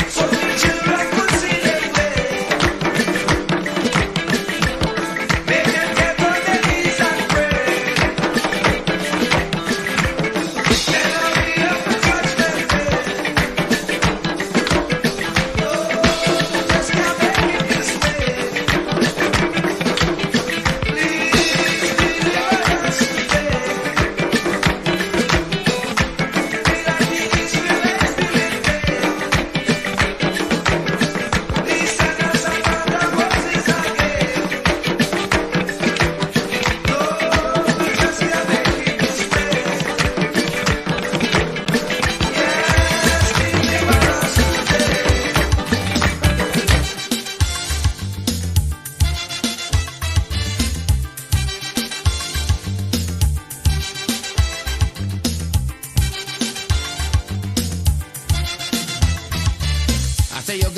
So the children could see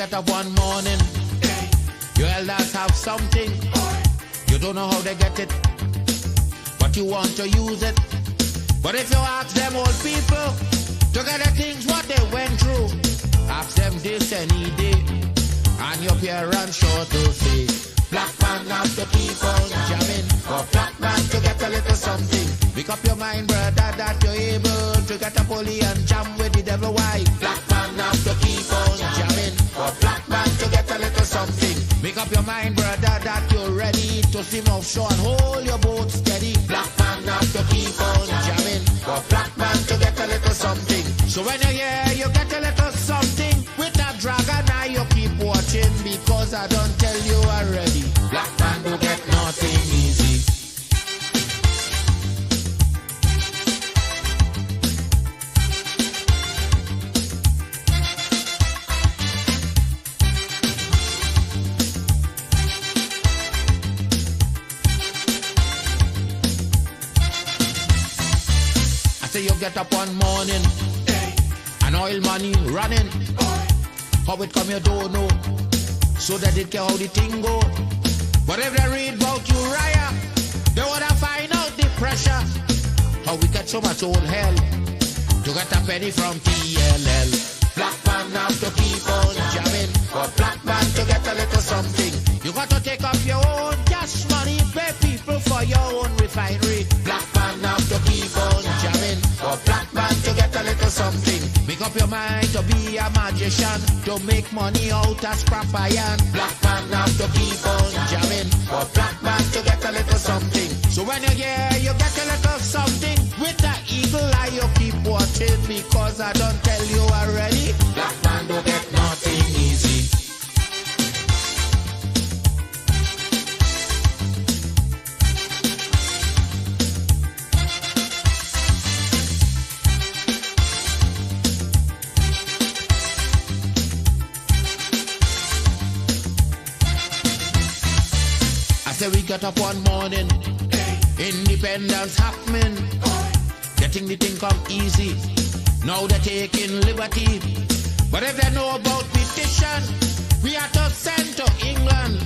get up one morning, your elders have something. You don't know how they get it, but you want to use it. But if you ask them old people to get the things what they went through, ask them this any day, and your parents sure to say, black man have to keep on jamming, for black man to get a little something. Make up your mind, brother, that you're able to get a pulley and jam with the devil. Why? Black man have to keep on jamming, for black man to get a little something. Make up your mind, brother, that you're ready to swim offshore and hold your boat steady. Black man have to keep on jamming, for black man to get a little something. So when you're here, you get a little something. With that dragon, now you keep watching, because I don't tell you already. Black man don't get nothing easy. I say you get up one morning, and oil money running. How it come you don't know, so that it can how the thing go. But if they read about Uriah, they wanna find out the pressure. How we get so much old hell to get a penny from TLL. Black man have to keep on jamming, for black man to get a little something. You got to take up your own cash money, pay people for your own refinery. Black man have to keep on jamming, for black man to get a little something. Make up your mind to be a magician, to make money out of scrap iron. Black man have to keep on jamming, for black man to get a little something. So when you're here, you get a little something. With that eagle eye, you keep watching, because I don't tell you already. Black man don't get nothing easy. I say we get up one morning, independence happening, getting the thing come easy. Now they're taking liberty, but if they know about petition, we are to send to England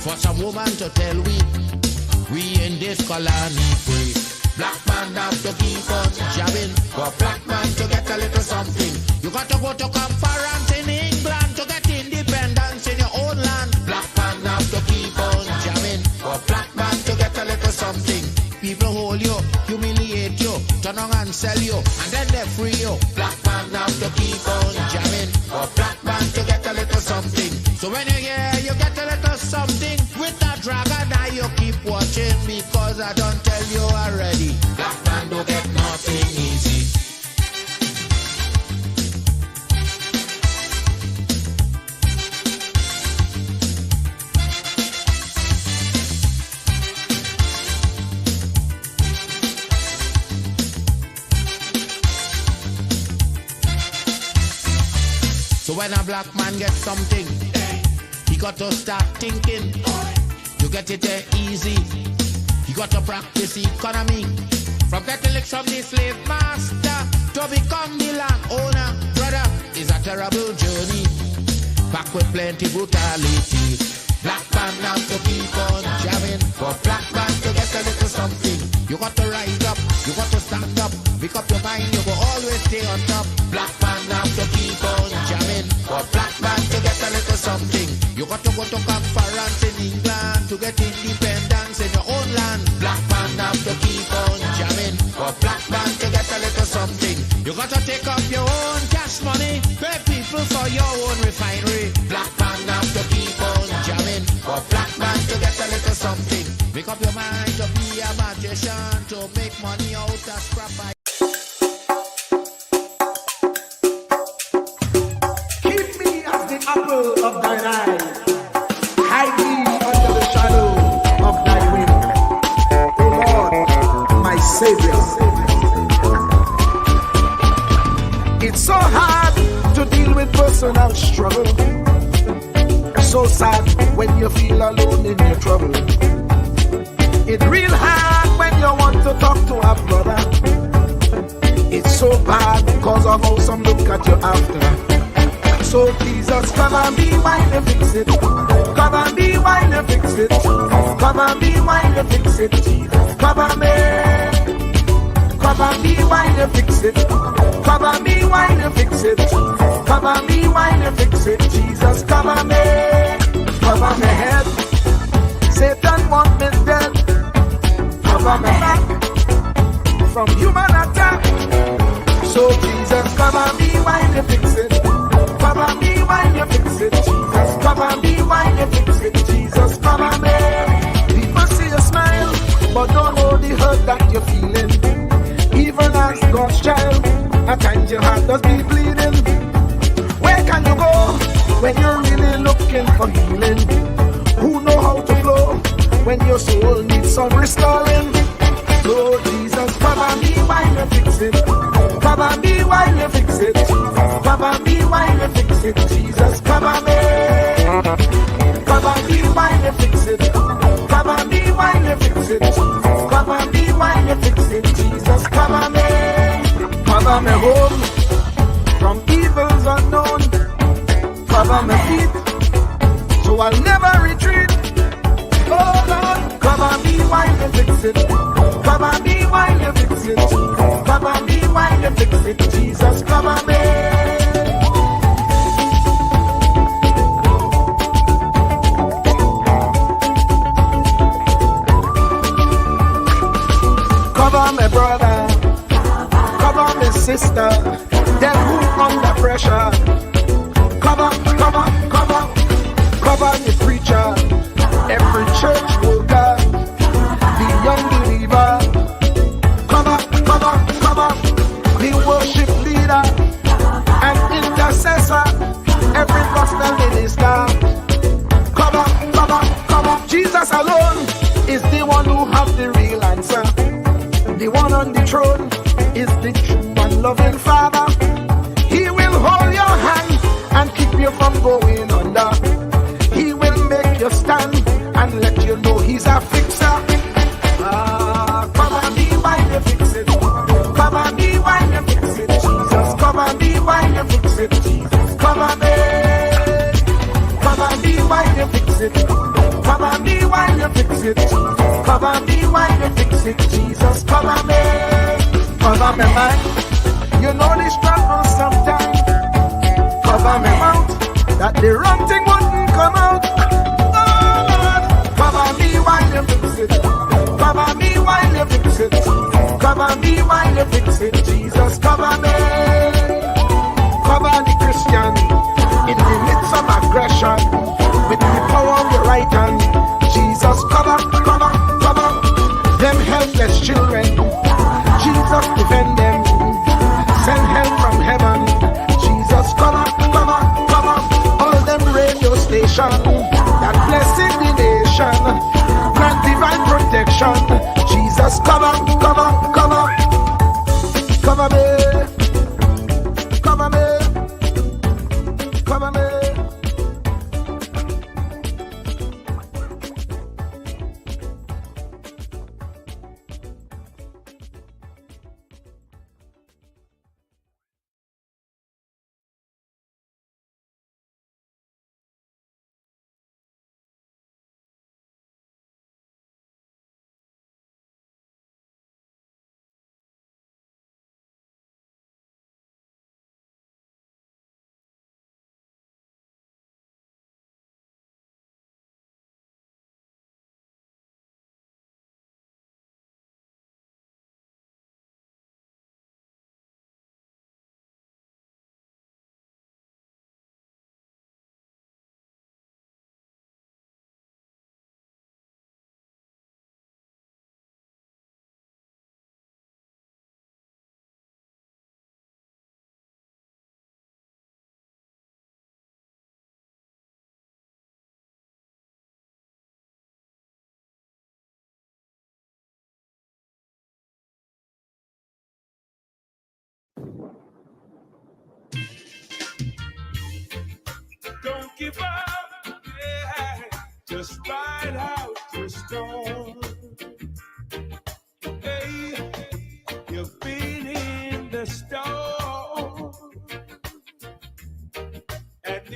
for some woman to tell we in this colony free. Black man have to keep on jamming, for black man to get a little something. You got to go to conference in England to get independence in your own land. Black man have to keep on jamming, for black man to get a little something. People hold you, humiliate you, turn on and sell you, and then they free you. Black man have to keep on jamming, for black man to get a little something. So when you're here, you get a little something. With that dragon eye, you keep watching, because I don't tell you already. Black man don't get nothing easy. So when a black man gets something, he got to start thinking. You get it there easy. You got to practice economy. From getting licks from the slave master to become the land owner, brother, is a terrible journey. Back with plenty brutality. Black man have to keep on jamming, for black man to get a little something. You got to rise up, you got to stand up. Make up your mind, you will always stay on top. Black man have to keep on jamming, for black man to get a little something. You got to go to conference in England to get independence in your own land. Black man have to keep on jamming, for black man to get a little something. You got to take up your own cash money, pay people for your own refinery. Black man have to keep on jamming, for black man to get a little something. Make up your mind to be a magician, to make money out of scrap. Keep me as the apple of thine eye. Hide me under the shadow of thy wing. O Lord, my Savior. It's so hard to deal with personal struggle. It's so sad when you feel alone in your trouble. It's real hard when you want to talk to a brother. It's so bad because of how some look at you after. So Jesus, come and be while you fix it. Come and be while you fix it. Come and be while you fix it. Jesus, come and be. Come and be while you fix it. Come and be while you fix it. Come and be while you fix it. Jesus, come and be. Cover my head. Satan want me dead. Cover my back from human attack. So Jesus, come and be while you fix it. Come and be while you fix it. Jesus, come and be while you fix it. Jesus, come and be. People see you smile, but don't know the hurt that you're feeling. Even as God's child, at times your heart does be bleeding. Where can you go when you're really looking for healing? Who know how to flow when your soul needs some restoring? So Jesus, come and be while you fix it. Come and be while you fix it. Come and be while you fix it. Jesus, come and be. Come and be while you fix it. Come and be while you fix it. Come and be while you fix it. Jesus, come and be. Cover me home from evils unknown. Cover my feet so I'll never retreat. Oh Lord, come and be while you fix it. Come and be while you fix it. Come and be while you fix it. Jesus, come and be. Cover my brother, cover my sister, them who under pressure. Cover the preacher, every church worker, the young believer. Cover the worship leader and intercessor, every gospel minister. Cover. Jesus alone is the one who has the real answer. The one on the throne is the true and loving Father. He will hold your hand and keep you from going under. He will make you stand and let you know he's a fixer. Come and be while you fix it. Come and be while you fix it. Jesus, come and be while you fix it. Jesus, come and be. Come and be while you fix it. Come and be while you fix it. Come and be while you fix it. Jesus, come and be. Cover my mind. You know the struggle sometimes. Cover my mouth, that the wrong thing wouldn't come out. Oh Lord, cover me while you fix it. Cover me while you fix it. Cover me while you fix it. Jesus, cover me. Cover the Christian in the midst of aggression with the power of your right hand. Jesus, cover them helpless children. Jesus, defend them. Send help from heaven. Jesus, cover all them radio stations that blessing the nation. Grant divine protection. Jesus, cover me. Cover me. Cover me. Cover me. Don't give up, yeah. Just ride out your storm. Hey, you've been in the storm,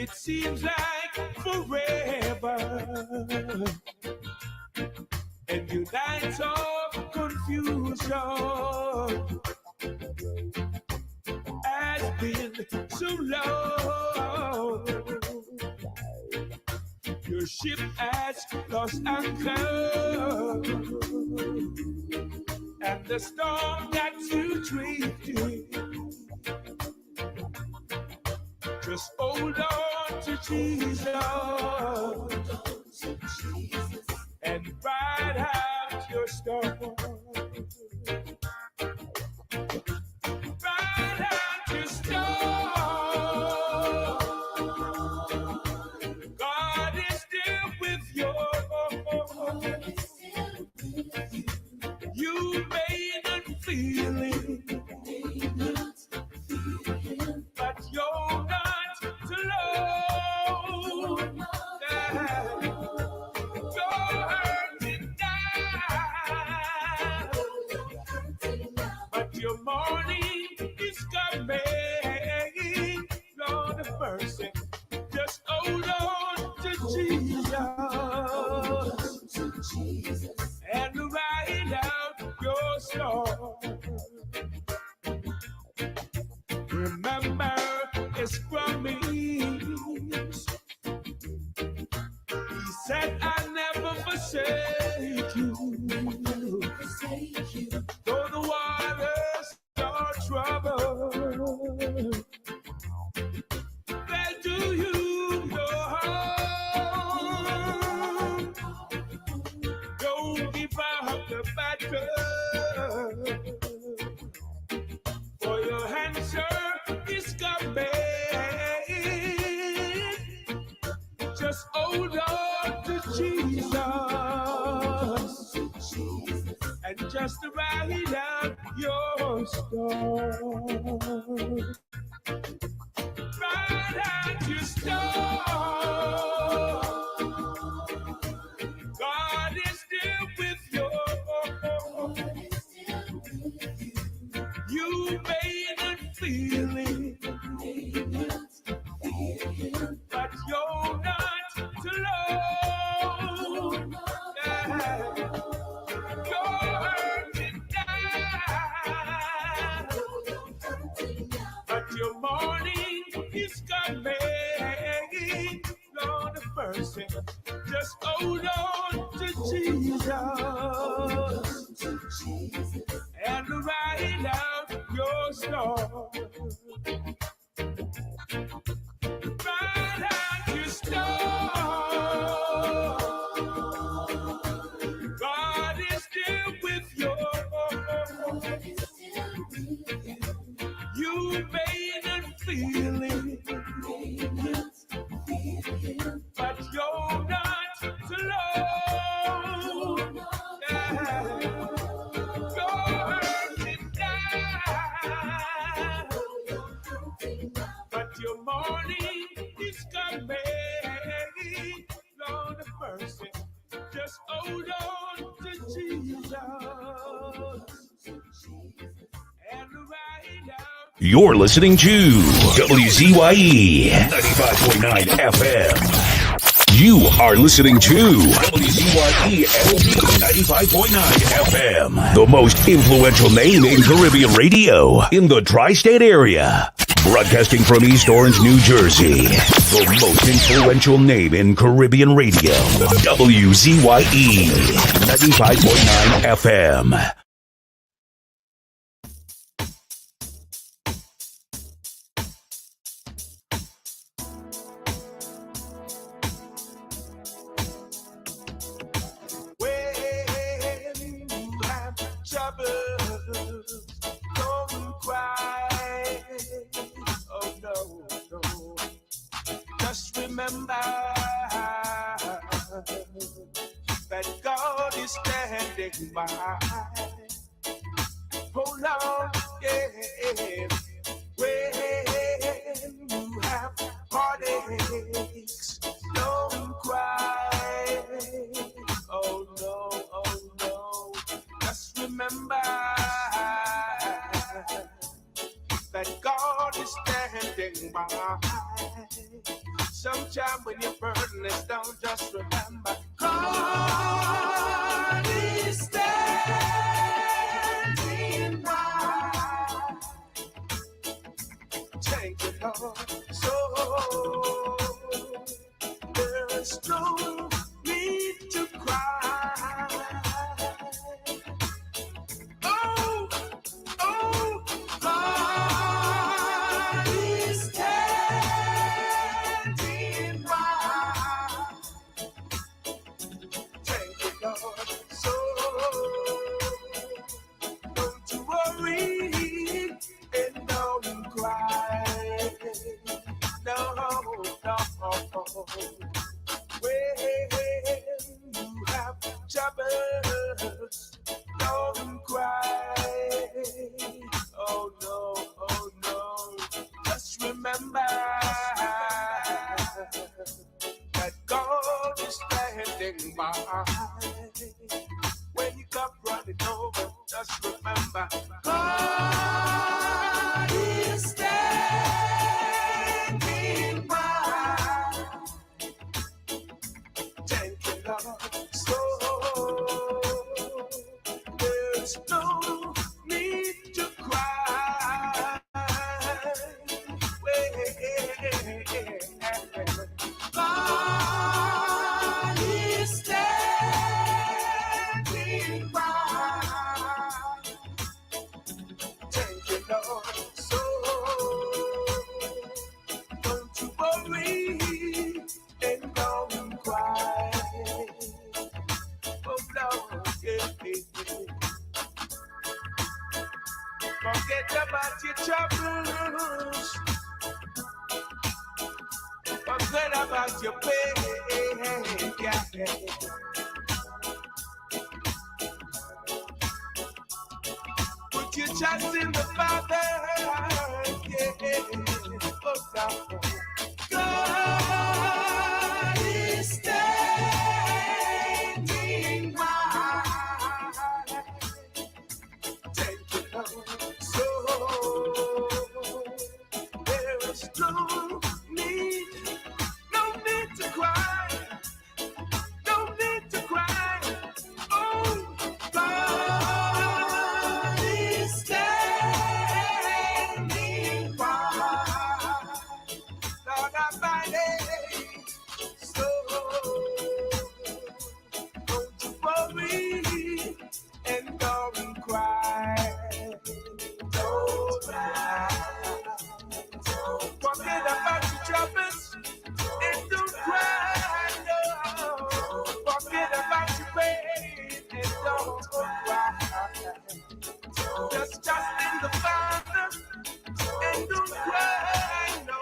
it seems like forever. And your nights of confusion has been so long. Your ship has lost anchor, and the storm that you drifted. Just hold on to Jesus and ride out your storm. Ride out your storm. God is still with you. You may not feel it, but you're not alone. You're hurting now, but your morning is coming. Lord of mercy, just hold on to Jesus and ride out your storm. Remember his promise. He said, I'll never forsake you. Though the waters are troubled, where do you go? Don't give up the battle, for your answer is coming. Just hold on to Jesus and just ride out your storm. Ride out your storm. God is still with you. You may not feel it, but you're not alone. You're hurting now, but your morning is coming. Lord of mercy, just hold on to Jesus and ride out your storm. Ride out your storm. God is still with you. You may not feel it, but you're not alone. You're hurting now, but your morning is coming. Lord of mercy, just hold on to Jesus and ride out. You're listening to WZYE 95.9 FM. You are listening to WZYE 95.9 FM, the most influential name in Caribbean radio in the tri-state area. Broadcasting from East Orange, New Jersey, the most influential name in Caribbean radio, WZYE 95.9 FM. Remember that God is standing by. Hold on, yeah. When you have heartaches, don't cry. Oh no. Just remember that God is standing by. Sometime when your burden is down, just remember God is standing by. Thank you, Lord. So there's no need to cry. Oh, oh, God is standing by. Thank you, Lord. So don't you worry and don't cry. No, no. When you have troubles, don't cry. Oh no, oh no. Just remember that God is standing by. When you come running over, just remember God is standing by. Thank you, Lord. So there's no need to cry. God is standing by. Thank you, Lord. So don't you worry and don't cry. Oh Lord, yeah. Forget about your troubles. Forget about your pain. Yeah. Put your trust in the Father. Yeah. Oh Lord. God is standing by. Thank you, Lord. So there is no need to cry. No need to cry. Oh, God is standing by. Lord, I'm fighting. So don't you worry and don't cry. Don't cry. Forget about your troubles and don't cry. No. Forget about your pain and don't cry. Just trust in the Father and don't cry. No,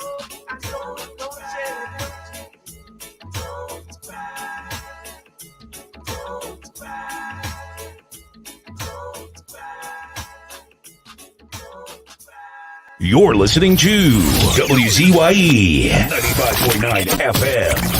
I know don't shed. Don't cry. Don't cry. Don't cry. Don't cry. You're listening to WZYE 95.9 FM.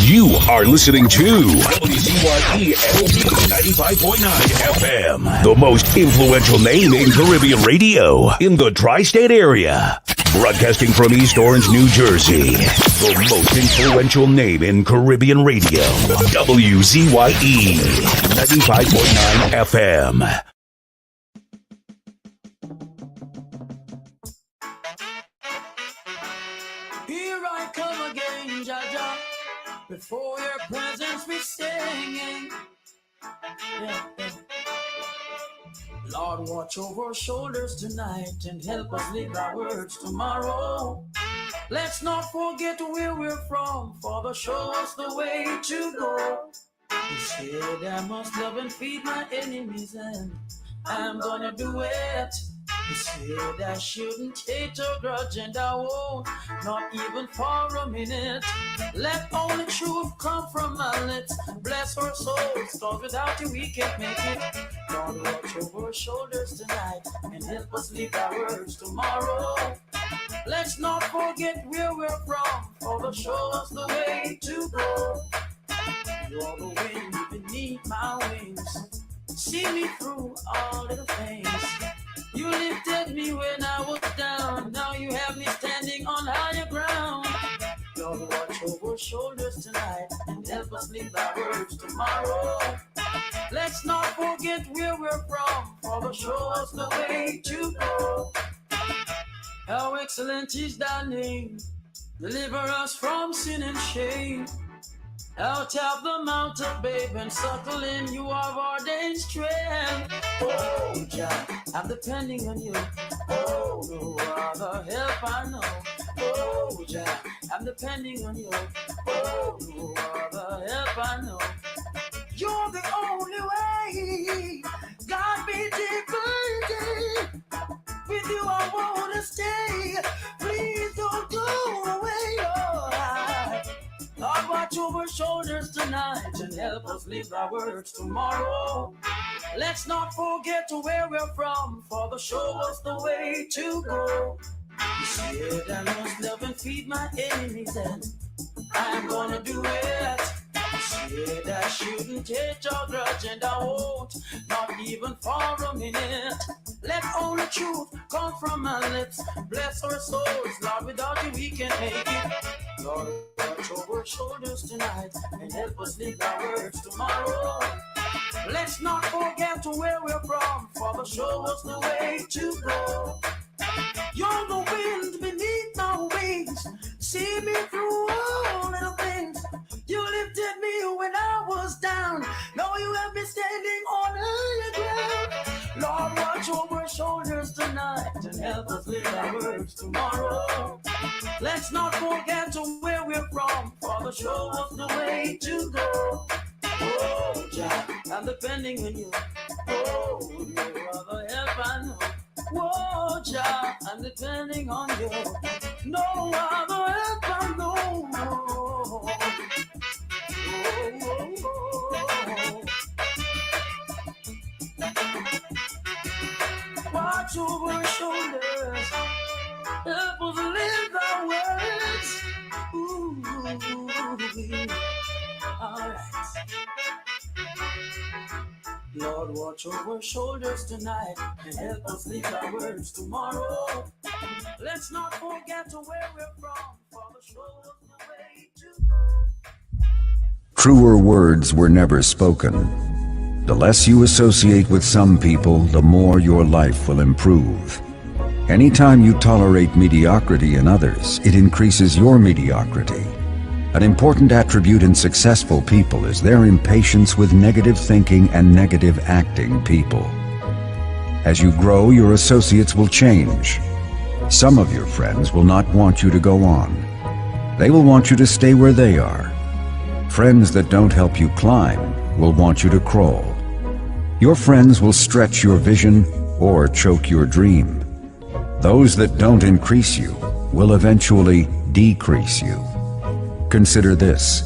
You are listening to WZYE 95.9 FM, the most influential name in Caribbean radio in the tri-state area. Broadcasting from East Orange, New Jersey, the most influential name in Caribbean radio. WZYE 95.9 FM. Here I come again, Jaja. Before your presence we singing. Yeah. Lord, watch over our shoulders tonight and help us live our words tomorrow. Let's not forget where we're from, Father, show us the way to go. You said I must love and feed my enemies, and I'm gonna do it. You said I shouldn't hate or grudge, and I won't, not even for a minute. Let only truth come from my lips. Bless our souls, cause without you we can't make it. Lord, watch over our shoulders tonight and help us live our words tomorrow. Let's not forget where we're from, Father, show us the way to go. You're the wind beneath my wings, see me through all little things. You lifted me when I was down, now you have me standing on higher ground. Lord, watch over shoulders tonight and help us live thy words tomorrow. Let's not forget where we're from, Father, show us the way to go. How excellent is thy name, deliver us from sin and shame. Out of the mountain, babe, and settle in, you have ordained strength. Oh, Jah, I'm depending on you. Oh, no other help I know. Oh, Jah, I'm depending on you. Oh, no other help I know. You're the only way. God be defeated. With you I wanna stay. Please don't go away, Lord. Lord, watch over shoulders tonight and help us live our words tomorrow. Let's not forget where we're from, Father, show us the way to go. You said I must love and feed my enemies, and I'm gonna do it. You said I shouldn't take your grudge, and I won't, not even for a minute. Let only truth come from my lips. Bless our souls, Lord, without you we can't make it. Lord, watch over shoulders tonight and help us live our words tomorrow. Let's not forget where we're from, Father, show us the way to go. You're the wind beneath my wings, see me through all little things. You lifted me when I was down, now you have me standing on higher ground. Lord, watch over shoulders tonight and help us live our words tomorrow. Let's not forget where we're from, Father, show us the way to go. Oh, Jah, I'm depending on you. Oh, no other help I know. Oh, Jah, I'm depending on you. No other help I know. Oh, oh, oh. Watch over shoulders, help us live our words. Ooh, all right. Lord, watch over shoulders tonight and help us live our words tomorrow. Let's not forget where we're from, Father, show us the way to go. Truer words were never spoken. The less you associate with some people, the more your life will improve. Anytime you tolerate mediocrity in others, it increases your mediocrity. An important attribute in successful people is their impatience with negative thinking and negative acting people. As you grow, your associates will change. Some of your friends will not want you to go on. They will want you to stay where they are. Friends that don't help you climb will want you to crawl. Your friends will stretch your vision or choke your dream. Those that don't increase you will eventually decrease you. Consider this.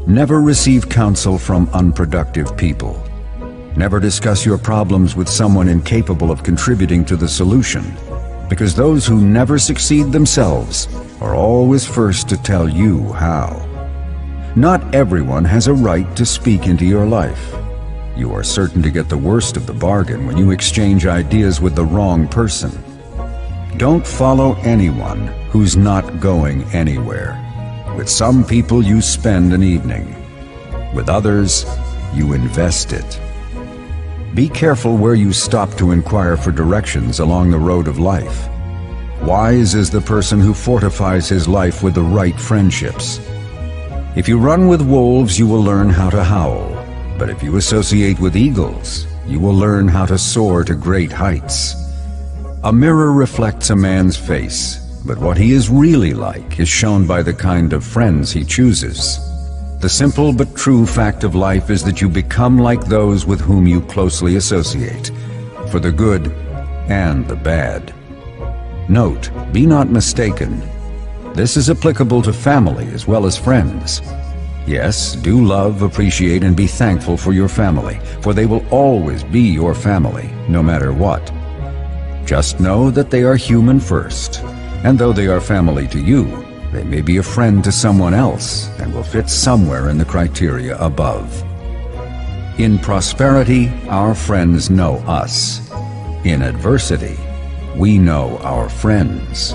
Never receive counsel from unproductive people. Never discuss your problems with someone incapable of contributing to the solution, because those who never succeed themselves are always first to tell you how. Not everyone has a right to speak into your life. You are certain to get the worst of the bargain when you exchange ideas with the wrong person. Don't follow anyone who's not going anywhere. With some people you spend an evening. With others, you invest it. Be careful where you stop to inquire for directions along the road of life. Wise is the person who fortifies his life with the right friendships. If you run with wolves, you will learn how to howl. But if you associate with eagles, you will learn how to soar to great heights. A mirror reflects a man's face, but what he is really like is shown by the kind of friends he chooses. The simple but true fact of life is that you become like those with whom you closely associate, for the good and the bad. Note, be not mistaken. This is applicable to family as well as friends. Yes, do love, appreciate, and be thankful for your family, for they will always be your family, no matter what. Just know that they are human first, and though they are family to you, they may be a friend to someone else and will fit somewhere in the criteria above. In prosperity, our friends know us. In adversity, we know our friends.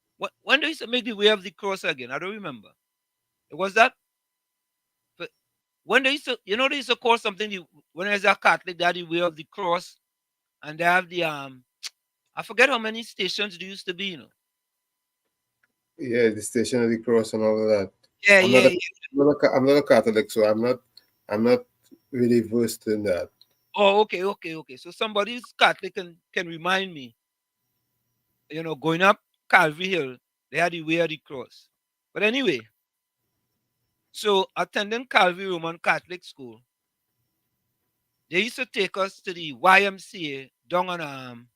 when they used to make the way of the cross again? I don't remember. It was that but when they used to, they used to call something when I was a Catholic, they had the way of the cross, and they have the I forget how many stations there used to be. Yeah, the Station of the Cross and all of that. Yeah, I'm not yeah, a, yeah. I'm not a Catholic, so I'm not really versed in that. Oh, okay, okay, okay. So somebody who's Catholic can remind me. Going up Calvary Hill, they had the way of the cross. But anyway, so attending Calvary Roman Catholic School, they used to take us to the YMCA down on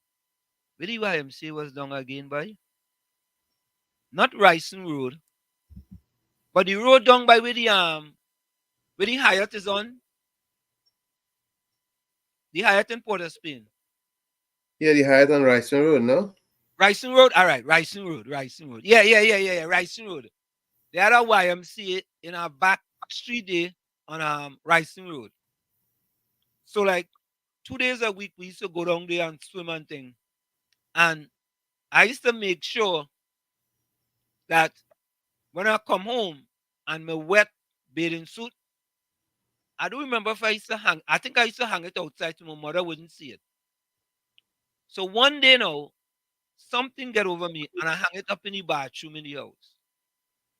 where the YMCA was down again by? Not Ryson Road, but the road down by where the Hyatt is on, the Hyatt in Port of Spain. Yeah, the Hyatt on Rice Road, no? Ryson Road, all right, Ryson Road, Ryson Road. Yeah, yeah, yeah, yeah, yeah, Ryson Road. They had a YMCA in our back street there on Ryson Road. So like 2 days a week we used to go down there and swim and thing. And I used to make sure that when I come home and my wet bathing suit, I don't remember if I used to hang. I think I used to hang it outside so my mother wouldn't see it. So one day now, something get over me and I hang it up in the bathroom in the house.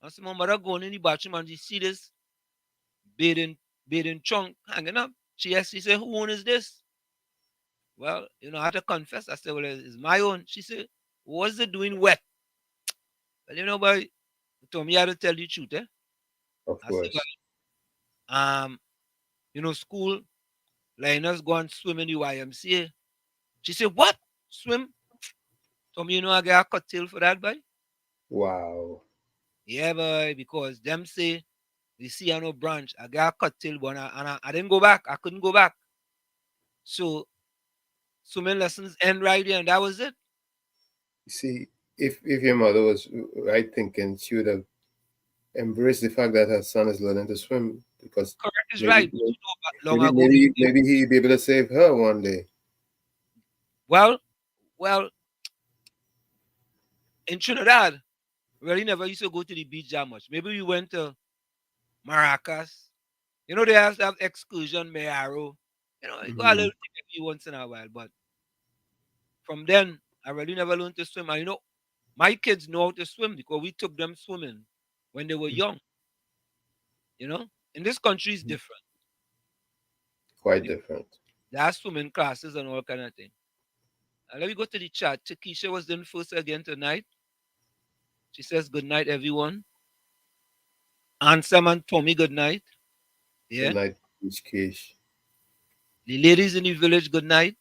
And so my mother going in the bathroom and she see this bathing bathing trunk hanging up. She said, "Who own is this?" Well, I had to confess. I said, "Well, it's my own." She said, "What's it doing wet?" Well, boy, told me I had to tell the truth, eh? Of I said, course. "Well, school, letting us go and swim in the YMCA." She said, "What? Swim?" Told me, I got a cut tail for that, boy. Wow. Yeah, boy, because them say the sea no branch. I got a cut tail, but I didn't go back. I couldn't go back. So swimming lessons end right there, and that was it. You see, if your mother was right thinking, she would have embraced the fact that her son is learning to swim because Correct is maybe right. But long maybe ago, maybe maybe he'd be able to save her one day. well, well, in Trinidad, really never used to go to the beach that much. Maybe we went to Maracas. They have to have excursion, Mayaro. You go a little Hmm. thing every once in a while. But from then, I really never learned to swim. And my kids know how to swim because we took them swimming when they were young. You know, in this country is different. Quite different. There are swimming classes and all kind of thing. And let me go to the chat. Takesha was in first again tonight. She says good night, everyone. Ansem and Tommy, good night. Good Yeah. night, Beach Cage. The ladies in the village, good night.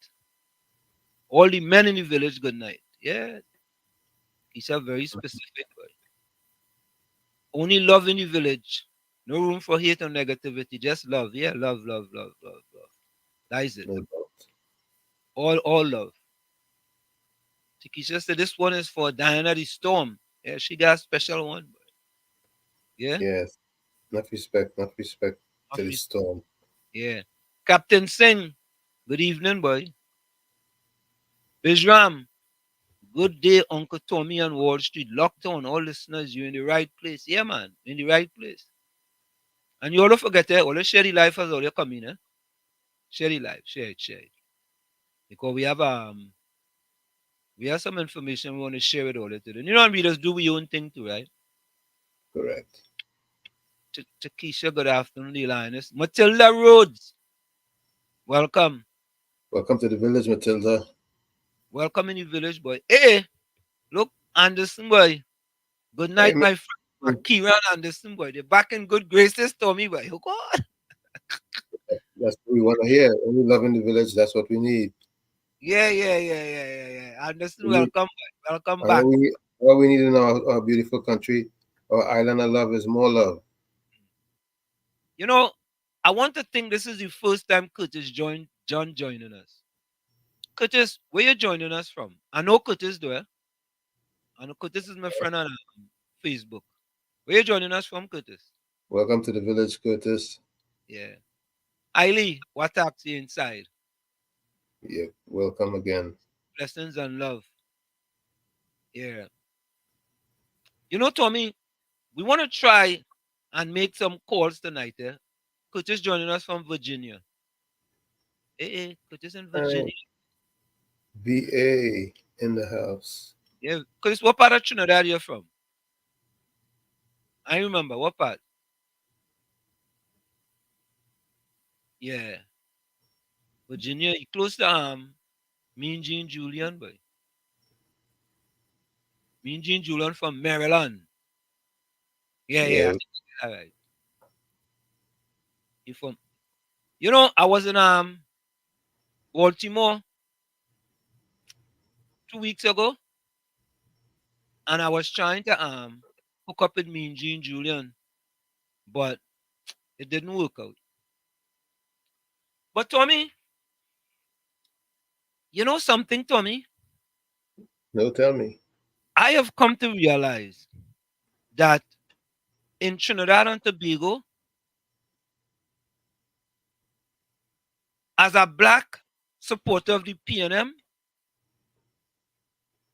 All the men in the village, good night. Yeah. He's a very specific word. Only love in the village. No room for hate or negativity. Just love. Yeah, love, love, love, love, love. That is it. No doubt. All love. Takesha said this one is for Diana the Storm. Yeah, she got a special one. Yeah. Yes. Not respect to the Office. storm. Yeah. Captain Singh. Good evening, boy. Bijram. Good day, Uncle Tommy on Wall Street. Lockdown. All listeners, you're in the right place. Yeah, man. In the right place. And you all don't forget it. Always share the life as all you come in, eh? Share the life. Share it, share it. Because we have some information we want to share with all of you. We just do your own thing too, right? Correct. Takesha, good afternoon, the lioness. Matilda Rhodes, welcome. Welcome to the village, Matilda. Welcome in the village, boy. Hey, look, Anderson, boy. Good Hey, night, my friend. Kieran Anderson, boy. They're back in good graces, Tommy, boy. Oh, God. that's what we want to hear. Only love in the village. That's what we need. Yeah, yeah, yeah, yeah, yeah, yeah. Anderson, We need welcome, boy. Welcome and back. all we need in our beautiful country, our island of love, is more love. You know, I want to think this is the first time Curtis John joining us. Curtis, where you joining us from? I know Curtis, though. I know Curtis is my friend on Facebook. Where you joining us from, Curtis? Welcome to the village, Curtis. Yeah. Eiley, what taxi inside? Yeah, welcome again. Blessings and love. Yeah. You know, Tommy, we want to try and make some calls tonight. Curtis joining us from Virginia. Curtis in Hi, Virginia. BA in the house. Yeah, Curtis, what part of Trinidad you're from? I remember what part. Yeah, Virginia. You close to Mean Gene Julian, boy. Mean Gene Julian from Maryland. Yeah, yeah. I Yeah, think all right. You from? You know, I was in Baltimore 2 weeks ago, and I was trying to hook up with Mean Gene Julian, but it didn't work out. But Tommy, you know something, Tommy? no, tell me. I have come to realize that in Trinidad and Tobago, as a black supporter of the PNM,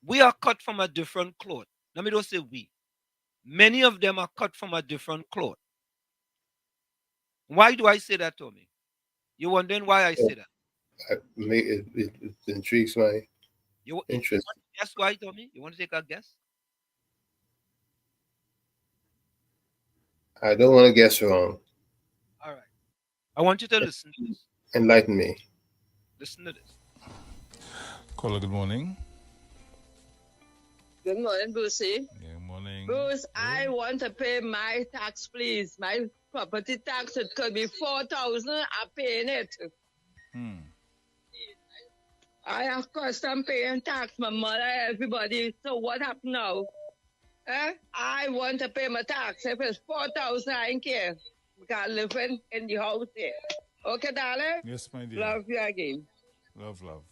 we are cut from a different cloth. Let me just say we. Many of them are cut from a different cloth. Why do I say that, Tommy? You're wondering why I say that. It intrigues my You interest. want to guess why, Tommy? You want to take a guess? I don't want to guess wrong. All right. I want you to listen to this. Enlighten me. Listen to this. Caller, good morning. Good morning, Brucey. Good morning. Bruce, I want to pay my tax, please. My property tax, it could be 4,000. I'm paying it. I, of course, I'm paying tax. My mother, everybody. So what happened now? I want to pay my tax. If it's 4,000, I don't care. Because I live in the house here. Okay, darling? Yes, my dear. Love you again. Love, love.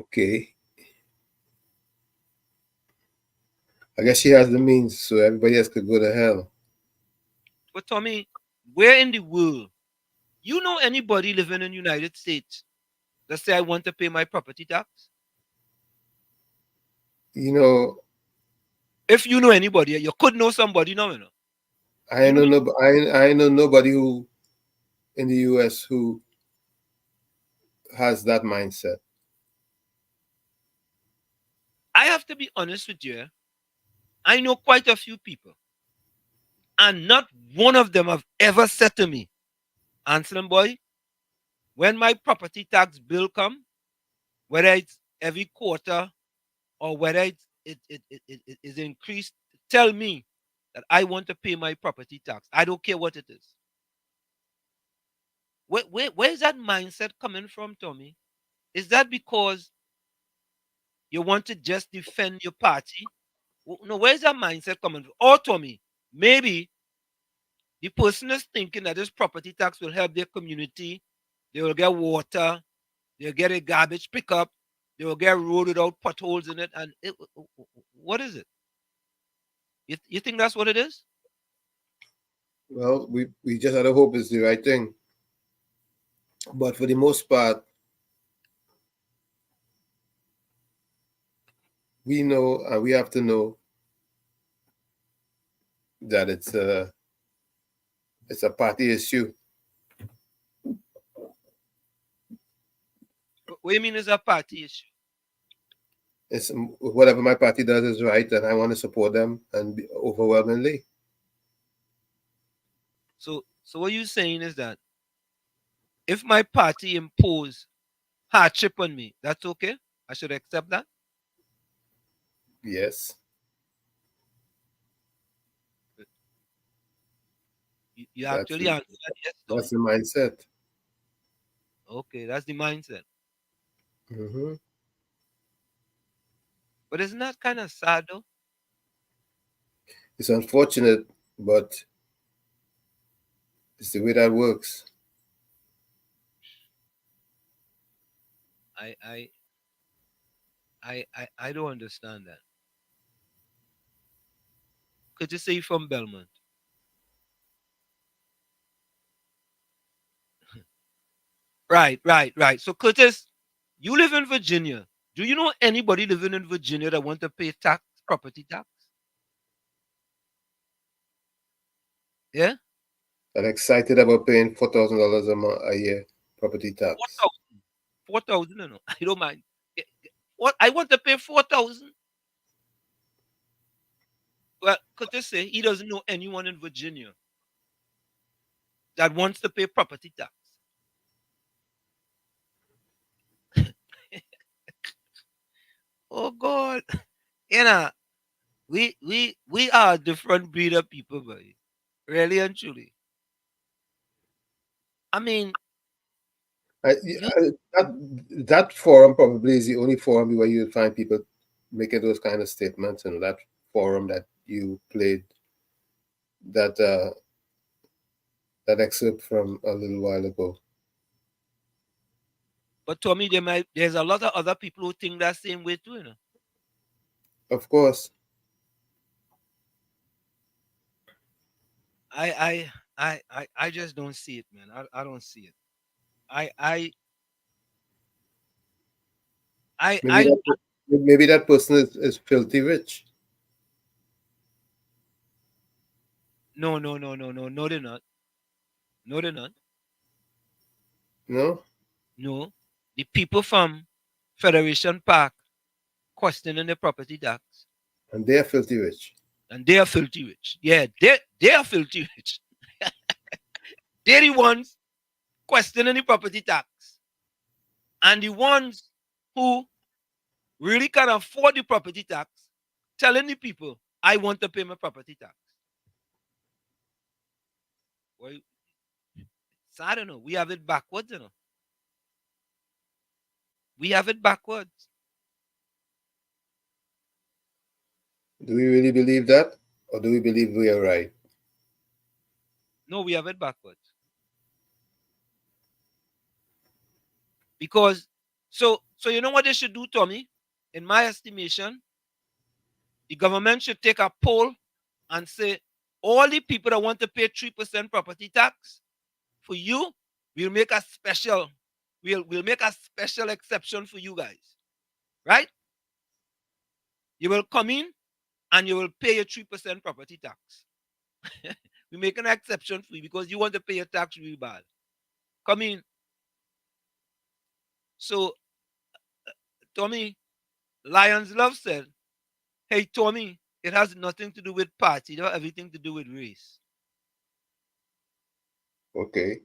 Okay. I guess she has the means, so everybody else could go to hell. But Tommy, where in the world you know anybody living in the United States that say I want to pay my property tax? You know, If you know anybody, you could know somebody now, you know. I know no, I know nobody who in the U.S. who has that mindset. I have to be honest with you. I know quite a few people, and not one of them have ever said to me, Anselm boy, when my property tax bill come, whether it's every quarter or whether it is increased, tell me that I want to pay my property tax. I don't care what it is. Where is that mindset coming from, Tommy? Is that because you want to just defend your party? No, where's that mindset coming from? Or Tommy, maybe the person is thinking that this property tax will help their community. They will get water, they'll get a garbage pickup, they will get road without potholes in it. And what is it? You think that's what it is? Well, we just had to hope it's the right thing. But for the most part, we know and we have to know that it's a party issue. What do you mean is a party issue? It's whatever my party does is right, and I want to support them and overwhelmingly. So what you're saying is that if my party impose hardship on me, that's okay? I should accept that? Yes, You that's actually answered that yes, that's Tommy. the mindset. Okay, that's the mindset. Hmm. But isn't that kind of sad though? It's unfortunate, but it's the way that works. I I I don't understand that. Could you say from Belmont? Right. So Curtis, you live in Virginia. Do you know anybody living in Virginia that want to pay tax, property tax? Yeah, I'm excited about paying $4,000 a year property four tax. thousand. 4,000. No, I don't mind. What I want to pay 4,000. Well, Curtis say he doesn't know anyone in Virginia that wants to pay property tax. Oh God, you know, we are a different breed of people, boy. Really and truly. I mean, you That forum probably is the only forum where you find people making those kind of statements, and that forum that you played that that excerpt from a little while ago. but to me, there's a lot of other people who think that same way too. You know, Of course, I just don't see it, man. I don't see it. I I maybe I maybe that person is filthy rich. no, they're not. No, they're not. No, No, the people from Federation Park questioning the property tax, and they are filthy rich. and they are filthy rich. Yeah, they are filthy rich. They're the ones questioning the property tax, and the ones who really can afford the property tax, telling the people, "I want to pay my property tax." Well, so I don't know. We have it backwards, you know. We have it backwards. Do we really believe that, or do we believe we are right? No, we have it backwards. Because so you know what they should do, Tommy? In my estimation, the government should take a poll and say all the people that want to pay 3% property tax, for you, we'll make a special, we'll make a special exception for you guys. Right? You will come in and you will pay your 3% property tax. We make an exception for you because you want to pay your tax really bad. Come in. So Tommy, Lions Love said, "Hey Tommy, it has nothing to do with party, it has everything to do with race." Okay.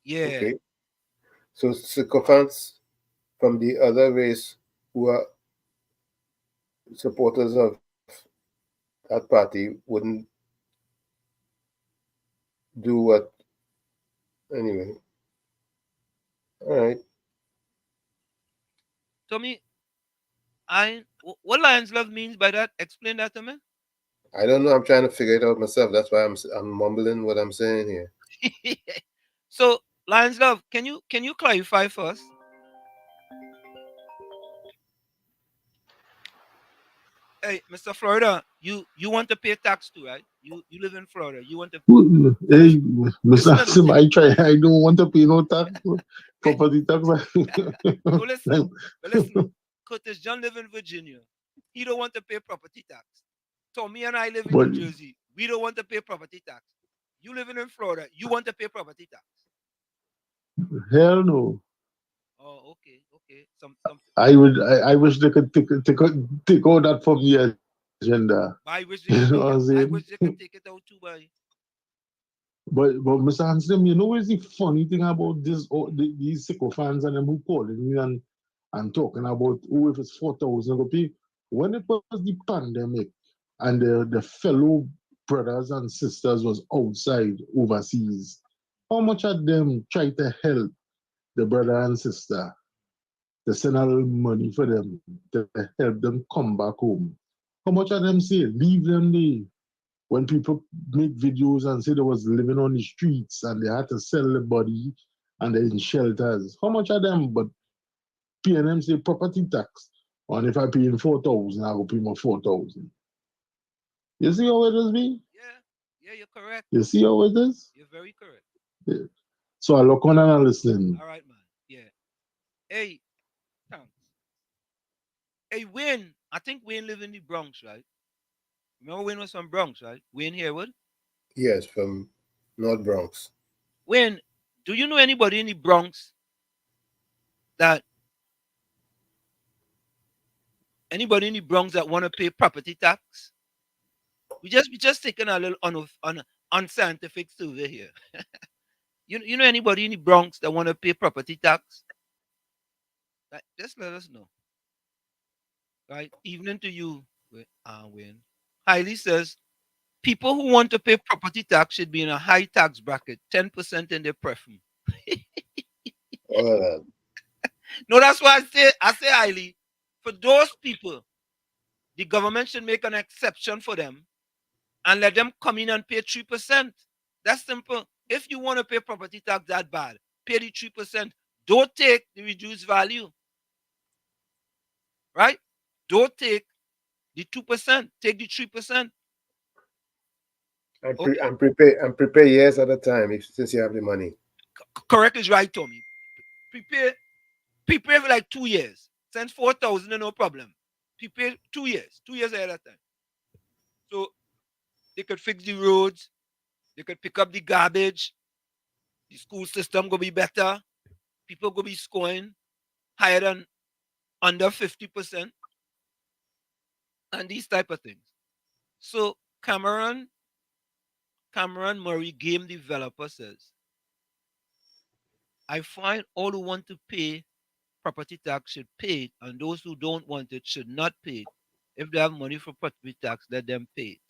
Yeah. Okay. So sycophants from the other race who are supporters of that party wouldn't do what anyway. All right. Tommy, what Lions Love means by that? Explain that to me. I don't know. I'm trying to figure it out myself. That's why I'm mumbling what I'm saying here. So Lions Love, can you clarify first? Hey, Mr. Florida, you want to pay tax too, right? You live in Florida. You want to Hey, listen. Mr. Listen to me. Asim, I don't want to pay no tax, property tax. No, listen. But listen, Curtis John live in Virginia. He don't want to pay property tax. Tommy and I live in But New Jersey. We don't want to pay property tax. You living in Florida. You want to pay property tax. hell no. Oh, okay, okay. I wish they could take all that from the agenda. I wish You they could know what take I'm it. I saying? wish they could take it out too, boy. But Mr. Hansen, you know what's the funny thing about these sycophants and them who calling me and talking about, oh, if it's 4,000 rupee. When it was the pandemic and the fellow brothers and sisters was outside overseas, how much of them try to help the brother and sister to send a little money for them to help them come back home? How much of them say leave them there? When people make videos and say they was living on the streets and they had to sell the body and they're in shelters, how much of them but paying them say property tax? And if I pay in 4,000, I will pay my 4,000. You see how it is, me? Yeah, yeah, you're correct. You see how it is? You're very correct. Yeah. So I look on and I listen. All right, man. Yeah. Hey, thanks. Hey, Wayne. I think Wayne live in the Bronx, right? Remember Wayne was from Bronx, right? Wayne Harewood. Yes, from North Bronx. Wayne, do you know anybody in the Bronx that want to pay property tax? We just taking a little unscientific survey here. You know anybody in the Bronx that want to pay property tax? Just let us know. Right? Evening to you, Wayne. Hailey says people who want to pay property tax should be in a high tax bracket, 10% in their preference. All of that. No, that's why I say, Hailey, for those people, the government should make an exception for them and let them come in and pay 3%. That's simple. If you want to pay property tax that bad, pay the 3%. Don't take the reduced value. Right? Don't take the 2%. Take the 3%. Okay. And prepare years at a time since you have the money. Correct is right, Tommy. Prepare for like 2 years. Since 4,000, no problem. Prepare 2 years ahead of time. So they could fix the roads, they could pick up the garbage, the school system go be better, people go be scoring higher than under 50%, and these type of things. So Cameron Murray, game developer, says, I find all who want to pay property tax should pay it, and those who don't want it should not pay it. If they have money for property tax, let them pay it.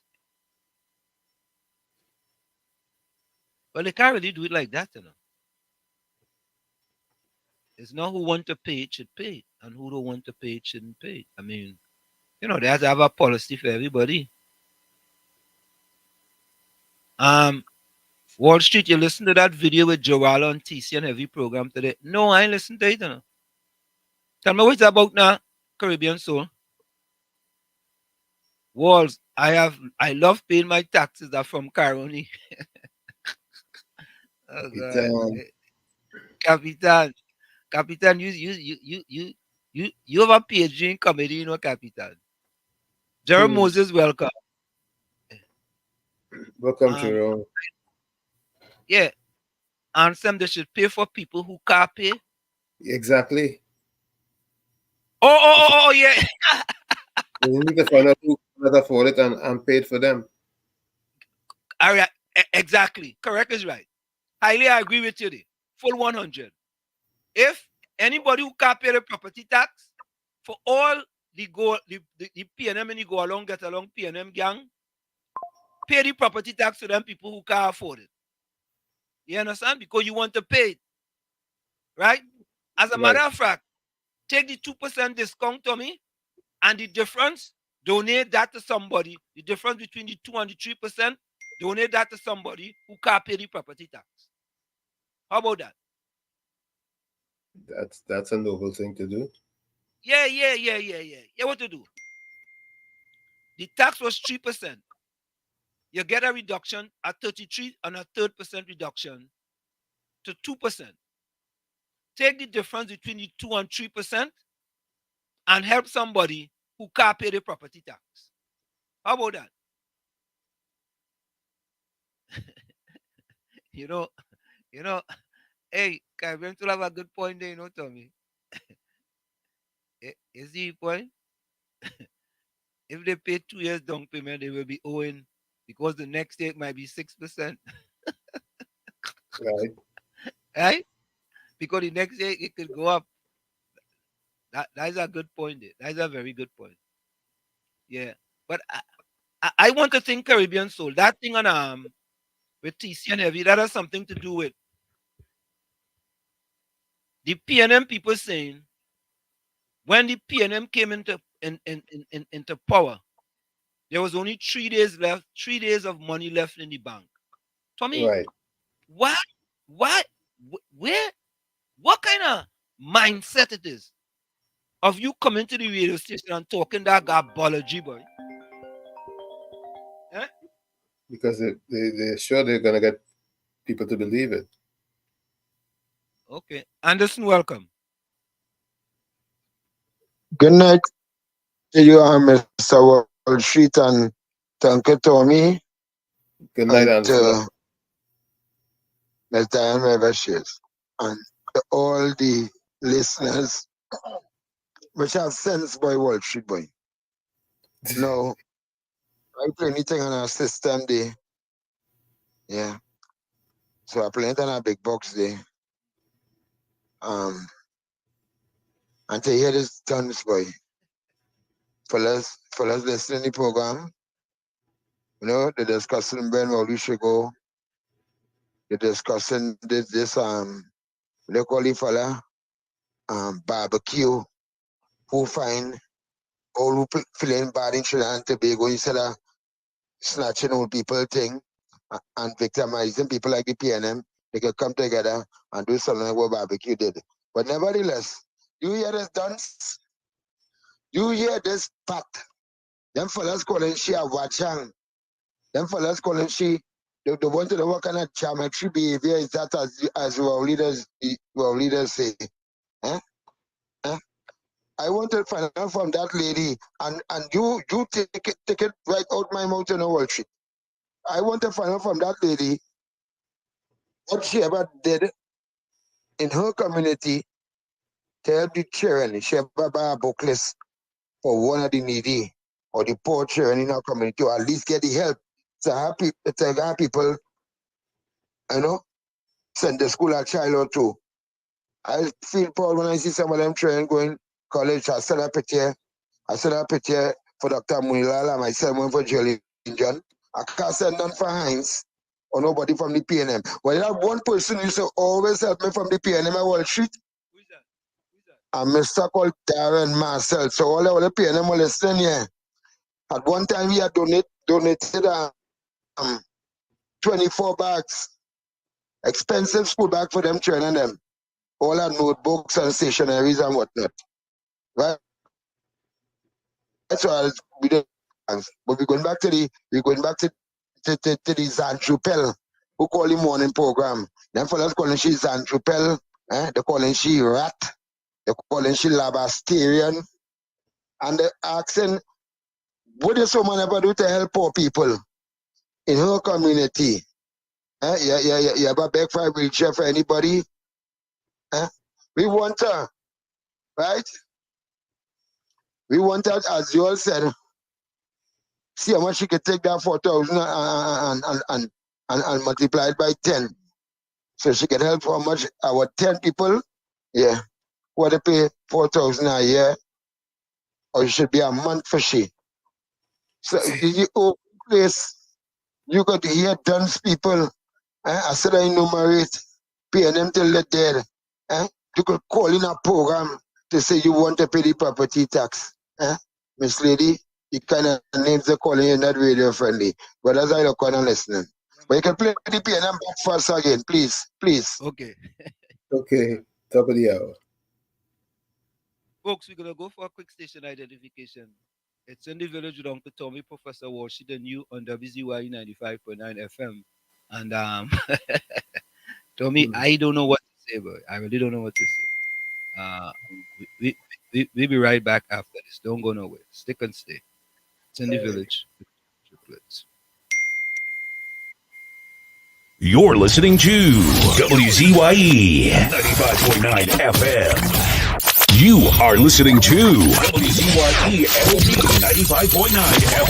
Well, they can't really do it like that, It's not who want to pay it should pay it, and who don't want to pay it shouldn't pay it. I mean, they have to have a policy for everybody. Wall Street, you listen to that video with Joel on TC and Heavy program today? No, I ain't listen to it, Tell me what it's about now, Caribbean Soul. Walls, I love paying my taxes are from Caroni. Oh God. Capitan, you have a PhD in comedy, Capitan. Jerome Moses, welcome. Welcome, Jerome. Yeah. Ansem, they should pay for people who can't pay. Exactly. Oh, yeah. You need to find out who can afford it and pay it for them. All right. Exactly. Correct is right. Highly I agree with you there. Full 100. If anybody who can't pay the property tax, for all the PNM and the go along, get along PNM gang, pay the property tax to them people who can't afford it. You understand? Because you want to pay it. Right? As a matter of fact, take the 2% discount to me, and the difference, donate that to somebody. The difference between the 2 and the 3%, donate that to somebody who can't pay the property tax. How about that? That's a noble thing to do. Yeah. Yeah, what to do? The tax was 3%. You get a reduction at 33 and a third percent reduction to 2%. Take the difference between the 2 and 3% and help somebody who can't pay the property tax. How about that? Hey, Caribbean to have a good point there, Tommy. Is the point? If they pay 2 years down payment, they will be owing because the next year it might be 6%. Right. Right? Because the next year it could go up. That is a good point there. That is a very good point. Yeah. But I want to think Caribbean Soul. That thing on with TC and Heavy, that has something to do with the PNM people saying when the PNM came into power, there was only 3 days left, 3 days of money left in the bank. Tommy, right. What kind of mindset it is of you coming to the radio station and talking that garbology, boy? Because they're sure they're going to get people to believe it. Okay. Anderson, welcome. Good night to you, Mr. Wall Street, and thank you, Tommy, Good night, and Anderson. to Mr. Diane Evershes, and to all the listeners, which have sense by Wall Street boy. No, I play anything on our system there. Yeah. So I play it on a big box there. And to hear this tons boy. Fellas listening to the program, they're discussing when we should go. They're discussing this they call it fella, barbecue, who find all who feeling bad in Trinidad and Tobago instead of snatching old people thing and victimizing people like the PNM. They could come together and do something like what barbecue did. But nevertheless, you hear this dance? You hear this pact? Them fellas calling she a wachang. Them fellas calling she they want to know what kind of geometry behavior is that as our leaders say. Eh? Eh? I want to find out from that lady, and you take it right out my mouth in the Wall Street. I want to find out from that lady what she ever did in her community to help the children. She ever buy a book list for one of the needy or the poor children in our community, or at least get the help to have people, send the school a child or two. I feel proud when I see some of them children going college. I set up a chair. For Dr. Munilala and myself went for Jolly John. I can't send none for Heinz or nobody from the PNM. But you have one person who used to always help me from the PNM at Wall Street. Who's that? A Mr. called Darren Marcel. So all the PNM were listening here. At one time, we had donated 24 bags, expensive school bag for them children and them. All our notebooks and stationaries and whatnot. Right? That's why we did. But we're going back to the Zantrupel, who call him morning program. Them fellas calling she Zantrupel, they calling she rat, they calling she labastarian, and they asking, what does someone ever do to help poor people in her community? You ever beg for a wheelchair for anybody? We want her, right? We want her, as you all said, see how much she could take that 4,000 and multiply it by 10. So she can help how much? Our 10 people, yeah, what they pay 4,000 a year, or it should be a month for she. So you place, you got to hear dunce people, I said I enumerate, paying them till they're dead. You could call in a program to say you want to pay the property tax. Miss Lady, the kind of names they're calling you not radio friendly. But as I look on and listening. But you can play the PNM back first again, please. Okay. Okay, top of the hour. Folks, we're going to go for a quick station identification. It's in the village with Uncle Tommy, Professor Walsh, the new on WZYE 95.9 FM. And Tommy, I don't know what to say, but I really don't know what to say. We'll be right back after this. Don't go nowhere. Stick and stay. It's in the village. Triplets. You're listening to WZYE 95.9 FM. You are listening to WZYE LP 95.9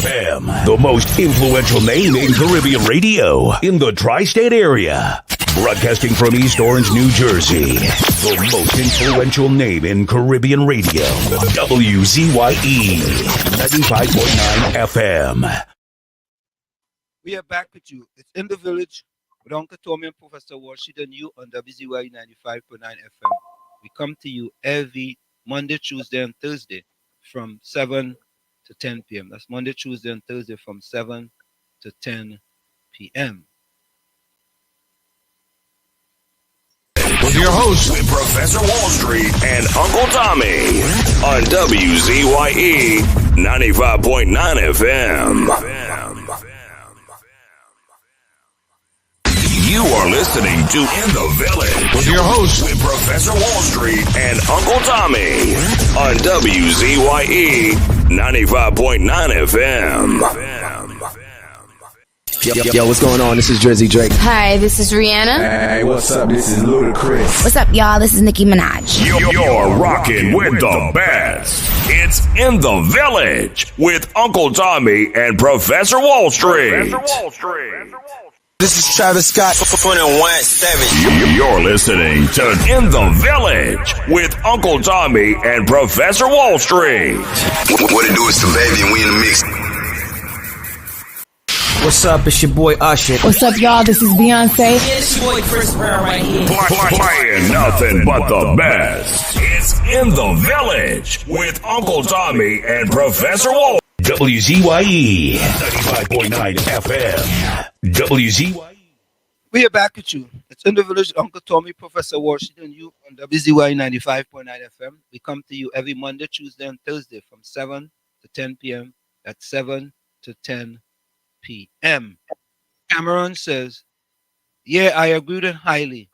FM, the most influential name in Caribbean radio in the tri-state area. Broadcasting from East Orange, New Jersey, the most influential name in Caribbean radio, WZYE 95.9 FM. We are back with you. It's in the village with Uncle Tommy and Professor Walsh, the new on WZYE 95.9 FM. We come to you every Monday, Tuesday, and Thursday from 7 to 10 p.m. That's Monday, Tuesday, and Thursday from 7 to 10 p.m. With your hosts, Professor Wall Street and Uncle Tommy on WZYE 95.9 FM. You are listening to In the Village With your host, with Professor Wall Street and Uncle Tommy on WZYE 95.9 FM. Yo, what's going on? This is Jersey Drake. Hi, this is Rihanna. Hey, what's up? This is Ludacris. What's up, y'all? This is Nicki Minaj. You're rocking with the best. It's In the Village with Uncle Tommy and Professor Wall Street. This is Travis Scott, 21-7. You're listening to In the Village with Uncle Tommy and Professor Wall Street. What it do is the baby and we in the mix. What's up? It's your boy Usher. What's up, y'all? This is Beyonce. It's your boy Chris Brown right here. Playing nothing but the best. It's In the Village with Uncle Tommy and Professor Wall. WZYE 95.9 FM. WZYE. We are back with you. It's In the Village, Uncle Tommy, Professor Washington, and you on WZYE 95.9 FM. We come to you every Monday, Tuesday, and Thursday from 7 to 10 p.m. That's 7 to 10 p.m. Cameron says, yeah, I agree with it highly.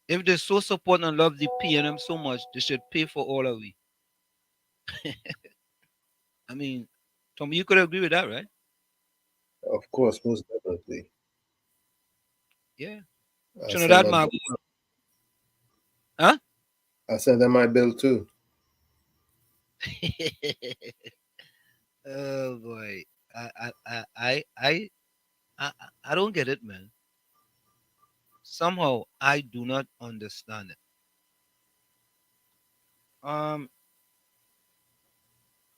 If they so support and love the PNM so much, they should pay for all of we. I mean, Tommy, you could agree with that, right? Of course, most definitely. Yeah. I Trinidad, send my my- huh? I sent them my bill too. Oh boy, I don't get it, man. Somehow I do not understand it.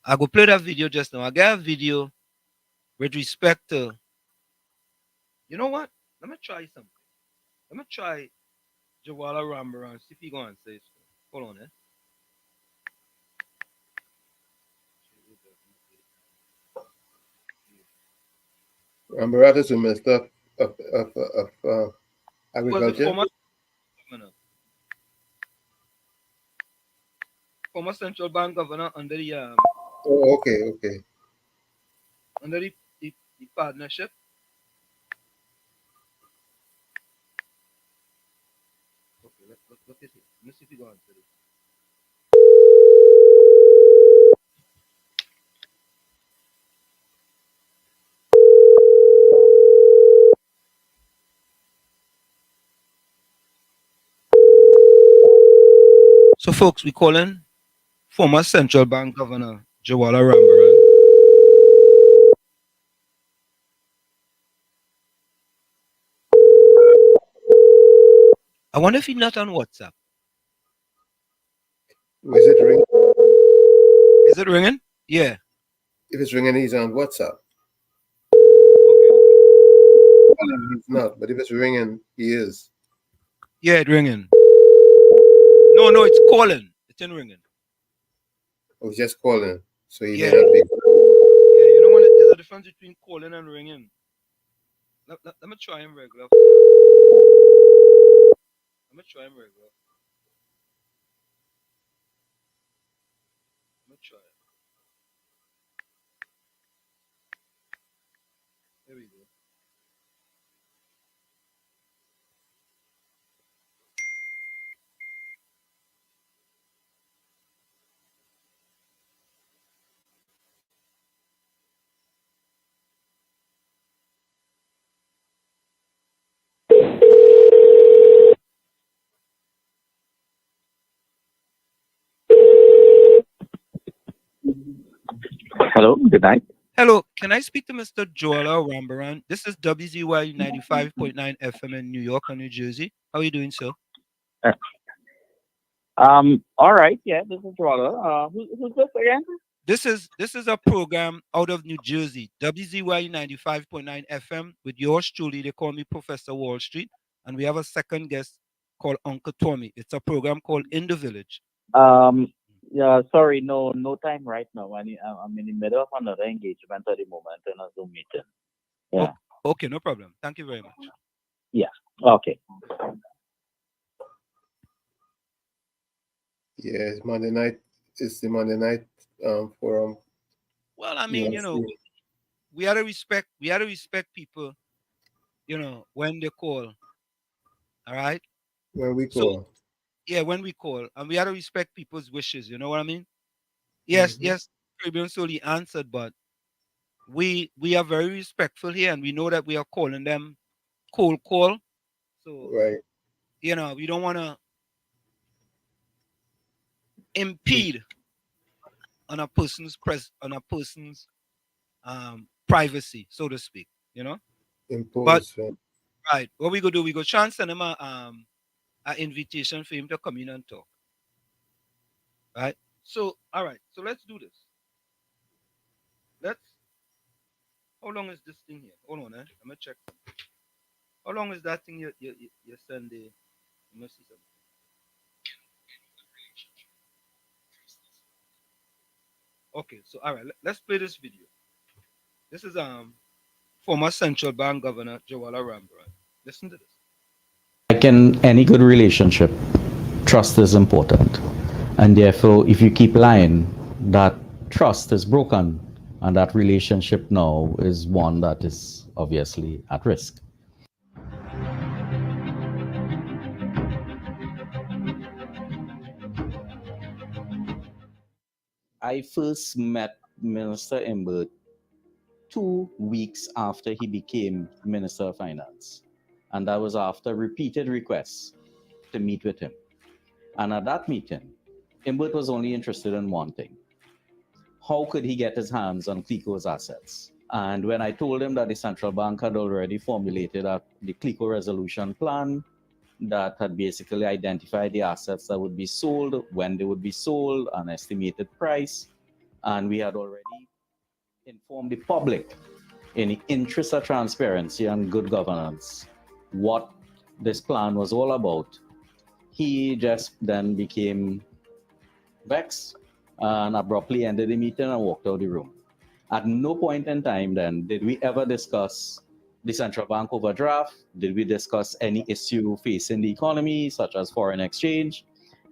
I go play that video just now. I got a video with respect to. You know what? Let me try something. Let me try Jawala Rambaran. See if he go and say so. Hold on, eh? Amberata is the Minister of Was the Agriculture. former central bank governor under the Oh, okay. under the partnership. Okay, look at it. Let me see if you go on to this. So, folks, we call in former central bank governor Jawala Rambaran. I wonder if he's not on WhatsApp. Is it ring? Is it ringing? Yeah. If it's ringing, he's on WhatsApp. He's not, but if it's ringing, he is. Yeah, it's ringing. No, it's calling. It's in ringing. Oh, he's just calling. So he Yeah. may not be. Yeah, you know what? There's a difference between calling and ringing. Let me try him regular. Let me try him regular. Let me try it. There we go. Hello, good night. Hello, can I speak to Mr. Joala Rambaran? This is WZYE 95.9 FM in New York and New Jersey. How are you doing, sir? All right, yeah, this is Rolla. Who's this again? This is a program out of New Jersey, WZYE 95.9 FM with yours truly. They call me Professor Wall Street, and we have a second guest called Uncle Tommy. It's a program called In the Village. Yeah, sorry, no time right now. I'm in the middle of another engagement at the moment in a Zoom meeting. Yeah. Okay, no problem. Thank you very much. Yeah. Okay. Yeah, it's Monday night. It's the Monday night forum. Well, I mean, we had to respect people, when they call. All right. Where we So call. yeah, when we call, and we have to respect people's wishes. You know what I mean? Yes, yes. Caribbean Solely answered, but we are very respectful here, and we know that we are calling them cold call. So Right. we don't want to impede on a person's privacy, so to speak. But Impose. Right. right, what we go do? We go try and send him a invitation for him to come in and talk. Right. So all right. So let's do this. Let's. How long is this thing here? Hold on, Let me check. How long is that thing you send the? Let me see something. Okay, so all right, let's play this video. This is former central bank governor Jawala Rambran. Listen to this. Like in any good relationship, trust is important. And therefore, if you keep lying, that trust is broken. And that relationship now is one that is obviously at risk. I first met Minister Imbert 2 weeks after he became Minister of Finance. And that was after repeated requests to meet with him. And at that meeting, Imbert was only interested in one thing. How could he get his hands on CLICO's assets? And when I told him that the central bank had already formulated the CLICO resolution plan that had basically identified the assets that would be sold, when they would be sold, an estimated price, and we had already informed the public in the interest of transparency and good governance what this plan was all about, he just then became vexed and abruptly ended the meeting and walked out of the room. At no point in time then did we ever discuss the central bank overdraft. Did we discuss any issue facing the economy, such as foreign exchange?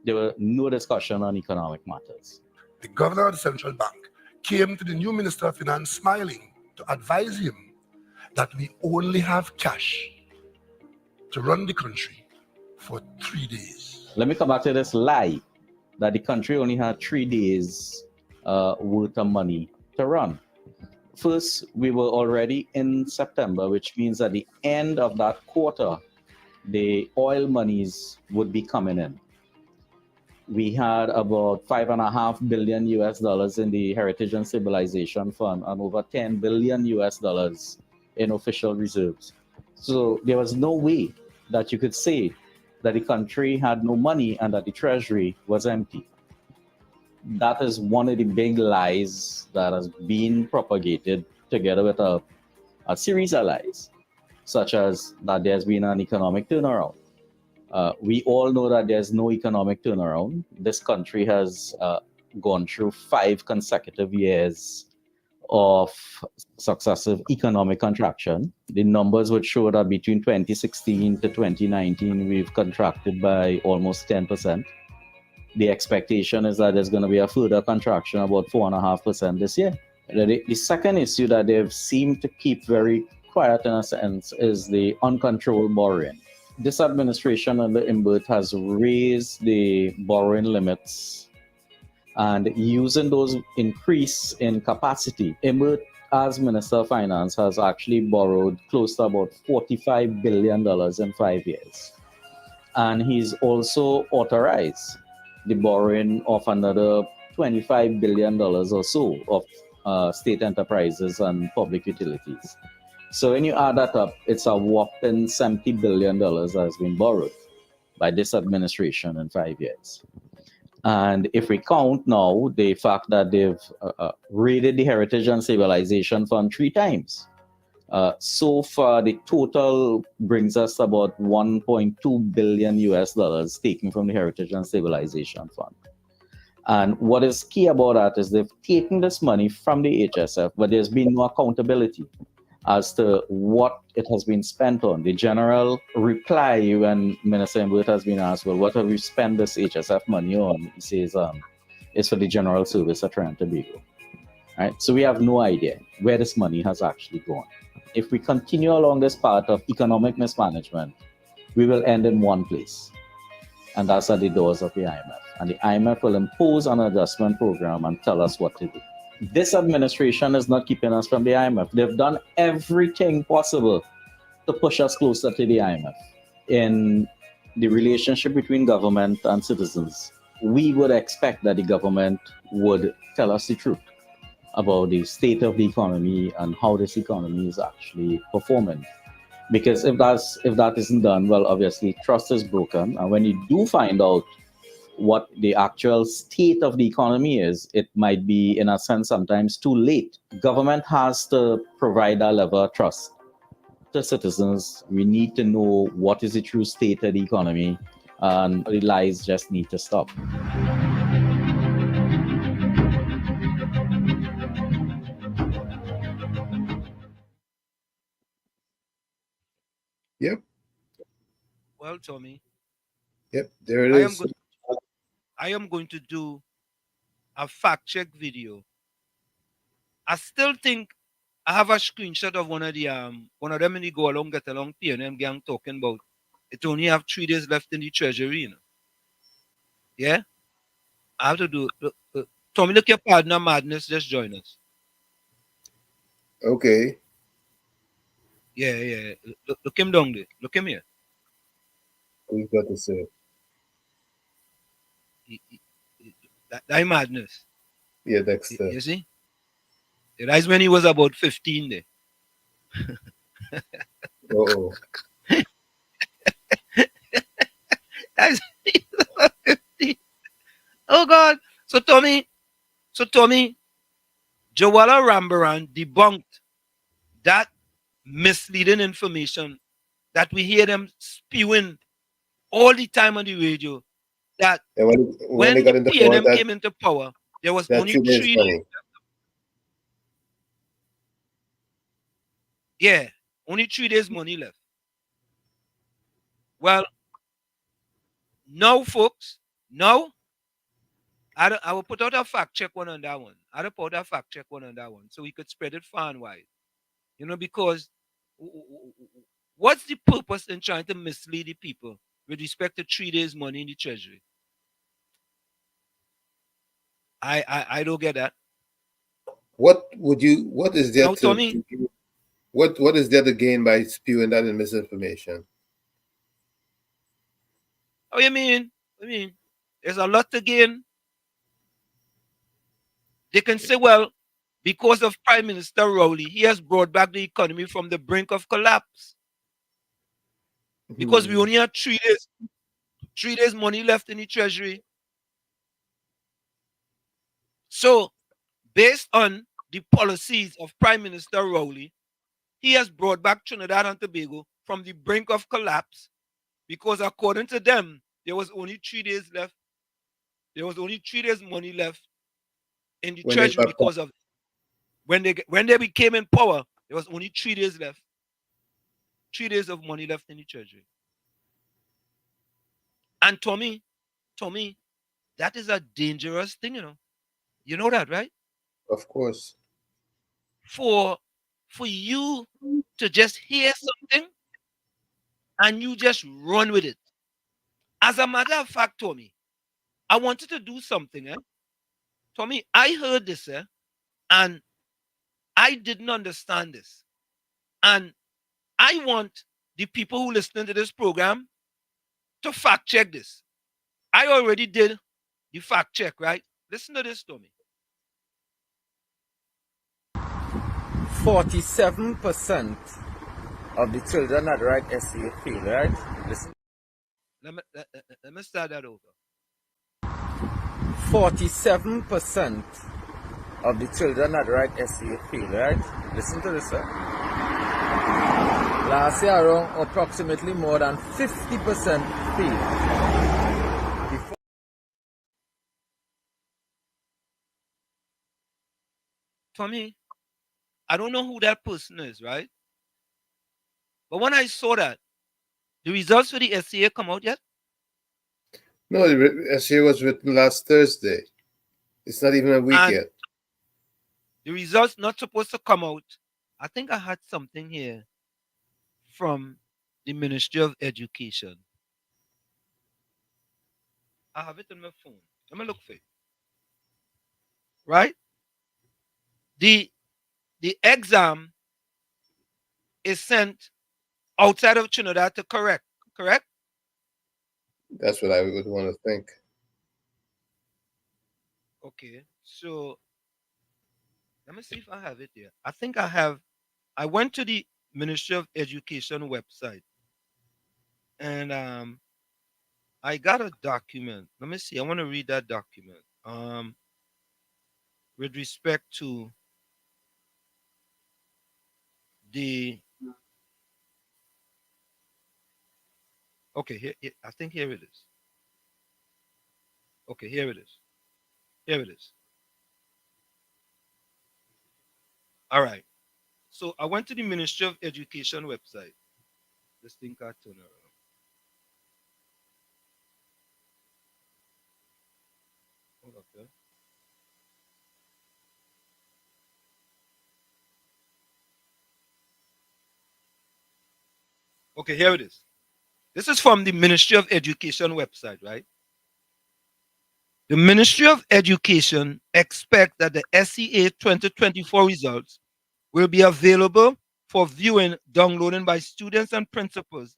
There were no discussion on economic matters. The governor of the central bank came to the new Minister of Finance smiling to advise him that we only have cash to run the country for 3 days. Let me come back to this lie that the country only had 3 days worth of money to run. First, we were already in September, which means at the end of that quarter, the oil monies would be coming in. We had about $5.5 billion in the Heritage and Stabilization Fund and over $10 billion in official reserves. So there was no way that you could say that the country had no money and that the treasury was empty. That is one of the big lies that has been propagated together with a series of lies, such as that there's been an economic turnaround. We all know that there's no economic turnaround. This country has gone through 5 consecutive years of successive economic contraction. The numbers would show that between 2016 to 2019, we've contracted by almost 10%. The expectation is that there's going to be a further contraction, about 4.5% this year. The second issue that they've seemed to keep very quiet in a sense is the uncontrolled borrowing. This administration under Imbert has raised the borrowing limits, and using those increase in capacity, Imbert, as Minister of Finance, has actually borrowed close to about $45 billion in 5 years. And he's also authorized the borrowing of another $25 billion or so of state enterprises and public utilities. So when you add that up, it's a whopping $70 billion that has been borrowed by this administration in 5 years. And if we count now the fact that they've raided the Heritage and Stabilization Fund 3 times, so far the total brings us about $1.2 billion taken from the Heritage and Stabilization Fund. And what is key about that is they've taken this money from the HSF, but there's been no accountability as to what it has been spent on. The general reply when Minister Imbert has been asked, well, what have you spent this HSF money on? He says, it's for the general service of Trinidad and Tobago. Right? So we have no idea where this money has actually gone. If we continue along this path of economic mismanagement, we will end in one place, and that's at the doors of the IMF. And the IMF will impose an adjustment program and tell us what to do. This administration is not keeping us from the IMF. They've done everything possible to push us closer to the IMF. In the relationship between government and citizens, we would expect that the government would tell us the truth about the state of the economy and how this economy is actually performing. Because if that isn't done, well, obviously trust is broken. And when you do find out what the actual state of the economy is, it might be, in a sense, sometimes too late. Government has to provide that level of trust to citizens. We need to know what is the true state of the economy, and the lies just need to stop. Yep. Well, Tommy. Yep, there it is. I am going to do a fact check video. I still think I have a screenshot of one of them in the Go Along Get Along PNM gang talking about it only have 3 days left in the treasury, you know. Yeah? I have to do Tommy, look your partner Madness, just join us. Okay. Yeah. Look him down there. Look him here. What you got to say? That Madness. Yeah, Dexter. You see? That's when he was about 15 there. Uh-oh. That's 15. Oh God. So Tommy, Joella Rambaran debunked that misleading information that we hear them spewing all the time on the radio, that when they got into power, PNM came into power, there was only 3 days. Yeah, only 3 days money left. Well, now, folks, now I will put out a fact check one on that one. I'll put out a fact check one on that one so we could spread it far and wide. You know, because what's the purpose in trying to mislead the people with respect to 3 days money in the treasury? I don't get that. What is there now, Tommy, what is there to gain by spewing that in misinformation? Oh, you mean? There's a lot to gain. They can say, well, because of Prime Minister Rowley, he has brought back the economy from the brink of collapse. Because we only have 3 days money left in the treasury. So, based on the policies of Prime Minister Rowley, he has brought back Trinidad and Tobago from the brink of collapse, because according to them, there was only 3 days left. There was only 3 days money left in the treasury because of when they became in power. There was only 3 days left. 3 days of money left in the treasury. And Tommy, that is a dangerous thing, you know. You know that, right? Of course. For you to just hear something and you just run with it. As a matter of fact, Tommy, I wanted to do something. Tommy, I heard this, and I didn't understand this. And I want the people who listen to this program to fact check this. I already did the fact check, right? Listen to this, Tommy. 47% of the children that write essay fail, right? Listen. Let me start that over. 47% of the children that write essay fail, right? Listen to this, sir. Last year, around approximately more than 50% failed. Tommy, I don't know who that person is, right? But when I saw that, the results for the SCA come out yet? No, the SCA was written last Thursday. It's not even a week yet. The results not supposed to come out. I think I had something here from the Ministry of Education. I have it on my phone. Let me look for it. Right? The exam is sent outside of Trinidad to correct. That's what I would want to think. Okay. So let me see if I have it here. I think I have. I went to the Ministry of Education website and I got a document. Let me see. I want to read that document. With respect to the okay, here I think here it is. Okay, here it is. Here it is. All right. So I went to the Ministry of Education website. This thing got turned around. Hold up there. Okay, here it is. This is from the Ministry of Education website, right? The Ministry of Education expects that the SEA 2024 results will be available for viewing, downloading by students and principals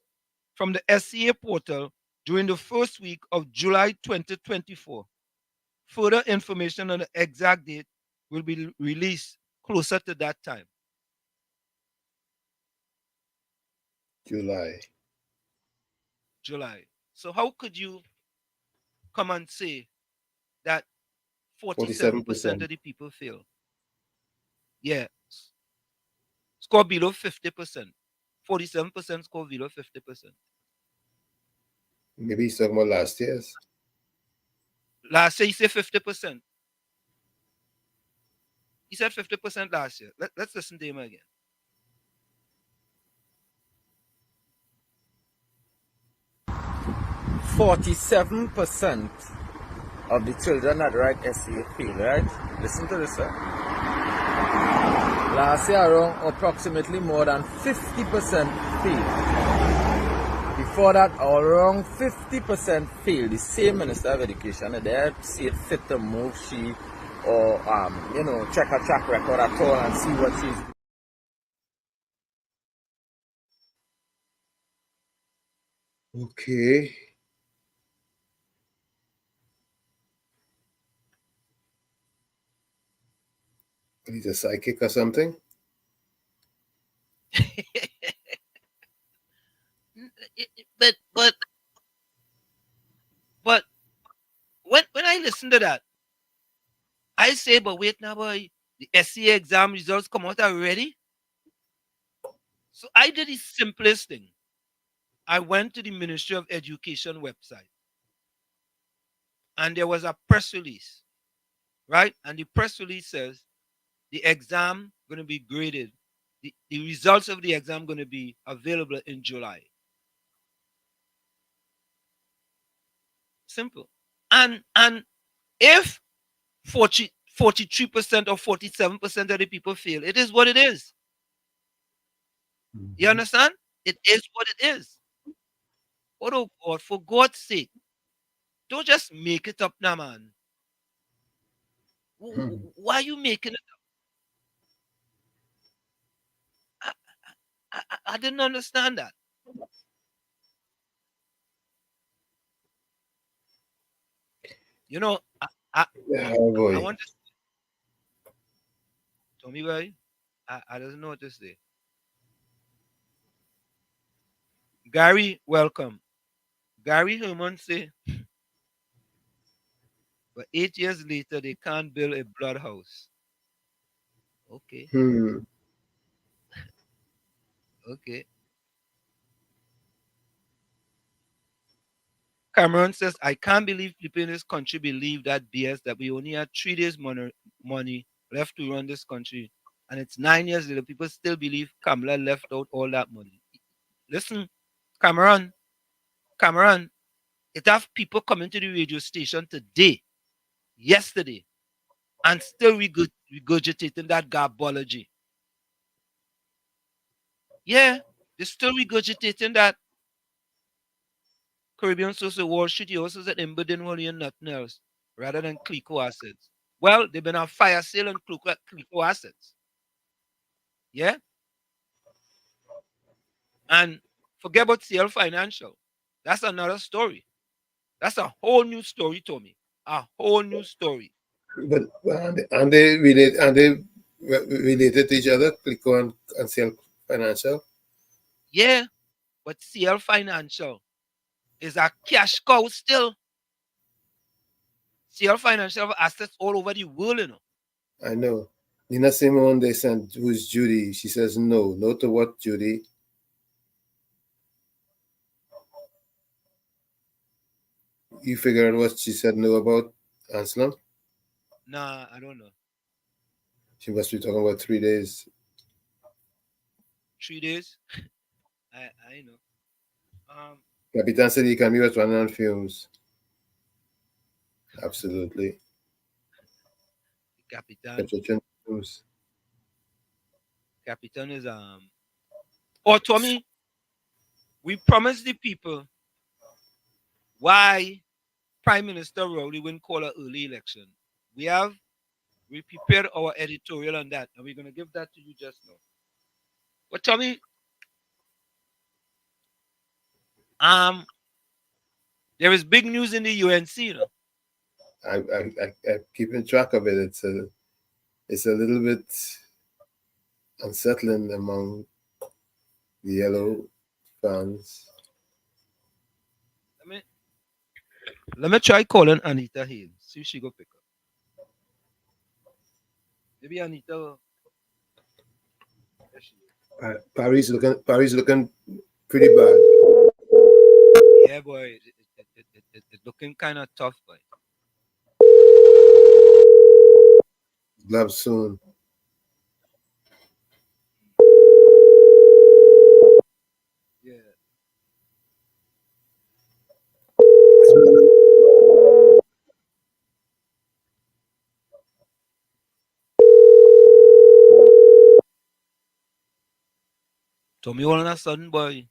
from the SEA portal during the first week of July 2024. Further information on the exact date will be released closer to that time. July. So how could you come and say that 47% of the people fail? Yeah. Score below 50%. 47% score below 50%. Maybe he's talking about last year's. Last year, he said 50%. He said 50% last year. Let's listen to him again. %47 of the children that write SEA fail, right? Listen to this, sir. Last year, around approximately more than 50% failed. Before that, around 50% failed. The same Minister of Education, they see it fit to move she or check her track record at all and see what she's. Okay. He's a psychic or something? But when I listen to that, I say, but wait now, boy, the SCA exam results come out already. So I did the simplest thing. I went to the Ministry of Education website, and there was a press release, right? And the press release says the exam going to be graded. The results of the exam going to be available in July. Simple. And if 43% or 47% of the people fail, it is what it is. You understand? It is what it is. Oh God, for God's sake, don't just make it up now, man. Why are you making it up? I didn't understand that. You know, I want to tell me why. I don't know what to say. Gary, welcome. Gary Herman say, but 8 years later, they can't build a blood house. Okay. Okay. Cameron says, I can't believe people in this country believe that BS that we only had 3 days money left to run this country. And it's 9 years later, people still believe Kamala left out all that money. Listen, Cameron, it have people coming to the radio station today, yesterday, and still regurgitating that garbology. Yeah, They're still regurgitating that Caribbean social Wall Street houses at Embedden Wally and nothing else, rather than Clico assets. Well, they've been on fire sale on Clico assets. Yeah? And forget about CL Financial. That's another story. That's a whole new story, Tommy. A whole new story. But and they related to each other, Clico and CL Financial. Yeah, but CL Financial is a cash cow still. CL Financial have assets all over the world, you know. I know. Nina Simone, they sent, who's Judy? She says no. No to what, Judy? You figure out what she said no about, Anselm? Nah, I don't know. She must be talking about 3 days. 3 days? I know. Capitan said the economy was running on fumes. Absolutely. Capitan. Fumes. Capitan is Oh, Tommy, we promised the people why Prime Minister Rowley wouldn't call an early election. We prepared our editorial on that, and we're gonna give that to you just now. But Tommy, there is big news in the UNC, you know. I'm keeping track of it. It's a little bit unsettling among the yellow fans. Let me try calling Anita Hale. See if she go pick up. Maybe Anita. Paris looking pretty bad. Yeah, boy, it's looking kind of tough, boy. Gloves soon. Yeah. Tommy all of a sudden, boy.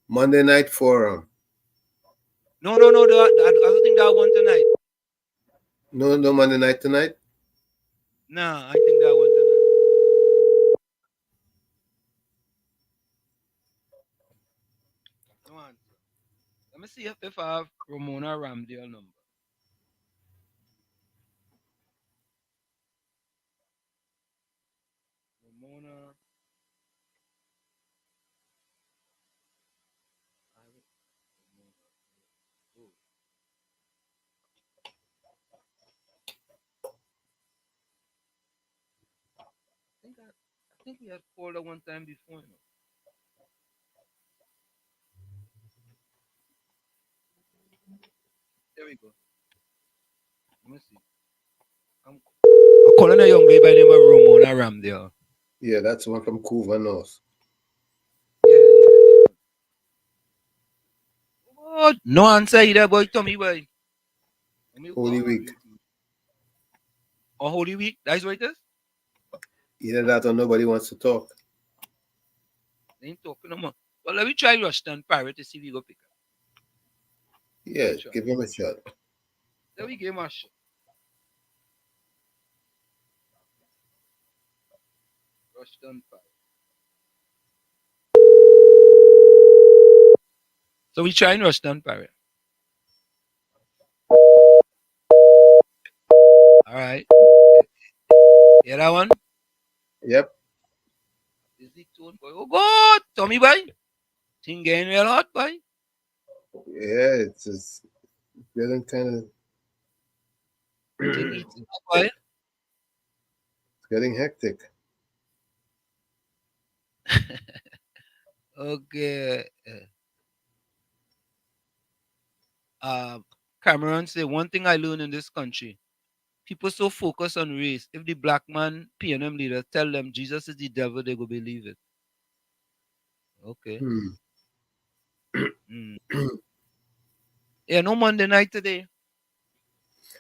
Monday Night Forum. No. I don't think that one tonight. No Monday night tonight? Nah, I think that one tonight. No answer. Let me see if I have Ramona Ramdale number. Ramona. I think we had called her one time before. You know. There we go. Let me see. I'm calling a young lady by the name of Ramona Ramdale. Yeah, that's one from Couva North. Yeah. What? No answer either, boy. Tommy, boy. Holy Week. Oh, Holy Week? That's what it is? Either that or nobody wants to talk. They ain't talking no more. Well, let me try Rushton Pirate to see if he go pick up. Yeah, give him a shot. Let me give him a shot. Rushton Pirate. So we trying Rushton Pirate. All right. Hear that one? Yep. Is the tone, boy? Oh, God. Tommy, boy. Thing getting real hot, boy. Yeah, it's just getting kind of. It's getting hectic. Okay. Cameron said, one thing I learned in this country, people so focused on race. If the black man PNM leader tell them Jesus is the devil, they go believe it. Okay. Yeah, no Monday night today.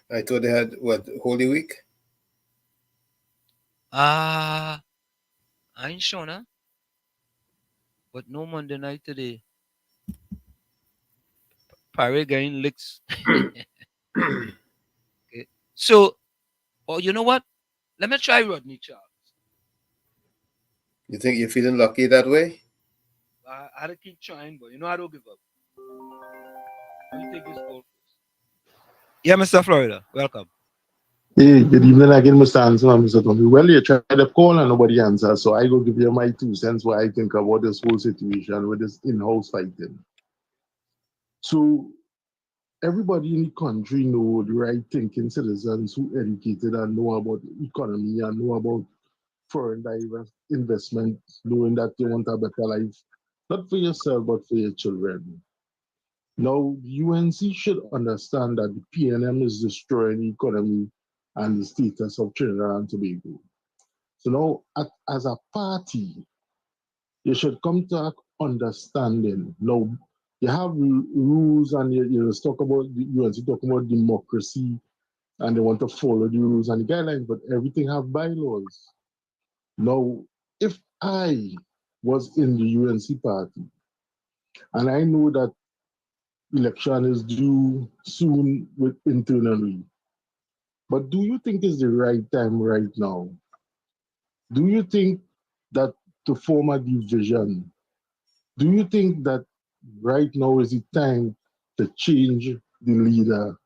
I thought they had what, Holy Week? I ain't Shona, but no Monday night today. Parade getting licks. Okay. So, oh, you know what? Let me try Rodney Charles. You think you're feeling lucky that way? I had to keep trying, but you know I don't give up. Let me take this call first. Yeah, Mr. Florida, welcome. Hey, good evening again, Mr. Hanson and Mr. Tommy. Well, you tried to call and nobody answers, so I go give you my 2 cents what I think about this whole situation with this in-house fighting. So everybody in the country know the right thinking citizens who educated and know about the economy and know about foreign direct investment, knowing that you want a better life, not for yourself, but for your children. Now, UNC should understand that the PNM is destroying the economy and the status of Trinidad and Tobago. So now, as a party, you should come to an understanding. Now, you have rules and you talk about, UNC talking about democracy and they want to follow the rules and the guidelines, but everything have bylaws. Now, if I was in the UNC party and I know that election is due soon with internally. But do you think it's the right time right now? Do you think that to form a division, do you think that right now is the time to change the leader?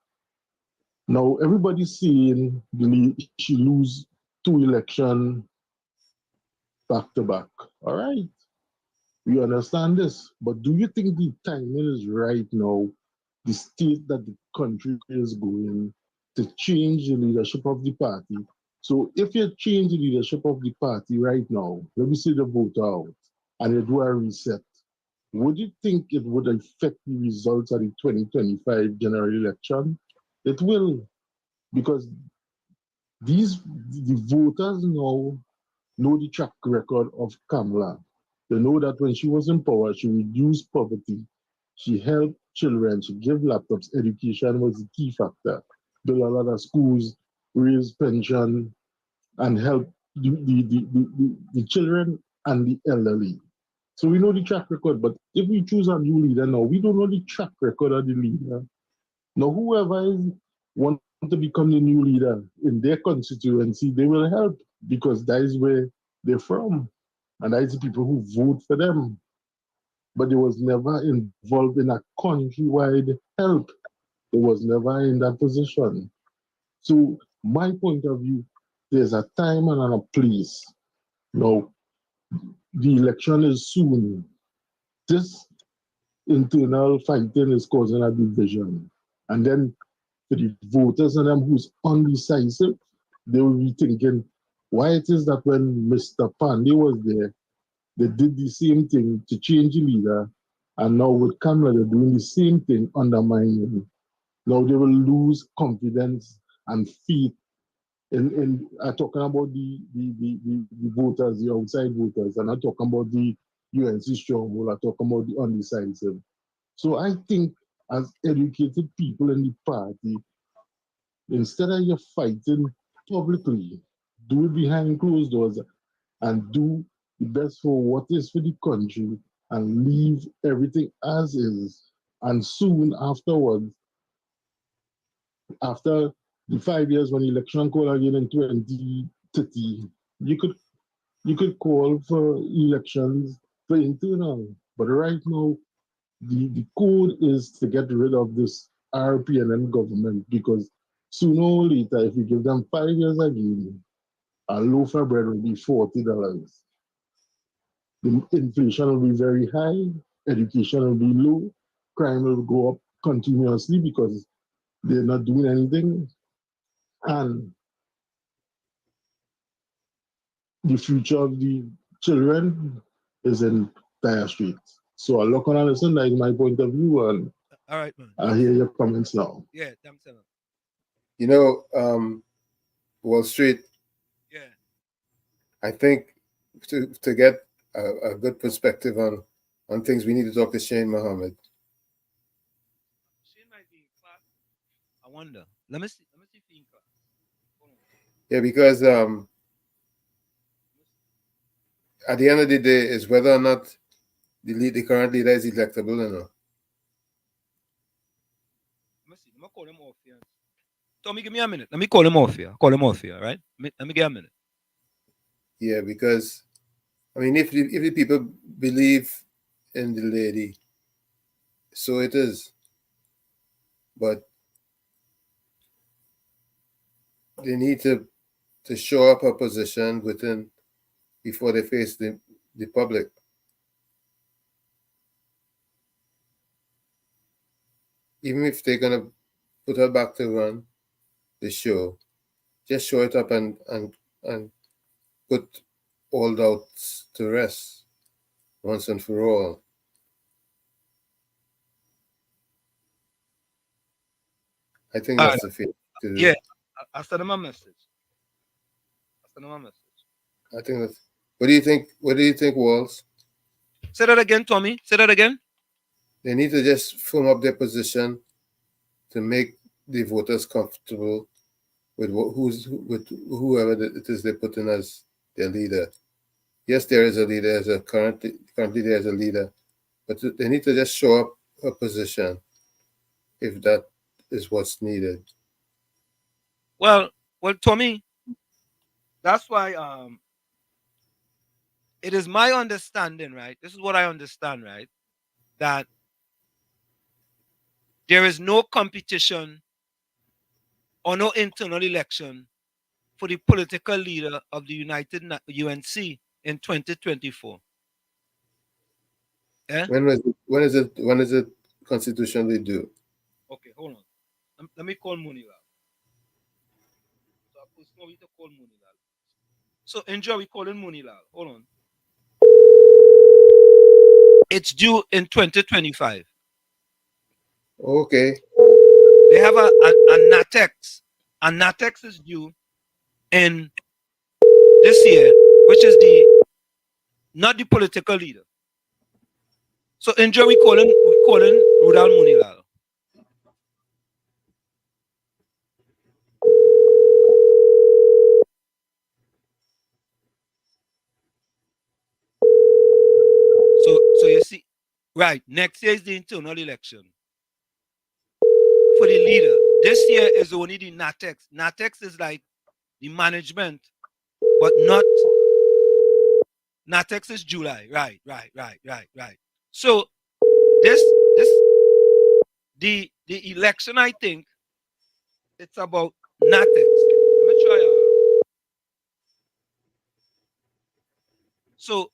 Now everybody's saying she lose 2 elections back to back. All right. We understand this, but do you think the timing is right now, the state that the country is going, to change the leadership of the party? So if you change the leadership of the party right now, let me say the vote out, and you do a reset, would you think it would affect the results of the 2025 general election? It will, because the voters now know the track record of Kamala. They know that when she was in power, she reduced poverty, she helped children, she gave laptops, education was the key factor. Built a lot of schools, raised pension, and help the children and the elderly. So we know the track record, but if we choose a new leader now, we don't know the track record of the leader. Now, whoever is want to become the new leader in their constituency, they will help because that is where they're from. And that is the people who vote for them. But they was never involved in a countrywide help. They was never in that position. So my point of view, there's a time and a place. Now, the election is soon. This internal fighting is causing a division. And then for the voters and them who's undecisive, they will be thinking why it is that when Mr. Pandey was there, they did the same thing to change the leader, and now with Kamala, they're doing the same thing, undermining. Now they will lose confidence and faith in talking about the voters, the outside voters, and I'm talking about the UNC stronghold, I'm talking about the undecisive. So I think as educated people in the party, instead of you fighting publicly, do it behind closed doors and do the best for what is for the country and leave everything as is. And soon afterwards, after the 5 years when the election call again in 2030, you could call for elections for internal. But right now, the code is to get rid of this RPNM government because sooner or later, if we give them 5 years again, a loaf of bread will be $40. The inflation will be very high, education will be low, crime will go up continuously because they're not doing anything, and the future of the children is in dire straits. So I look on and listen, that is my point of view, and All right, man. I hear your comments now. Yeah, thanks a lot. You know, Wall Street, Yeah. I think to get a good perspective on things, we need to talk to Shane Mohammed. Shane might be in class. I wonder. Let me see. Let me see if he's in class. Hold on. Yeah, because at the end of the day, is whether or not the current leader is electable or not. Let me see. Let me call him off here. Tommy, give me a minute. Let me call him off here. Call him off here, right? Let me get a minute. Yeah, because I mean, if the people believe in the lady, so it is. But they need to show up a position within before they face the public. Even if they're gonna put her back to run the show, just show it up and put all doubts to rest once and for all. I think that's the thing to do. Yeah, I sent him a message. I think that's. What do you think? What do you think, Walls? Say that again, Tommy. Say that again. They need to just firm up their position to make the voters comfortable with with whoever it is they put in as their leader. Yes, there is a leader, currently there is a leader, but they need to just show up a position if that is what's needed. Well, Tommy, that's why it is my understanding, right? This is what I understand, right? That there is no competition or no internal election for the political leader of the UNC in 2024. Yeah? When is it constitutionally due? Okay, hold on. Let me call Munilal. So I put no to call Munilal. So enjoy, we calling Munilal. Hold on. It's due in 2025. Okay. They have a NATEX. A NATEX is due in this year, which is not the political leader. So enjoy, we calling Rudal Munilal. So you see, right, next year is the internal election for the leader. This year is only the NATEX. NATEX is like the management, but not NATEX is July. Right. So the election, I think it's about NATEX. Let me try. So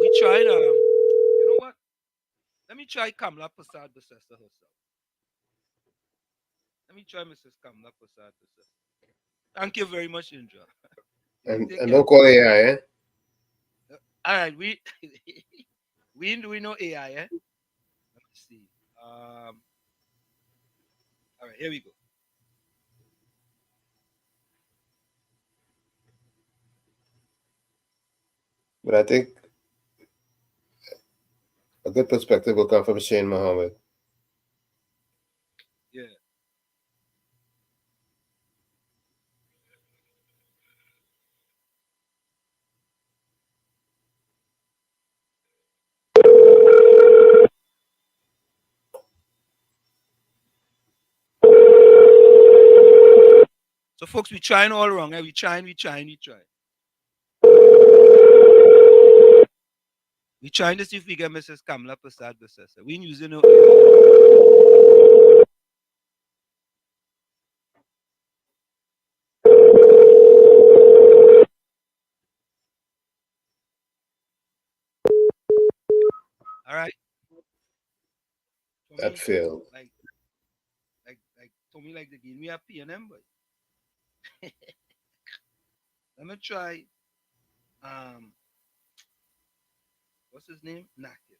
we tried. You know what? Let me try Kamla Prasad Besessa herself. Let me try Mrs. Kamla Prasad Besessa. Thank you very much, Indra. And don't call AI, eh? All right, we know AI, eh? Let me see. All right, here we go. But I think a good perspective will come from Shane Mohammed. Yeah. So, folks, we trying all wrong. Eh? We trying. We trying to see if we get Mrs. Kamla Prasad Besessa. We using no. All right. That failed. Like Tommy, like the game we have PNM, but let me try. What's his name? Naked.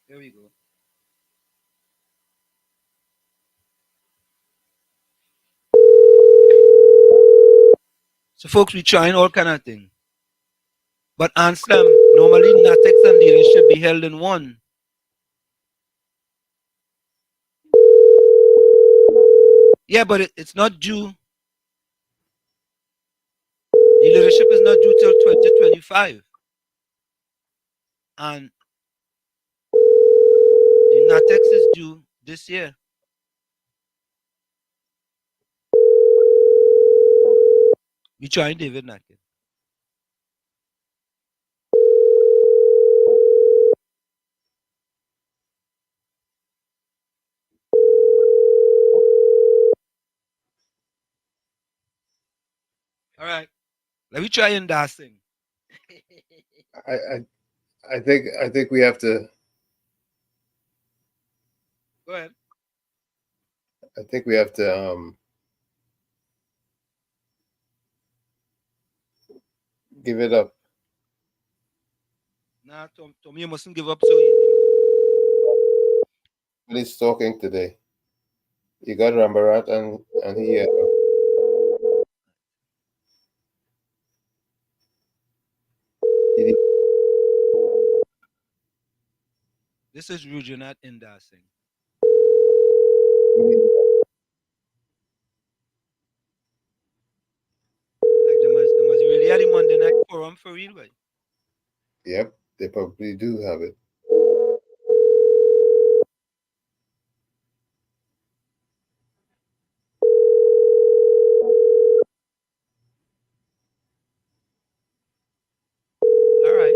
Here we go. So, folks, we trying all kind of thing. But Anselm, normally NATEX and leadership be held in one. Yeah, but it's not due. The leadership is not due till 2025. And the NATEX is due this year. We trying David Natkin. All right. Let me try and sing. I think we have to. Go ahead. I think we have to give it up. Nah, Tommy, you mustn't give up so easy. When he's talking today, you got Rambarat and he. This is Rujanat Indasing. Like they must really have the Monday night forum for real, way. Yep, they probably do have it. All right.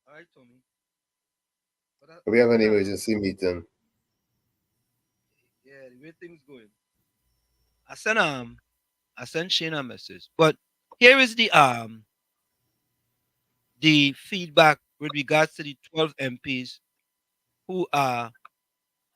All right, Tommy. We have an emergency meeting. Yeah, the way things going. I sent Shane a message. But here is the feedback with regards to the 12 MPs who are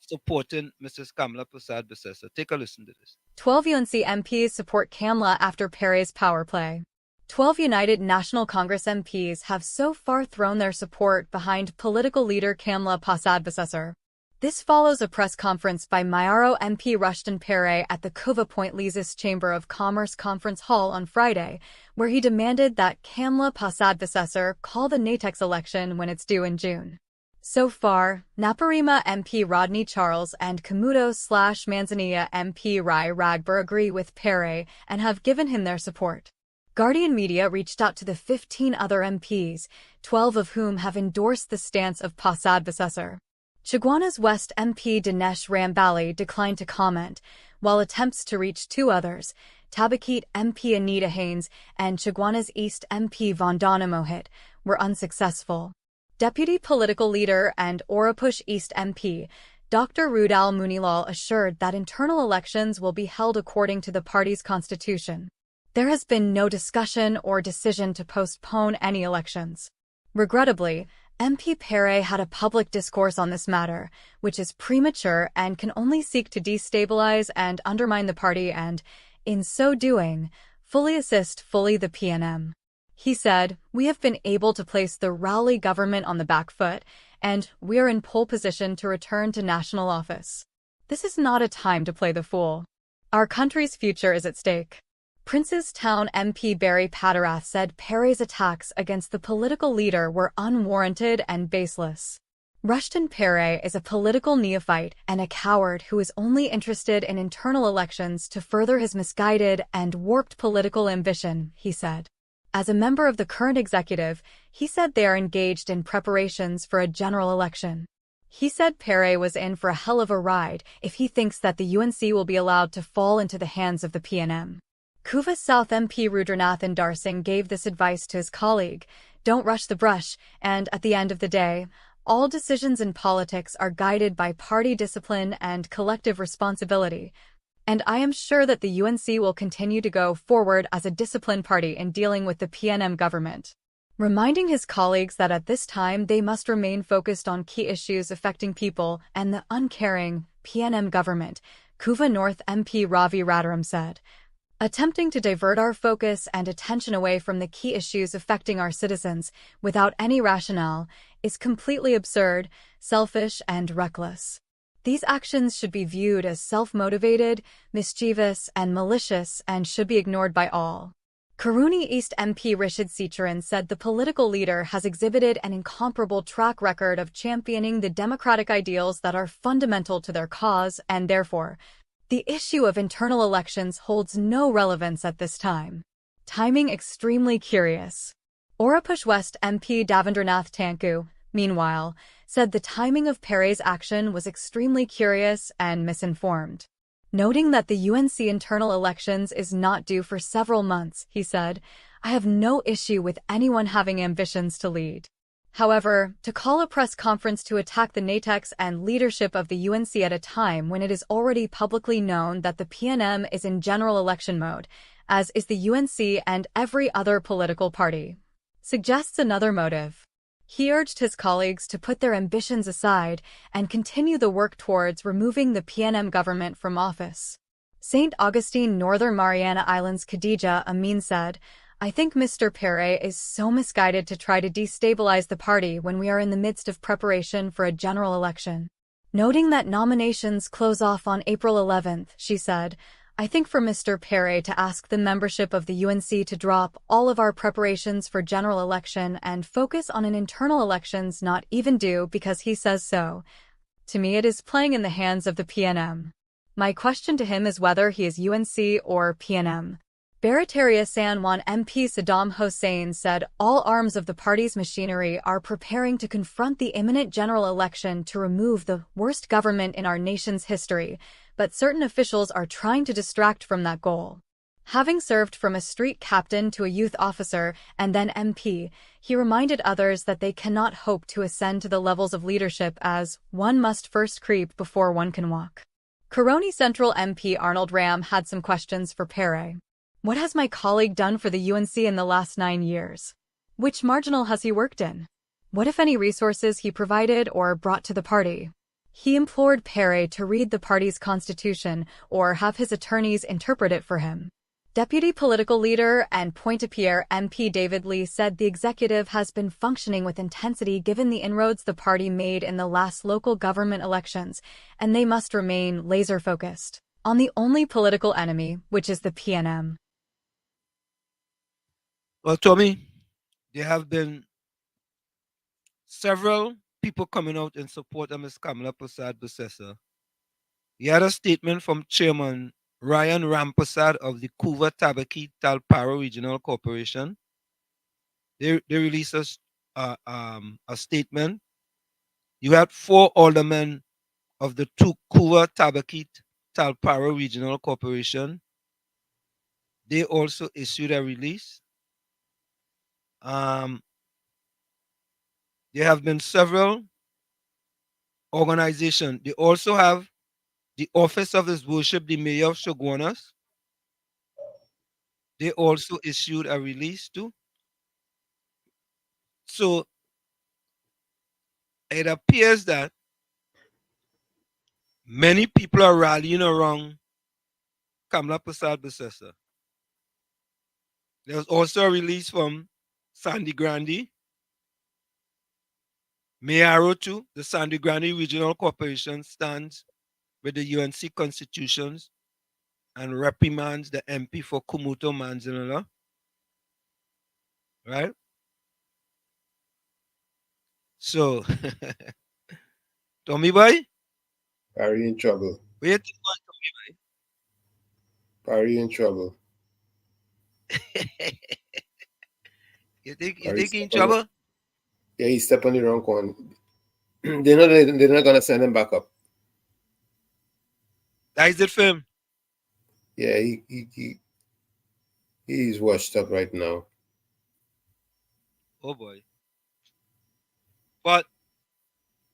supporting Mrs. Kamala Prasad-Bissessar. Take a listen to this. 12 UNC MPs support Kamala after Perry's power play. 12 United National Congress MPs have so far thrown their support behind political leader Kamala Prasad-Bissessar. This follows a press conference by Mayaro MP Rushton Perry at the Cova Point Leasis Chamber of Commerce Conference Hall on Friday, where he demanded that Kamala Prasad-Bissessar call the NATEX election when it's due in June. So far, Naparima MP Rodney Charles and Camuto/Manzanilla MP Rai Ragbar agree with Perry and have given him their support. Guardian Media reached out to the 15 other MPs, 12 of whom have endorsed the stance of Prasad-Bissessar. Chaguana's West MP Dinesh Rambali declined to comment, while attempts to reach two others, Tabakit MP Anita Haynes and Chaguana's East MP Vandana Mohit, were unsuccessful. Deputy Political Leader and Orapush East MP, Dr. Rudal Munilal assured that internal elections will be held according to the party's constitution. There has been no discussion or decision to postpone any elections. Regrettably, MP Perry had a public discourse on this matter, which is premature and can only seek to destabilize and undermine the party and, in so doing, fully assist the PNM. He said, "We have been able to place the Rowley government on the back foot, and we are in pole position to return to national office. This is not a time to play the fool. Our country's future is at stake." Princestown MP Barry Paterath said Perry's attacks against the political leader were unwarranted and baseless. Rushton Perry is a political neophyte and a coward who is only interested in internal elections to further his misguided and warped political ambition, he said. As a member of the current executive, he said they are engaged in preparations for a general election. He said Perry was in for a hell of a ride if he thinks that the UNC will be allowed to fall into the hands of the PNM. Kuva South MP Rudranathan Darsing gave this advice to his colleague, "Don't rush the brush, and at the end of the day, all decisions in politics are guided by party discipline and collective responsibility, and I am sure that the UNC will continue to go forward as a disciplined party in dealing with the PNM government." Reminding his colleagues that at this time they must remain focused on key issues affecting people and the uncaring PNM government, Kuva North MP Ravi Radaram said. Attempting to divert our focus and attention away from the key issues affecting our citizens without any rationale is completely absurd, selfish, and reckless. These actions should be viewed as self-motivated, mischievous, and malicious and should be ignored by all. Karuni East MP Rishid Secharan said the political leader has exhibited an incomparable track record of championing the democratic ideals that are fundamental to their cause, and therefore, the issue of internal elections holds no relevance at this time. Timing extremely curious. Orapush West MP Davendranath Tanku, meanwhile, said the timing of Perry's action was extremely curious and misinformed. Noting that the UNC internal elections is not due for several months, he said, "I have no issue with anyone having ambitions to lead." However, to call a press conference to attack the NATEX and leadership of the UNC at a time when it is already publicly known that the PNM is in general election mode, as is the UNC and every other political party, suggests another motive. He urged his colleagues to put their ambitions aside and continue the work towards removing the PNM government from office. St. Augustine, Northern Mariana Islands Khadija Amin said, "I think Mr. Perry is so misguided to try to destabilize the party when we are in the midst of preparation for a general election." Noting that nominations close off on April 11th, she said, "I think for Mr. Perry to ask the membership of the UNC to drop all of our preparations for general election and focus on an internal elections not even due because he says so. To me it is playing in the hands of the PNM. My question to him is whether he is UNC or PNM." Barataria San Juan MP Saddam Hossein said all arms of the party's machinery are preparing to confront the imminent general election to remove the worst government in our nation's history, but certain officials are trying to distract from that goal. Having served from a street captain to a youth officer and then MP, he reminded others that they cannot hope to ascend to the levels of leadership as one must first creep before one can walk. Caroni Central MP Arnold Ram had some questions for Perry. "What has my colleague done for the UNC in the last 9 years? Which marginal has he worked in? What, if any, resources he provided or brought to the party?" He implored Perry to read the party's constitution or have his attorneys interpret it for him. Deputy political leader and Pointe-à-Pierre MP David Lee said the executive has been functioning with intensity given the inroads the party made in the last local government elections, and they must remain laser-focused on the only political enemy, which is the PNM. Well, Tommy, there have been several people coming out in support of Ms. Kamala Prasad-Busesa. He had a statement from Chairman Ryan Rampersad of the Kuva Tabaki Talparo Regional Corporation. They released a statement. You had 4 aldermen of the Kuva Tabaki Talparo Regional Corporation. They also issued a release. There have been several organizations. They also have the Office of His Worship, the Mayor of Shoguanas. They also issued a release too. So it appears that many people are rallying around Kamala Prasad-Busesa. There was also a release from Sandy Grande, Mayaro too. The Sandy Grande Regional Corporation stands with the UNC constitutions and reprimands the MP for Kumuto Manzanilla. Right? So, Tommy boy? Parry in trouble. What you think about Tommy boy? Parry in trouble. You think he's in trouble? Yeah, he stepped on the wrong corner. They're not gonna send him back up. That is it for him. Yeah, he's washed up right now. Oh boy. But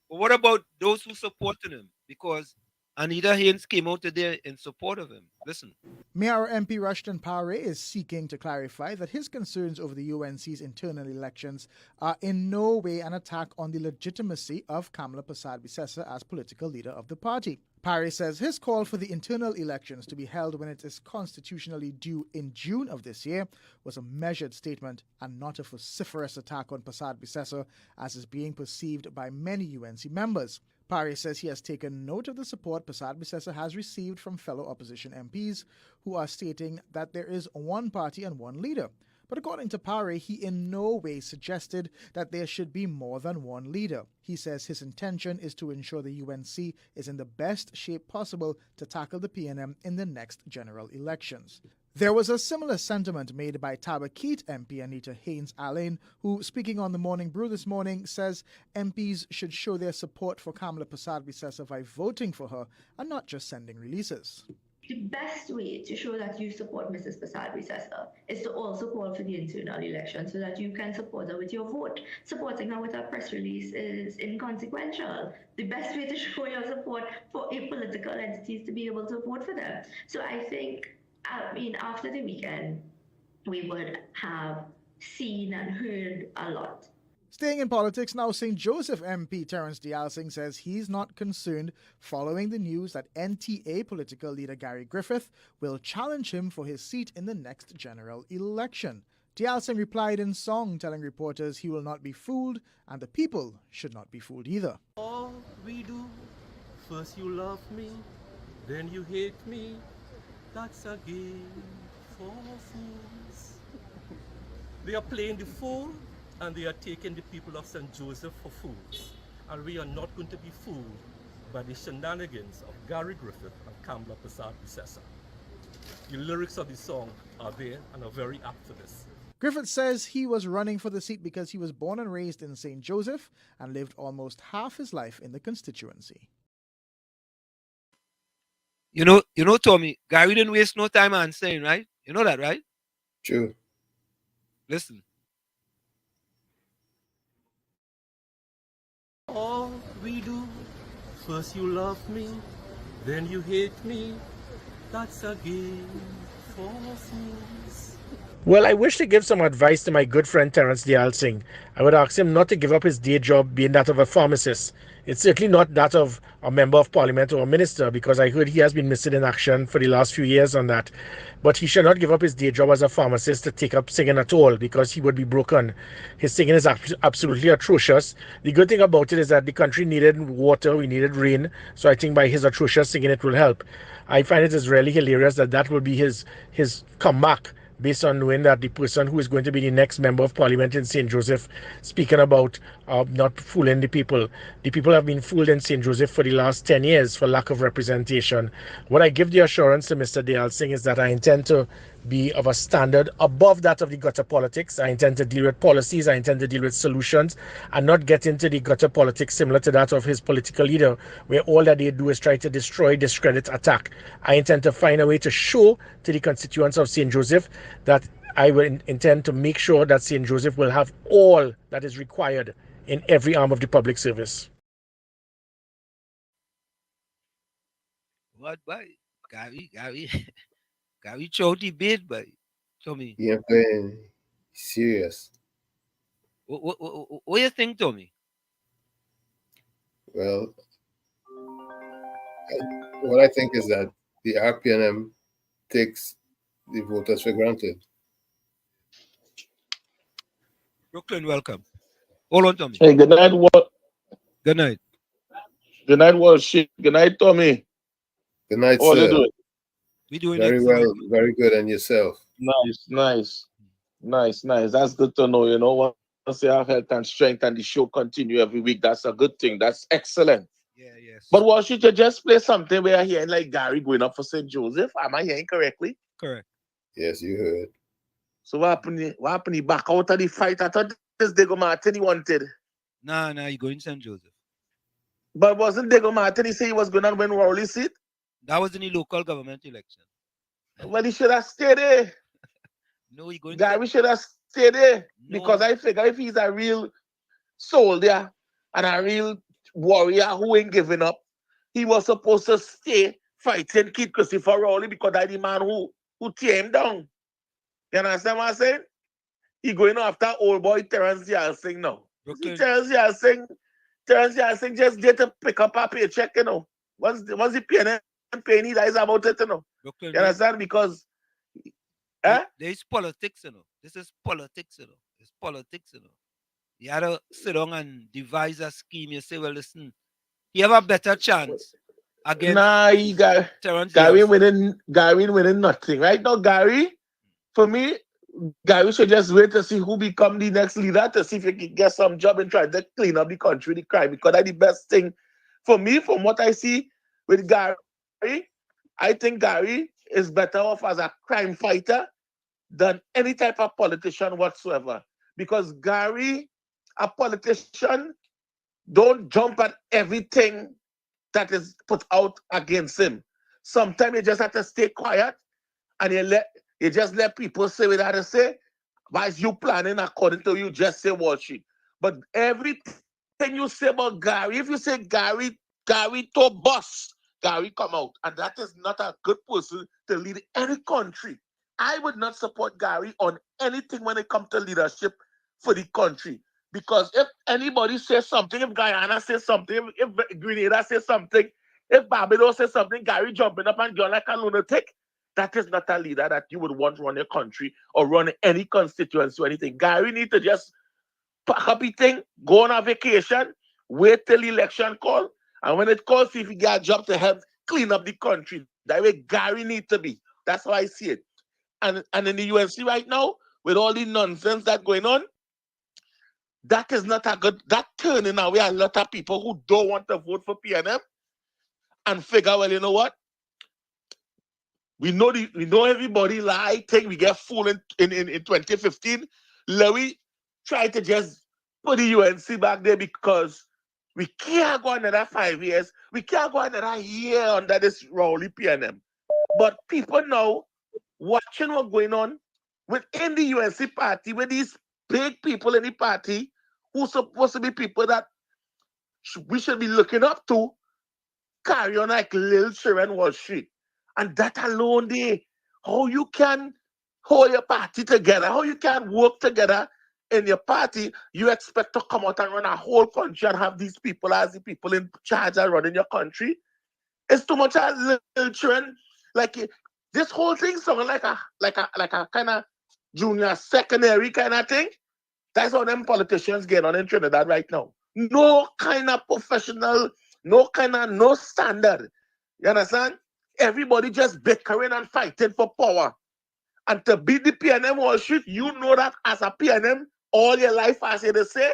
what about those who supported him? Because Anita Haynes came out today in support of him. Listen. Mayor MP Rushton Pare is seeking to clarify that his concerns over the UNC's internal elections are in no way an attack on the legitimacy of Kamala Prasad-Busesa as political leader of the party. Pare says his call for the internal elections to be held when it is constitutionally due in June of this year was a measured statement and not a vociferous attack on Prasad-Busesa as is being perceived by many UNC members. Parry says he has taken note of the support Prasad Bisesa has received from fellow opposition MPs who are stating that there is one party and one leader. But according to Parry, he in no way suggested that there should be more than one leader. He says his intention is to ensure the UNC is in the best shape possible to tackle the PNM in the next general elections. There was a similar sentiment made by Tabakeet MP Anita Haynes-Allain, who, speaking on the Morning Brew this morning, says MPs should show their support for Kamala Prasad Bisesa by voting for her and not just sending releases. The best way to show that you support Mrs. Prasad Bisesa is to also call for the internal election so that you can support her with your vote. Supporting her with a press release is inconsequential. The best way to show your support for a political entity is to be able to vote for them. So I think, after the weekend, we would have seen and heard a lot. Staying in politics now, St. Joseph MP Terence Dialsing says he's not concerned following the news that NTA political leader Gary Griffith will challenge him for his seat in the next general election. Dialsing replied in song, telling reporters he will not be fooled and the people should not be fooled either. All we do, first you love me, then you hate me, that's a game for fools. They are playing the fool, and they are taking the people of St. Joseph for fools. And we are not going to be fooled by the shenanigans of Gary Griffith and Kamala Prasad Bisesa. The lyrics of the song are there and are very apt for this. Griffith says he was running for the seat because he was born and raised in St. Joseph and lived almost half his life in the constituency. You know, Tommy, Gary didn't waste no time answering, right? You know that, right? True. Listen. All we do, first you love me, then you hate me, that's a game for fools. Well, I wish to give some advice to my good friend Terence Dialsing. I would ask him not to give up his day job being that of a pharmacist. It's certainly not that of a member of parliament or a minister, because I heard he has been missing in action for the last few years on that. But he should not give up his day job as a pharmacist to take up singing at all, because he would be broken. His singing is absolutely atrocious. The good thing about it is that the country needed water, we needed rain, so I think by his atrocious singing it will help. I find it is really hilarious that will be his comeback, based on knowing that the person who is going to be the next member of parliament in St. Joseph, speaking about not fooling the people. The people have been fooled in St. Joseph for the last 10 years for lack of representation. What I give the assurance to Mr. Dialsing is that I intend to be of a standard above that of the gutter politics. I intend to deal with policies, I intend to deal with solutions, and not get into the gutter politics similar to that of his political leader, where all that they do is try to destroy, discredit, attack. I intend to find a way to show to the constituents of St. Joseph that I will intend to make sure that St. Joseph will have all that is required in every arm of the public service. What, boy? Gary chose the bid, but Tommy. Yeah, playing serious. What do you think, Tommy? Well, what I think is that the RPNM takes the voters for granted. Brooklyn, welcome. Hold on, Tommy. Hey, good night, Good night. Good night, Walsh. Good night, Tommy. Good night, How are sir. you doing? We doing very well, very good, and yourself? Nice. That's good to know. You know, once you have health and strength, and the show continue every week, that's a good thing. That's excellent. Yeah, yes. But Walsh, you just play something where I hearing like Gary going up for St. Joseph? Am I hearing correctly? Correct. Yes, you heard. So what happened? What happened? He back out of the fight. I thought this Diego Martin he wanted. Nah, you going St. Joseph. But wasn't Diego Martin? He said he was going to win Rowley's seat. That was in the local government election. Well, he should have stayed there. No, he going. Gary should have stayed there because I figure if he's a real soldier and a real warrior who ain't giving up, he was supposed to stay fighting Kid Christopher Rowley because that's the man who tear him down. You understand what I'm saying? He going after old boy Terence Dialsing now. Terence Dialsing just did to pick up a paycheck, you know. Once the paying he lies about it, you know. Brooklyn, you understand? Because there is politics, you know. This is politics, you know. It's politics, you know. You had to sit down and devise a scheme. You say, well, listen, he have a better chance against Nah, he got Terrence Gary Yeltsin. winning nothing. Right now, Gary, for me, Gary should just wait to see who become the next leader to see if he can get some job and try to clean up the country, the crime, because that's the best thing. For me, from what I see with Gary, I think Gary is better off as a crime fighter than any type of politician whatsoever. Because Gary, a politician, don't jump at everything that is put out against him. Sometimes you just have to stay quiet and you just let people say what they have to say. While you planning according to you, just say what she. But everything you say about Gary, if you say Gary to boss, Gary come out. And that is not a good person to lead any country. I would not support Gary on anything when it comes to leadership for the country. Because if anybody says something, if Guyana says something, if Grenada says something, if Barbados says something, Gary jumping up and going like a lunatic, that is not a leader that you would want to run your country or run any constituency or anything. Gary need to just pack up his thing, go on a vacation, wait till the election call, and when it calls, see if he get a job to help clean up the country. That way Gary need to be. That's how I see it. And in the UNC right now, with all the nonsense that's going on, that is not a good, that turning away a lot of people who don't want to vote for PNM and figure, well, you know what? We know everybody lie, think we get fooled in 2015. Louis tried to just put the UNC back there because we can't go another 5 years. We can't go another year under this Rowley PNM. But people now watching what's going on within the UNC party with these big people in the party who supposed to be people that we should be looking up to carry on like little children Wall Street. And that alone, how you can hold your party together, how you can work together in your party, you expect to come out and run a whole country and have these people as the people in charge of running your country. It's too much as little children. Like this whole thing sounding like a kind of junior secondary kind of thing. That's how them politicians get on in Trinidad right now. No kind of professional, no standard. You understand? Everybody just bickering and fighting for power. And to beat the PNM Wall Street, you know that as a PNM, all your life, as you say,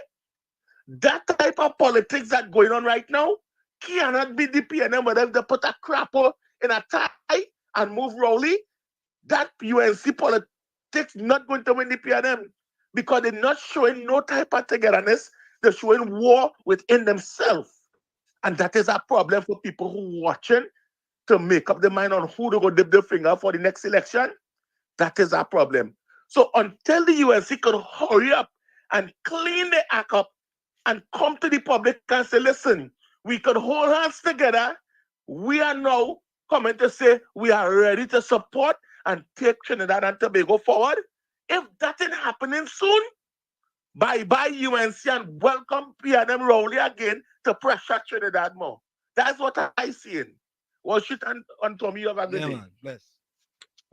that type of politics that's going on right now cannot be the PNM, but if they put a crapper in a tie and move Rowley, that UNC politics not going to win the PNM because they're not showing no type of togetherness. They're showing war within themselves. And that is a problem for people who watching to make up their mind on who they're going to dip their finger for the next election. That is a problem. So until the UNC could hurry up and clean the act up and come to the public and say, listen, we could hold hands together. We are now coming to say we are ready to support and take Trinidad and Tobago forward. If that ain't happening soon, bye-bye UNC and welcome PNM Rowley again to pressure Trinidad more. That's what I see. Wash it on Tommy, you have a good day. Man, bless.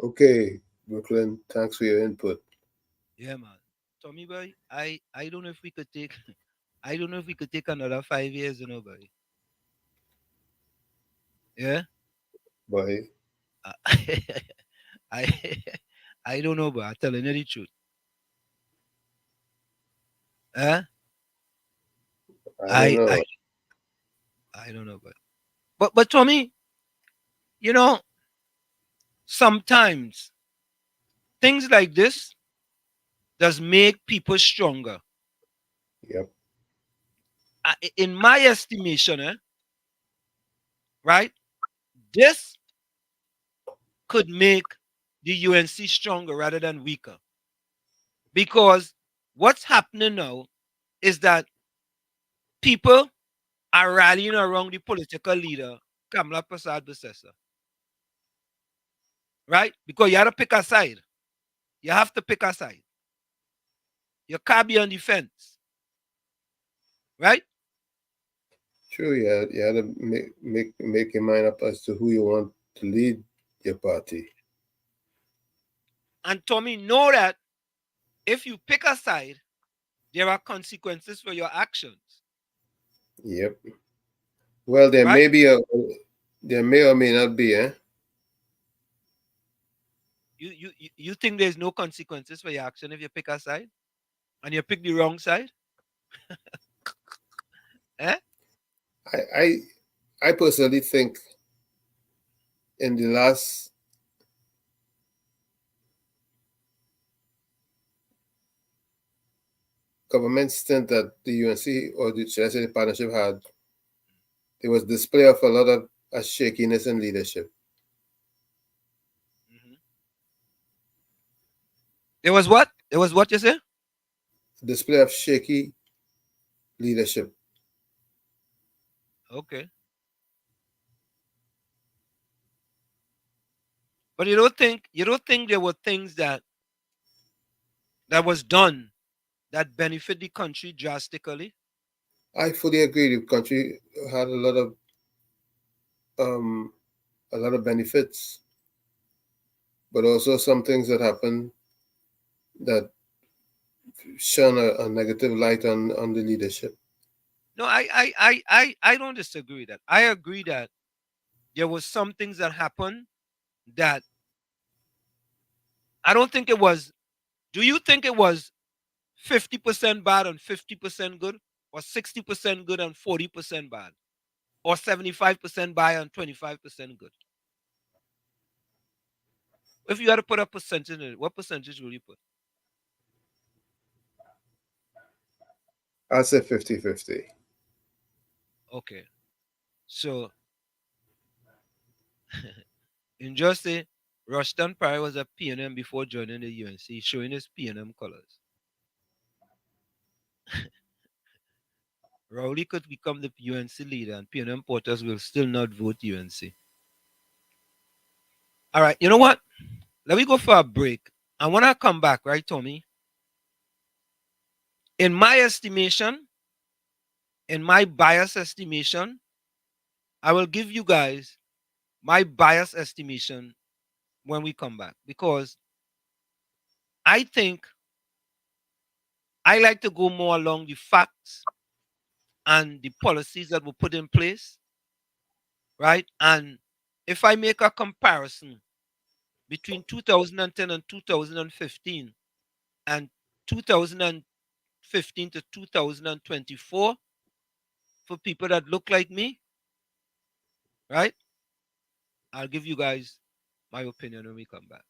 Okay, Brooklyn, thanks for your input. Yeah, man. Tommy boy, I don't know if we could take I don't know if we could take another 5 years, you know, boy. Yeah? Boy. I I don't know, but I'm telling you the truth. Huh? I don't know. I don't know, but Tommy, you know, sometimes things like this does make people stronger. Yep. In my estimation, right? This could make the UNC stronger rather than weaker. Because what's happening now is that people are rallying around the political leader, Kamala Prasad Bissessa. Right? Because you have to pick a side. You have to pick a side. You can't be on the fence. Right? True, you had to make your mind up as to who you want to lead your party. And Tommy, know that if you pick a side, there are consequences for your actions. Yep. Well, there Right? there may or may not be, eh? You think there's no consequences for your action if you pick a side and you pick the wrong side? Eh? I personally think in the last government stint that the UNC or should I say the partnership had, there was display of a lot of shakiness in leadership. It was what? It was what you say? Display of shaky leadership. Okay. But you don't think there were things that was done that benefit the country drastically? I fully agree. The country had um, a lot of benefits, but also some things that happened that shone a negative light on the leadership. No, I don't disagree with that. I agree that there was some things that happened that I don't think it was. Do you think it was 50% bad and 50% good, or 60% good and 40% bad, or 75% bad and 25% good? If you had to put a percentage in it, what percentage will you put? I'll say 50-50. Okay. So in just say Rushton Perry was a PNM before joining the UNC, showing his PNM colors. Rowley could become the UNC leader, and PNM Porters will still not vote UNC. All right, you know what? Let me go for a break. And when I come back, right, Tommy? In my estimation, in my bias estimation, I will give you guys my bias estimation when we come back, because I think I like to go more along the facts and the policies that were put in place, right? And if I make a comparison between 2010 and 2015 and 2015 to 2024 for people that look like me, right? I'll give you guys my opinion when we come back.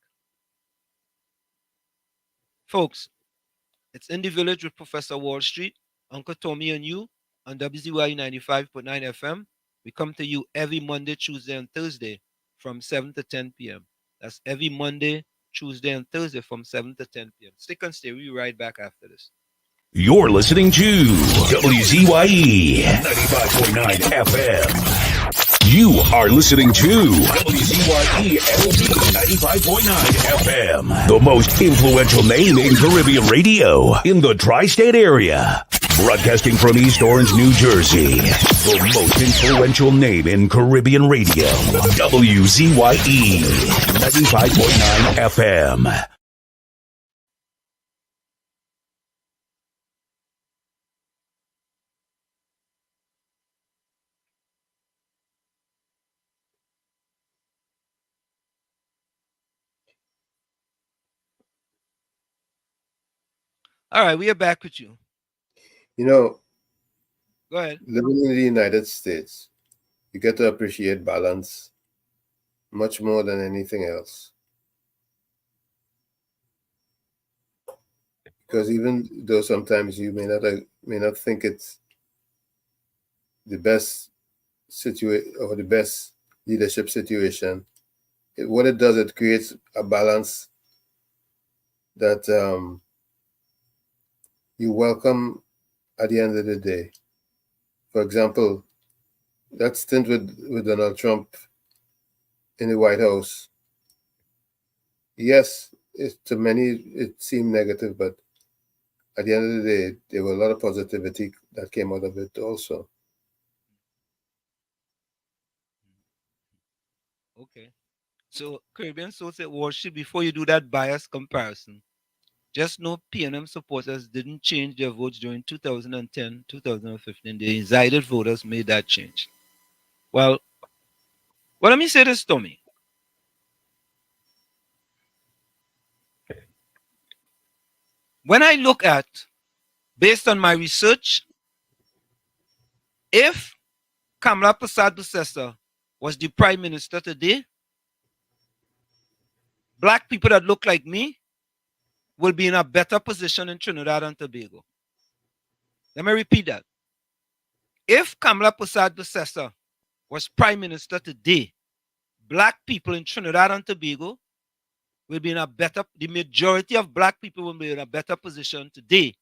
Folks, it's In the Village with Professor Wall Street, Uncle Tommy and you on WZYE 95.9 FM. We come to you every Monday, Tuesday, and Thursday from 7 to 10 p.m. That's every Monday, Tuesday, and Thursday from 7 to 10 p.m. Stick and stay. We'll be right back after this. You're listening to WZYE 95.9 FM. You are listening to WZYE LP 95.9 FM, the most influential name in Caribbean radio in the tri-state area. Broadcasting from East Orange, New Jersey, the most influential name in Caribbean radio, WZYE 95.9 FM. All right, we are back with you. You know, go ahead. Living in the United States, you get to appreciate balance much more than anything else. Because even though sometimes you may not think it's the best situation or the best leadership situation, what it does, it creates a balance that you welcome at the end of the day. For example, that stint with Donald Trump in the White House, yes, to many it seemed negative, but at the end of the day, there were a lot of positivity that came out of it also. Okay. So Caribbean Social Worship, before you do that bias comparison, just know PNM supporters didn't change their votes during 2010, 2015. The decided voters made that change. Well, let me say this, Tommy. When I look at, based on my research, if Kamala Persad-Bissessar was the prime minister today, black people that look like me will be in a better position in Trinidad and Tobago. Let me repeat that. If Kamala Persad-Bissessar was prime minister today, black people in Trinidad and Tobago will be in a better, the majority of black people will be in a better position today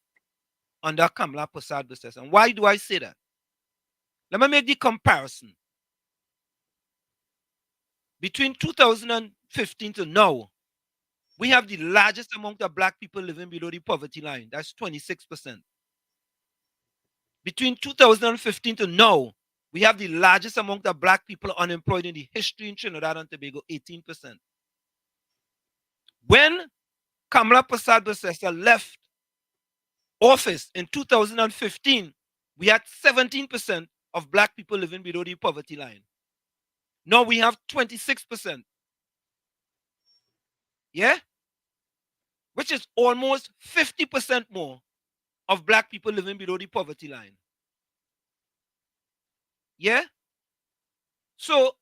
under Kamala Persad-Bissessar. And why do I say that? Let me make the comparison. Between 2015 to now, we have the largest amount of black people living below the poverty line. That's 26%. Between 2015 to now, we have the largest amount of black people unemployed in the history in Trinidad and Tobago, 18%. When Kamala Persad-Bissessar left office in 2015, we had 17% of black people living below the poverty line. Now we have 26%. Yeah? Which is almost 50% more of black people living below the poverty line. Yeah? So,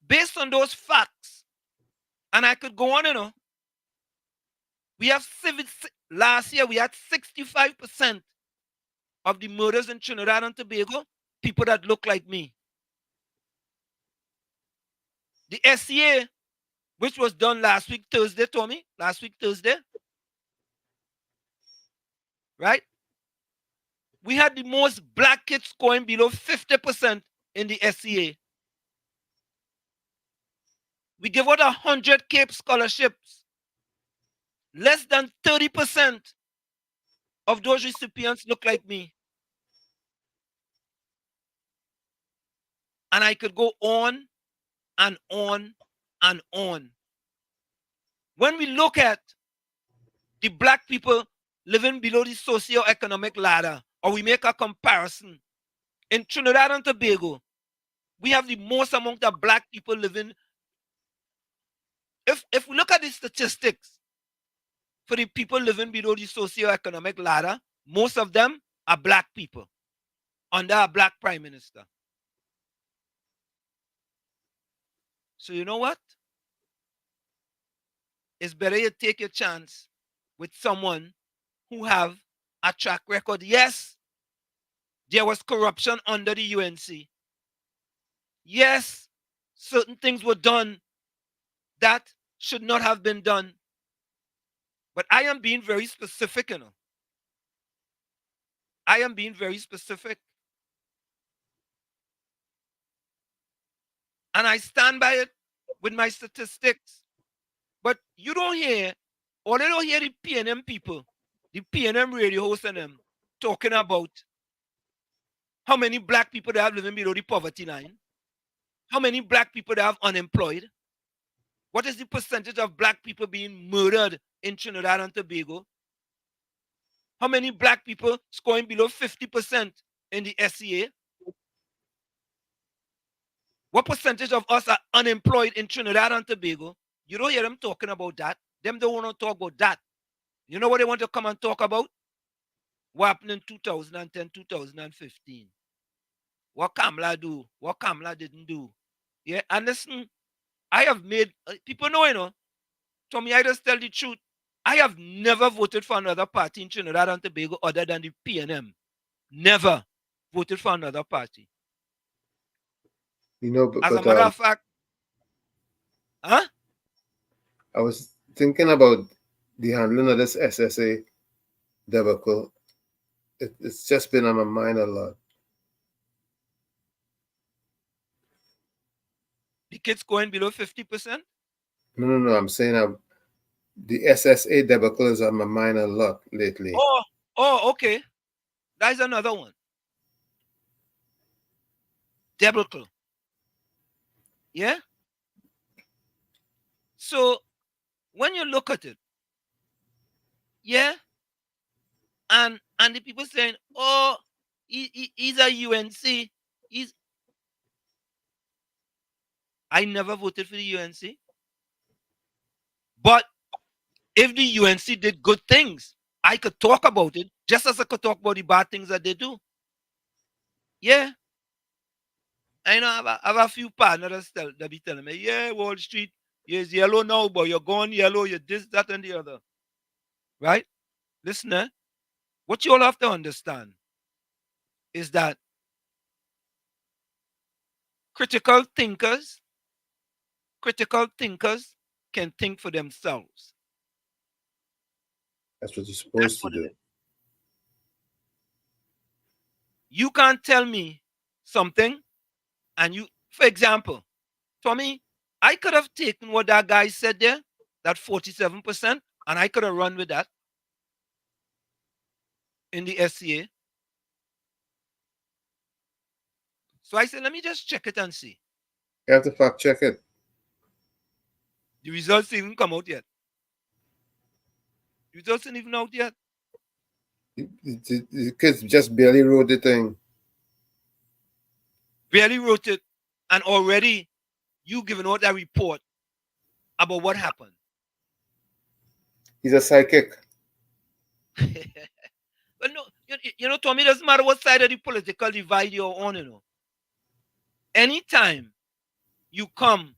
based on those facts, and I could go on, we have last year we had 65% of the murders in Trinidad and Tobago, people that look like me. The SCA, which was done last week Thursday, Tommy, last week Thursday, right? We had the most black kids scoring below 50% in the SCA. We gave out 100 CAPE scholarships. Less than 30% of those recipients look like me. And I could go on and on and on. When we look at the black people living below the socio-economic ladder, or we make a comparison, in Trinidad and Tobago, we have the most amount of black people living. If we look at the statistics for the people living below the socio-economic ladder, most of them are black people under a black prime minister. So you know what? It's better you take your chance with someone who have a track record. Yes, there was corruption under the UNC. Yes, certain things were done that should not have been done. But I am being very specific, I am being very specific. And I stand by it with my statistics. But you don't hear, or they don't hear the PNM people, the PNM radio hosts and them talking about how many black people they have living below the poverty line, how many black people they have unemployed, what is the percentage of black people being murdered in Trinidad and Tobago, how many black people scoring below 50% in the SCA, what percentage of us are unemployed in Trinidad and Tobago. You don't hear them talking about that. Them don't want to talk about that. You know what they want to come and talk about? What happened in 2010, 2015. What Kamala do? What Kamala didn't do. Yeah, and listen, I have made, people know, Tommy, I just tell the truth. I have never voted for another party in Trinidad and Tobago other than the PNM. Never voted for another party. But, as a matter of fact, huh? I was thinking about the handling of this SSA debacle. It's just been on my mind a lot. The kids going below 50%? No. I'm saying the SSA debacle is on my mind a lot lately. Oh, okay. That's another one. Debacle. Yeah? So, when you look at it, yeah, and the people saying, oh, he's a UNC, I never voted for the UNC. But if the UNC did good things, I could talk about it just as I could talk about the bad things that they do. Yeah. I know I have a few partners that be telling me, yeah, Wall Street, it's yellow now, but you're going yellow, you're this, that, and the other. Right? Listen, what you all have to understand is that critical thinkers can think for themselves. That's what you're supposed to do. You can't tell me something, and you, for example, Tommy, I could have taken what that guy said there, that 47%, and I could have run with that in the SCA. So I said, let me just check it and see. You have to fact check it. The results even come out yet. The results ain't even out yet. The kids just barely wrote the thing. Barely wrote it, and already you giving out that report about what happened. He's a psychic. But no, you know, Tommy, it doesn't matter what side of the political divide you're on, you know. Anytime you come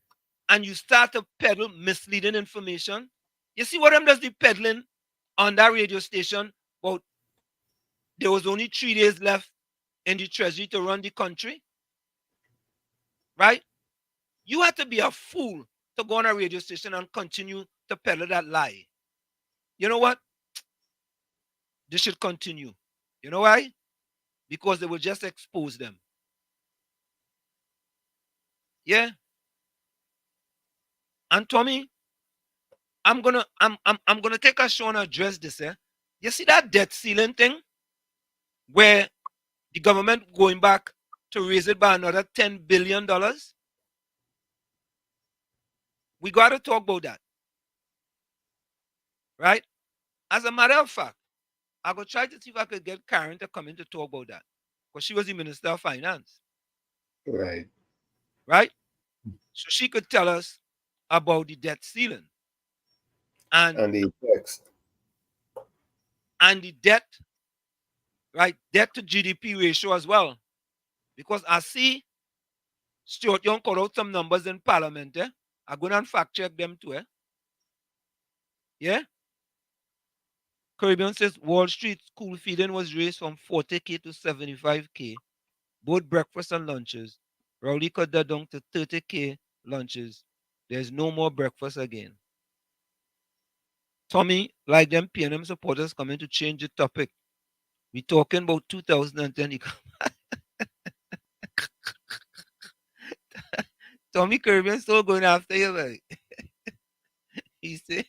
and you start to peddle misleading information, you see what I'm just peddling on that radio station about there was only 3 days left in the treasury to run the country, right? You had to be a fool to go on a radio station and continue to peddle that lie. You know what? They should continue. You know why? Because they will just expose them. Yeah. And Tommy, I'm gonna take a show and address this. You see that debt ceiling thing, where the government going back to raise it by another $10 billion? We got to talk about that, right? As a matter of fact, I go try to see if I could get Karen to come in to talk about that, because she was the Minister of Finance. Right. Right? So she could tell us about the debt ceiling. And the effects. And the debt, right? Debt to GDP ratio as well. Because I see Stuart Young called out some numbers in Parliament. I'm going to fact check them too. Yeah? Caribbean says Wall Street school feeding was raised from 40K to 75K. Both breakfast and lunches. Rowley cut that down to 30K lunches. There's no more breakfast again. Tommy, like them PNM supporters coming to change the topic. We talking about 2010. Tommy Caribbean still going after you, right? He said,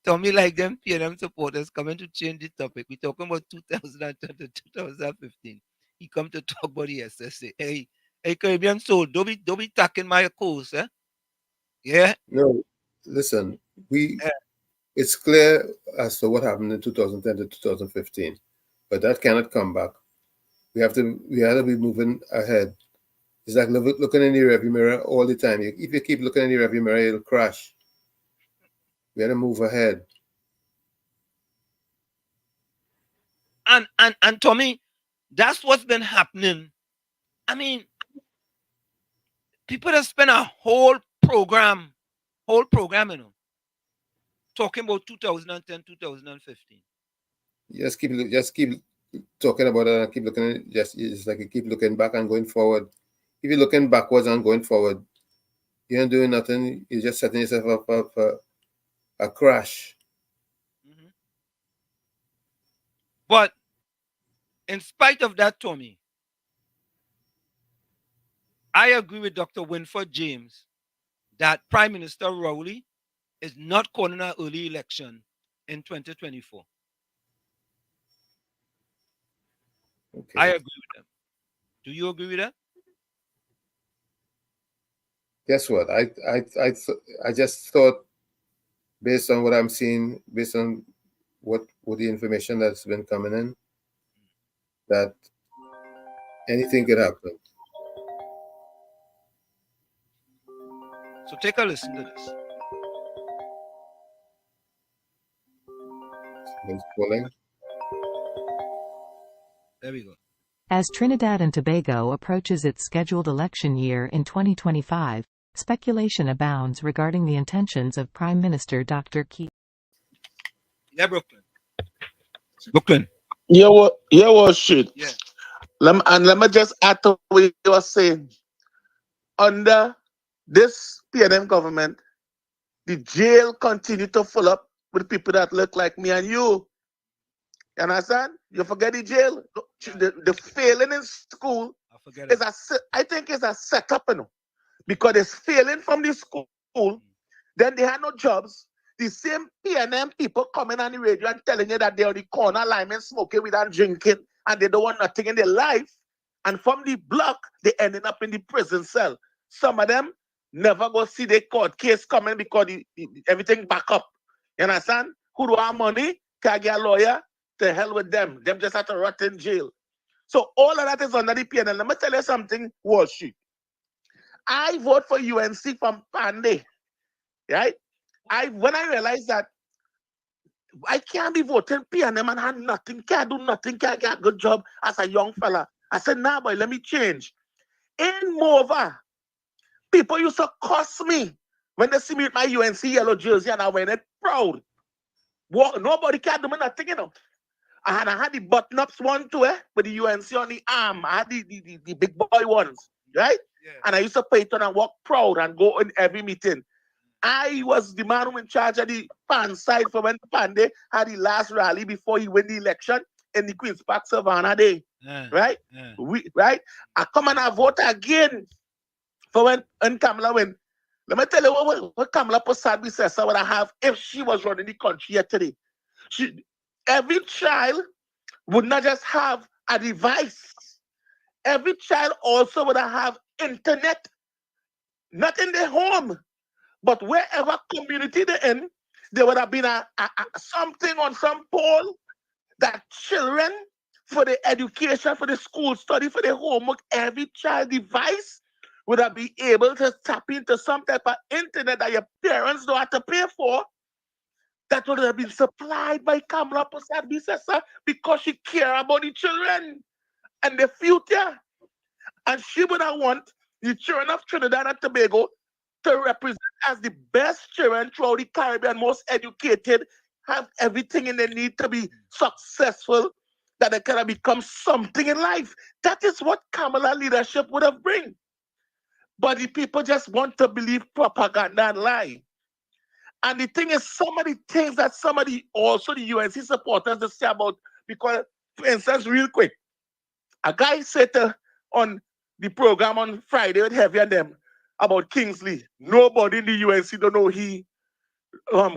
Tommy, like them PNM supporters coming to change the topic. We talking about 2010 to 2015. He come to talk about the SSA. Hey, Caribbean soul, don't be tackling my course, eh? Yeah. No, listen, it's clear as to what happened in 2010 to 2015, but that cannot come back. We have to be moving ahead. It's like looking in the rearview mirror all the time. If you keep looking in the rearview mirror, it'll crash. We have to move ahead. And Tommy, that's what's been happening. I mean, people have spent a whole program, you know, talking about 2010, 2015. Just keep talking about it and keep looking at it. It's like you keep looking back and going forward. If you're looking backwards and going forward, you're not doing nothing. You're just setting yourself up for a crash. Mm-hmm. But in spite of that, Tommy, I agree with Dr. Winford James that Prime Minister Rowley is not calling an early election in 2024. Okay. I agree with them. Do you agree with that? Guess what? I just thought, based on what I'm seeing, based on what the information that's been coming in, that anything could happen. So take a listen to this. Who's calling? There we go. As Trinidad and Tobago approaches its scheduled election year in 2025, speculation abounds regarding the intentions of Prime Minister Dr. Keith. Yeah, Brooklyn. Brooklyn. Yeah, shit. Yeah. Let me just add to what you were saying. Under this PNM government, the jail continued to fill up with people that look like me and you. You understand? You forget the jail. The failing in school is I think it's a setup, because it's failing from the school. Then they had no jobs. The same PNM people coming on the radio and telling you that they're on the corner linemen smoking without drinking and they don't want nothing in their life. And from the block, they ended up in the prison cell. Some of them never go see their court case coming because everything back up. You understand? Who do have money, can get a lawyer, to hell with them. Them just have to rot in jail. So all of that is under the PNL. Let me tell you something, Wall Street. I vote for UNC from Panday, right? When I realized that I can't be voting PNM and have nothing, can't do nothing, can't get a good job as a young fella. I said, nah, boy, let me change. In Mova, people used to cuss me when they see me with my UNC yellow jersey and I wear it proud. Nobody can do me nothing, And I had the button-ups one too, with the UNC on the arm. I had the big boy ones, right? Yeah. And I used to pay it on and walk proud and go in every meeting. I was the man who in charge of the pan side for when Pandey had the last rally before he win the election in the Queen's Park Savannah Day. Right? Right? I come and I vote again for when Kamala win. Let me tell you what Kamala Prasad says would I have if she was running the country here today. Every child would not just have a device. Every child also would have internet, not in their home, but wherever community they're in, there would have been something on some pole that children, for the education, for the school study, for the homework, every child device would have been able to tap into some type of internet that your parents don't have to pay for. That would have been supplied by Kamala Prasad Bisesa because she cares about the children and the future. And she would have want the children of Trinidad and Tobago to represent as the best children throughout the Caribbean, most educated, have everything in they need to be successful, that they can become something in life. That is what Kamala leadership would have bring. But the people just want to believe propaganda and lie. And the thing is, some of the things that somebody, also the UNC supporters, they say about, because, for instance, real quick, a guy said on the program on Friday with Heavy and them about Kingsley. Nobody in the UNC don't know he.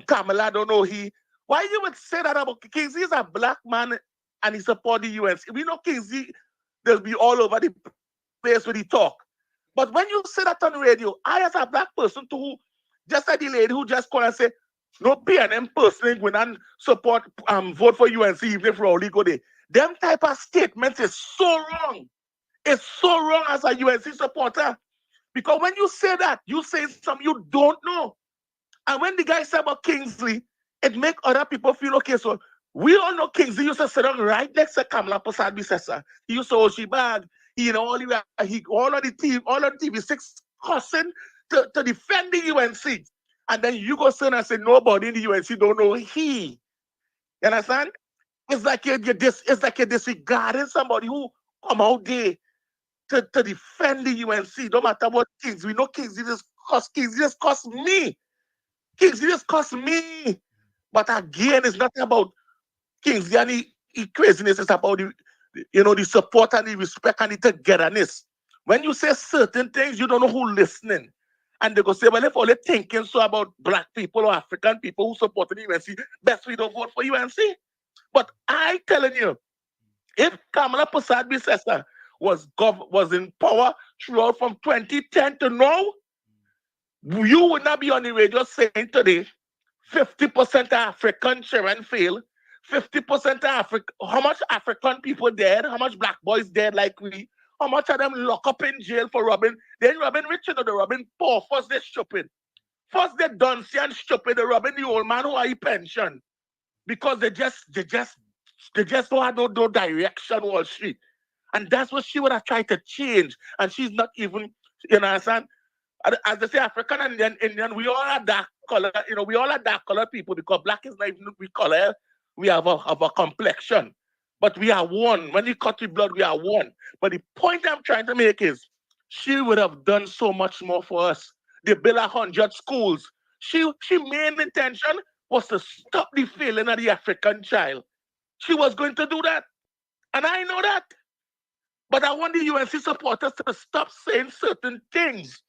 Kamala don't know he. Why you would say that about Kingsley? He's a black man and he support the UNC. We know Kingsley, they'll be all over the place when he talk. But when you say that on radio, I as a black person too, just like the lady who just called and say, no PNM person going and support vote for UNC even if Rowley go there. Them type of statements is so wrong. It's so wrong as a UNC supporter. Because when you say that, you say something you don't know. And when the guy said about Kingsley, it make other people feel okay. So we all know Kingsley used to sit down right next to Kamala Prasad Bisesa. He used to hold she bag. All of the TV6 cussing to defend the UNC. And then you go sit and say nobody in the UNC don't know he. You understand? It's like you're disregarding somebody who come out there to defend the UNC. No matter what Kings. We know Kingsley just cost me. Kingsley just cost me. But again, it's not about Kingsley and the craziness. It's about the support and the respect and the togetherness. When you say certain things, you don't know who's listening. And they go say, well, if only thinking so about black people or African people who support the UNC, best we don't vote for UNC. But I telling you, if Kamala Prasad Bisesa was in power throughout from 2010 to now, you would not be on the radio saying today 50% of African children fail, 50% of Africa. How much African people dead? How much black boys dead like we? How much of them lock up in jail for robbing? Then robbing rich, the robbing poor first they shopping. First, they dunce and stupid, they robbing the old man who are pension because they just don't have no direction Wall Street. And that's what she would have tried to change. And she's not even, you know, understand? As they say, African and Indian, we all are dark color, we all are dark color people because black is not even we color. We have a complexion. But we are one. When you cut the blood, we are one. But the point I'm trying to make is she would have done so much more for us. They built 100 schools. She main intention was to stop the failing of the African child. She was going to do that. And I know that. But I want the UNC supporters to stop saying certain things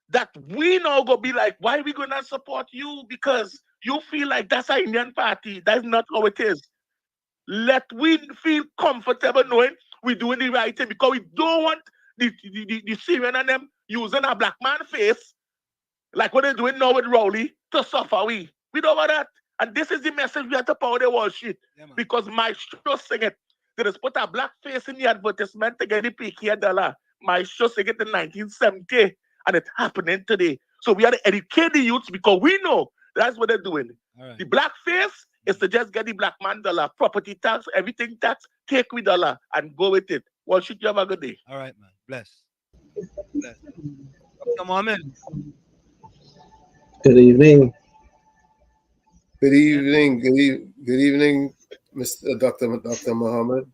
that we now go be like, why are we going to support you? Because you feel like that's an Indian party. That's not how it is. Let we feel comfortable knowing we're doing the right thing because we don't want the Syrian and them using a black man face like what they're doing now with Rowley to suffer we. We don't want that. And this is the message we have to power the world shit. Yeah, because Maestro sing it. They just put a black face in the advertisement to get the PK dollar. Maestro sing it in 1970 and it's happening today. So we have to educate the youths because we know that's what they're doing. Right. The black face is to just get the black man dollar, property tax, everything tax, take with dollar and go with it. Well, should you have a good day? All right, man. Bless. Dr. Mohammed. Good evening. Good evening. Good evening, Mr. Dr. Mohammed.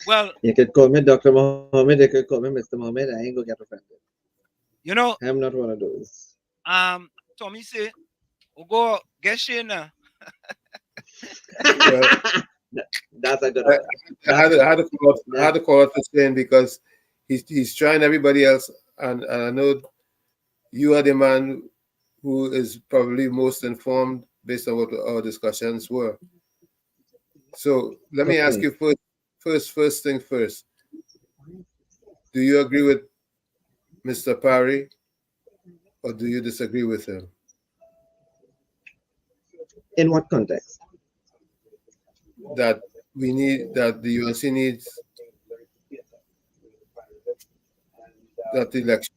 Well, you could call me Dr. Mohammed. You could call me Mr. Mohammed. I ain't gonna get offended. You know, I'm not one of those. Tommy say, "We go get Shana." That's a good one. I had to call out to Shane because he's trying everybody else, and I know you are the man who is probably most informed based on what our discussions were. So let me ask you first thing first. Do you agree with Mr. Parry or do you disagree with him? In what context? That the UNC needs that election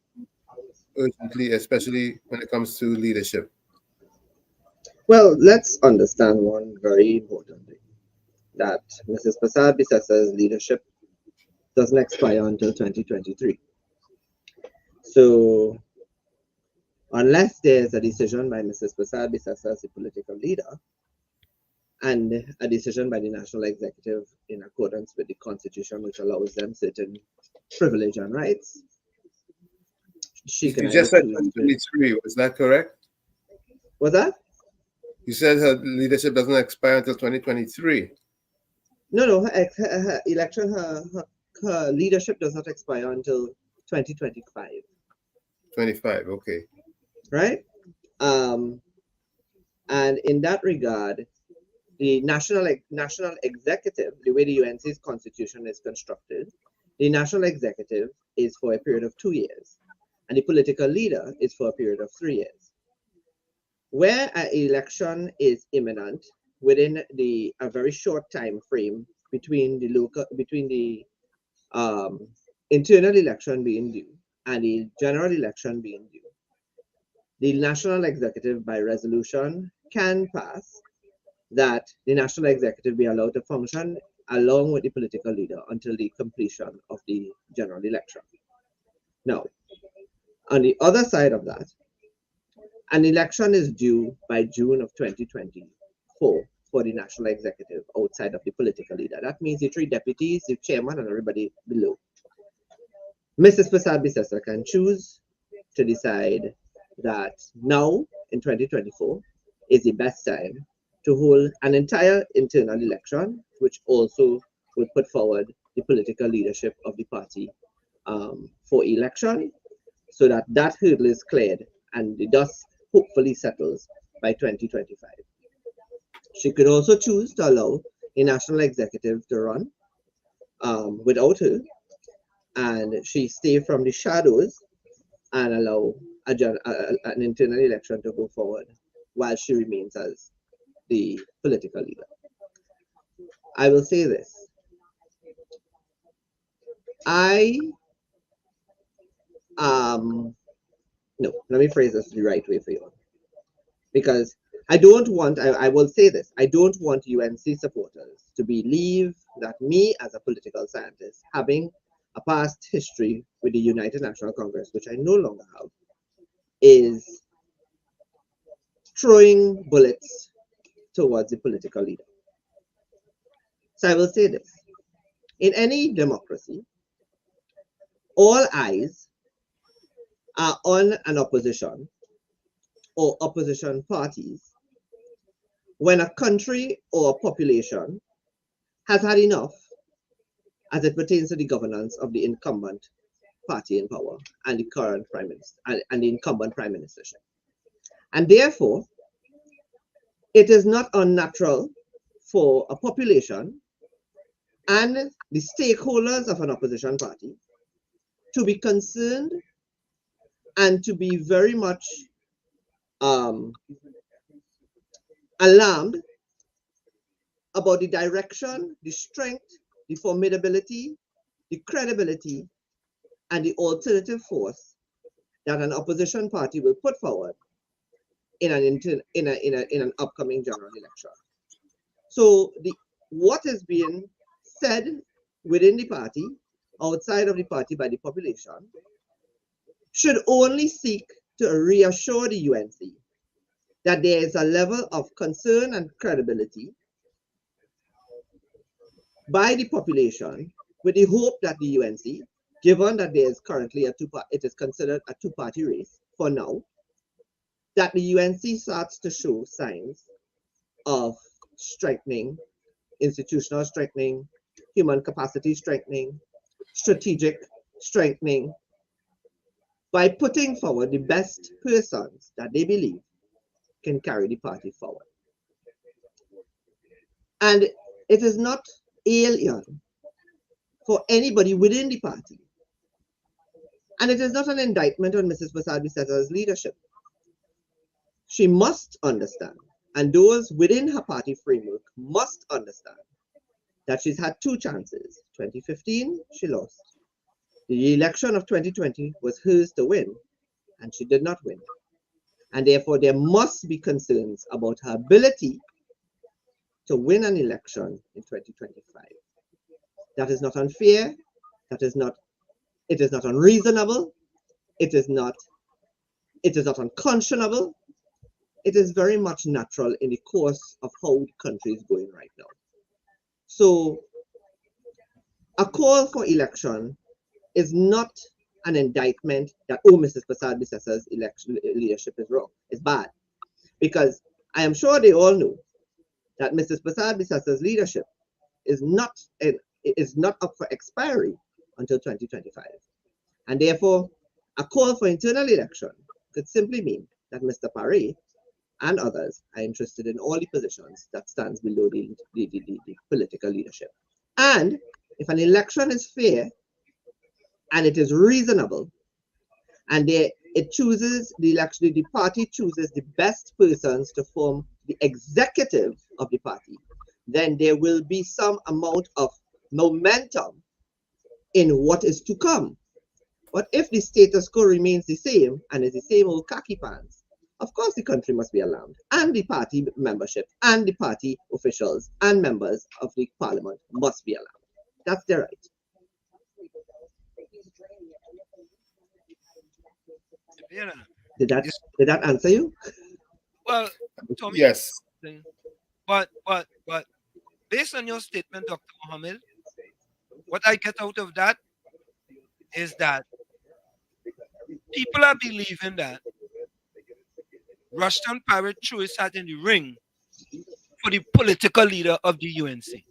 urgently, especially when it comes to leadership. Well, let's understand one very important thing, that Mrs. Prasad Bissasa's leadership doesn't expire until 2023. So unless there's a decision by Mrs. Prasad Bissasa as a political leader and a decision by the National Executive in accordance with the Constitution, which allows them certain privilege and rights, she can. You just said 2023, was that correct? What's that? You said her leadership doesn't expire until 2023. No, her election, her leadership does not expire until 2025. 25, okay. Right? And in that regard, the national executive, the way the UNC's constitution is constructed, the national executive is for a period of 2 years, and the political leader is for a period of 3 years. Where an election is imminent within a very short time frame between the internal election being due and the general election being due, the national executive by resolution can pass that the national executive be allowed to function along with the political leader until the completion of the general election. Now, on the other side of that, an election is due by June of 2024 for the national executive outside of the political leader. That means the 3 deputies, the chairman, and everybody below. Mrs. Prasad Bissasa can choose to decide that now in 2024 is the best time to hold an entire internal election, which also would put forward the political leadership of the party for election, so that that hurdle is cleared and the dust hopefully settles by 2025. She could also choose to allow a national executive to run without her, and she stay from the shadows and allow an internal election to go forward while she remains as the political leader. I will say this. I am No, let me phrase this the right way for you. Because I don't want, I will say this, I don't want UNC supporters to believe that me as a political scientist, having a past history with the United National Congress, which I no longer have, is throwing bullets towards the political leader. So I will say this. In any democracy, all eyes are on an opposition or opposition parties when a country or a population has had enough as it pertains to the governance of the incumbent party in power and the current prime minister and the incumbent prime ministership. And therefore, it is not unnatural for a population and the stakeholders of an opposition party to be concerned and to be very much alarmed about the direction, the strength, the formidability, the credibility, and the alternative force that an opposition party will put forward in an upcoming general election. So what is being said within the party, outside of the party by the population, should only seek to reassure the UNC that there is a level of concern and credibility by the population with the hope that the UNC, given that there is currently it is considered a two-party race for now, that the UNC starts to show signs of strengthening, institutional strengthening, human capacity strengthening, strategic strengthening, by putting forward the best persons that they believe can carry the party forward. And it is not alien for anybody within the party. And it is not an indictment on Mrs. Prasad-Bissesa's leadership. She must understand, and those within her party framework must understand, that she's had two chances. 2015, she lost. The election of 2020 was hers to win, and she did not win. And therefore, there must be concerns about her ability to win an election in 2025. That is not unfair. It is not unreasonable. It is not unconscionable. It is very much natural in the course of how the country is going right now. So a call for election is not an indictment that, oh, Mrs. Prasad-Bissesa's election leadership is wrong. It's bad. Because I am sure they all know that Mrs. Prasad-Bissesa's leadership is not up for expiry until 2025. And therefore, a call for internal election could simply mean that Mr. Paré and others are interested in all the positions that stands below the political leadership. And if an election is fair and it is reasonable, and the party chooses the best persons to form the executive of the party, then there will be some amount of momentum in what is to come. But if the status quo remains the same and is the same old khaki pants, of course the country must be alarmed, and the party membership and the party officials and members of the parliament must be alarmed. That's their right. Did that answer you? Well, Tommy, yes. But based on your statement, Dr. Mohammed, what I get out of that is that people are believing that Rushton Parrott threw his hat in the ring for the political leader of the UNC.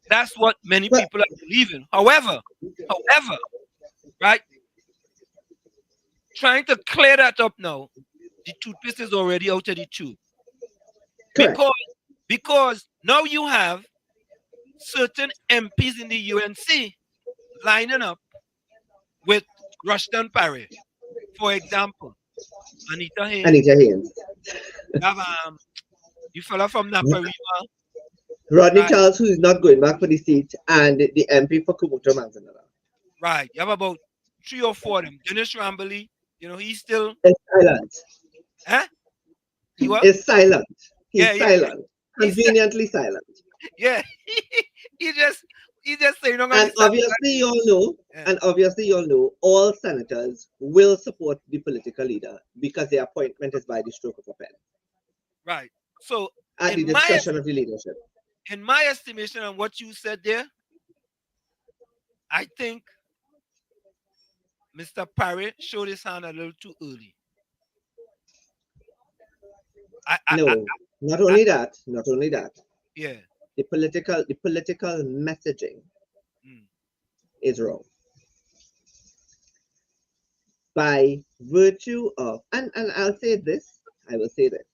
That's what many people are believing. However, right? Trying to clear that up now, the toothpaste is already out of the tube. Because now you have certain MPs in the UNC lining up with Rushton Parrott. For example, Anita Haynes. You fella from Naparima. Rodney Charles, who is not going back for the seat, and the MP for Kubuto Manzanara. Right. You have about 3 or 4 of them. Dennis Rambly, He's still silent. Huh? You are? Is silent. He's Yeah, yeah. silent. He's Conveniently silent. Yeah. he just say you're not gonna And be silent. obviously you'll know, all senators will support the political leader because the appointment is by the stroke of a pen. Right. So At the discretion of the leadership. In my estimation on what you said there, I think Mr. Parry showed his hand a little too early. Not only that. Yeah. The political messaging is wrong. By virtue of, and I'll say this, I will say this.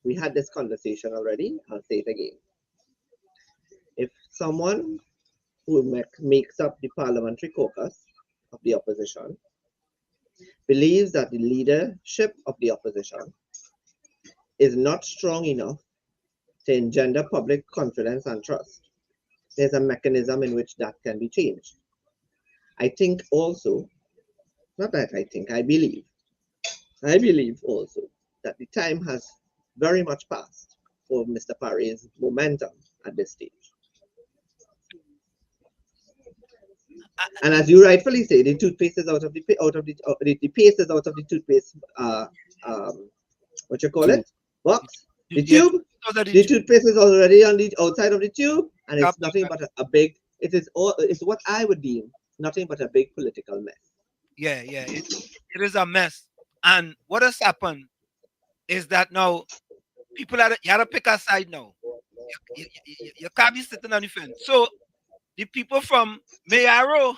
We had this conversation already, I'll say it again. If someone who makes up the parliamentary caucus of the opposition believes that the leadership of the opposition is not strong enough to engender public confidence and trust, there's a mechanism in which that can be changed. I think also, not that I think, I believe also that the time has very much passed for Mr. Parry's momentum at this stage. And as you rightfully say, the toothpaste is out of the paste is out of the toothpaste. What you call it? Box. The tube. The toothpaste is already on the outside of the tube, and it's nothing but a big. It's what I would deem nothing but a big political mess. Yeah. It is a mess. And what has happened is that now people you had to pick a side now. You can't be sitting on the fence. So the people from Mayaro,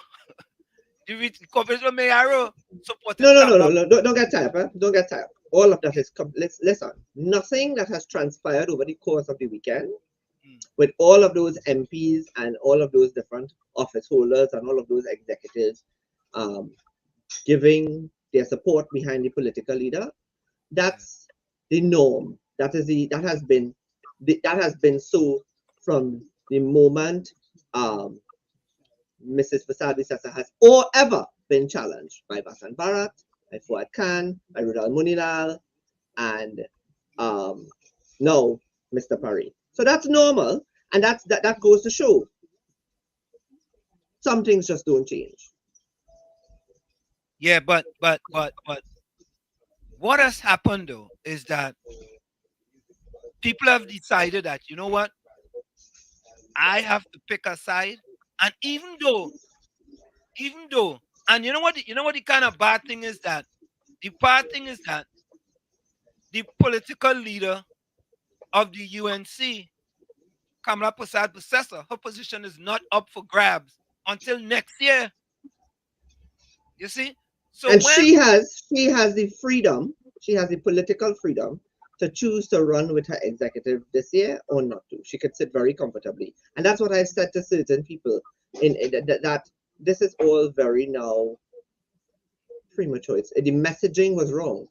the corporation of Mayaro, supported. No. Don't get tired, huh? Don't get tired. All of that is listen. Nothing that has transpired over the course of the weekend, with all of those MPs and all of those different office holders and all of those executives, giving their support behind the political leader. That's the norm. That has been so from the moment Mrs. Fasad-Visasa has or ever been challenged by Basan Bharat, by Fuad Khan, by Rudal Munilal, and now Mr. Parry. So that's normal, and that goes to show some things just don't change. Yeah, but what has happened though is that people have decided that, you know what, I have to pick a side, and even though, and you know what the kind of bad thing is that the political leader of the UNC, Kamala Persad-Bissessar, her position is not up for grabs until next year. You see? So and she has the freedom, she has the political freedom to choose to run with her executive this year or not to. She could sit very comfortably. And that's what I've said to certain people that this is all very now premature. The messaging was wrong.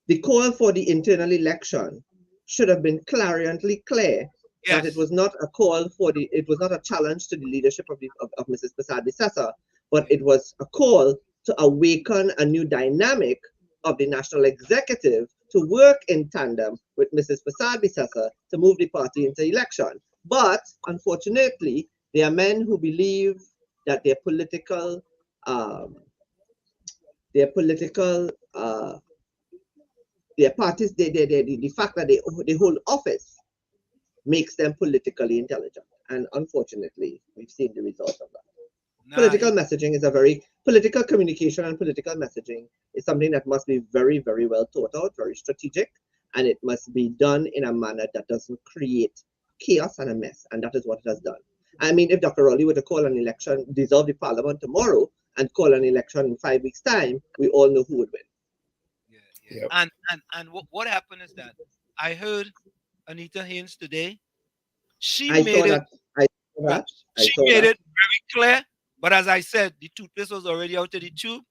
The call for the internal election should have been clariantly clear. Yes. That it was not a call it was not a challenge to the leadership of Mrs. Persad-Bissessar, but it was a call to awaken a new dynamic of the national executive to work in tandem with Mrs. Persad-Bissessar to move the party into election. But unfortunately, there are men who believe that the fact that they hold office makes them politically intelligent. And unfortunately, we've seen the result of that. Political messaging is political communication, and political messaging is something that must be very, very well thought out, very strategic, and it must be done in a manner that doesn't create chaos and a mess, and that is what it has done. I mean, if Dr. Rowley were to call an election, dissolve the parliament tomorrow, and call an election in 5 weeks' time, we all know who would win. Yeah. Yep. And what happened is that I heard Anita Haynes today. She made it very clear. But as I said, the toothpaste was already out of the tube,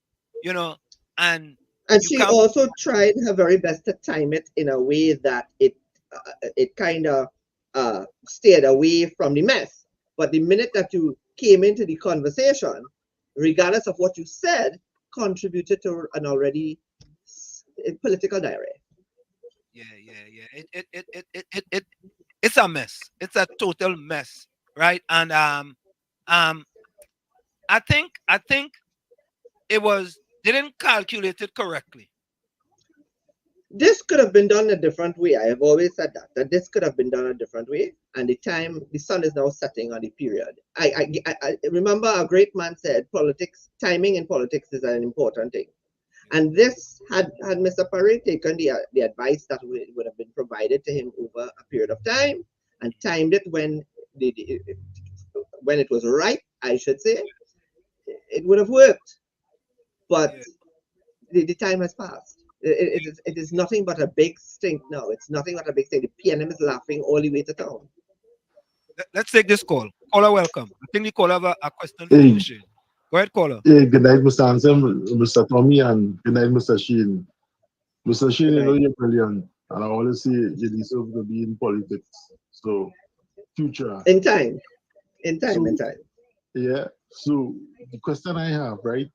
and she also tried her very best to time it in a way that it kind of stayed away from the mess. But the minute that you came into the conversation, regardless of what you said, contributed to an already political diarrhea. It's a mess. It's a total mess, right? And I think it was they didn't calculate it correctly. This could have been done a different way. I have always said that this could have been done a different way. And the sun is now setting on the period. I remember a great man said, timing in politics is an important thing. And this had Mr. Parry taken the advice that would have been provided to him over a period of time and timed it when it was right, I should say, it would have worked. But the time has passed. It is nothing but a big stink now. It's nothing but a big stink. The PNM is laughing all the way to town. Let's take this call. Caller, welcome. I think the caller have a question for you, Shane. Go ahead, caller. Hey, good night, Mr. Anselm, Mr. Tommy, and good night, Mr. Shane. Mr. Shane, you know you're brilliant, and I always say you deserve to be in politics. So, future. In time. Yeah. So the question I have, right?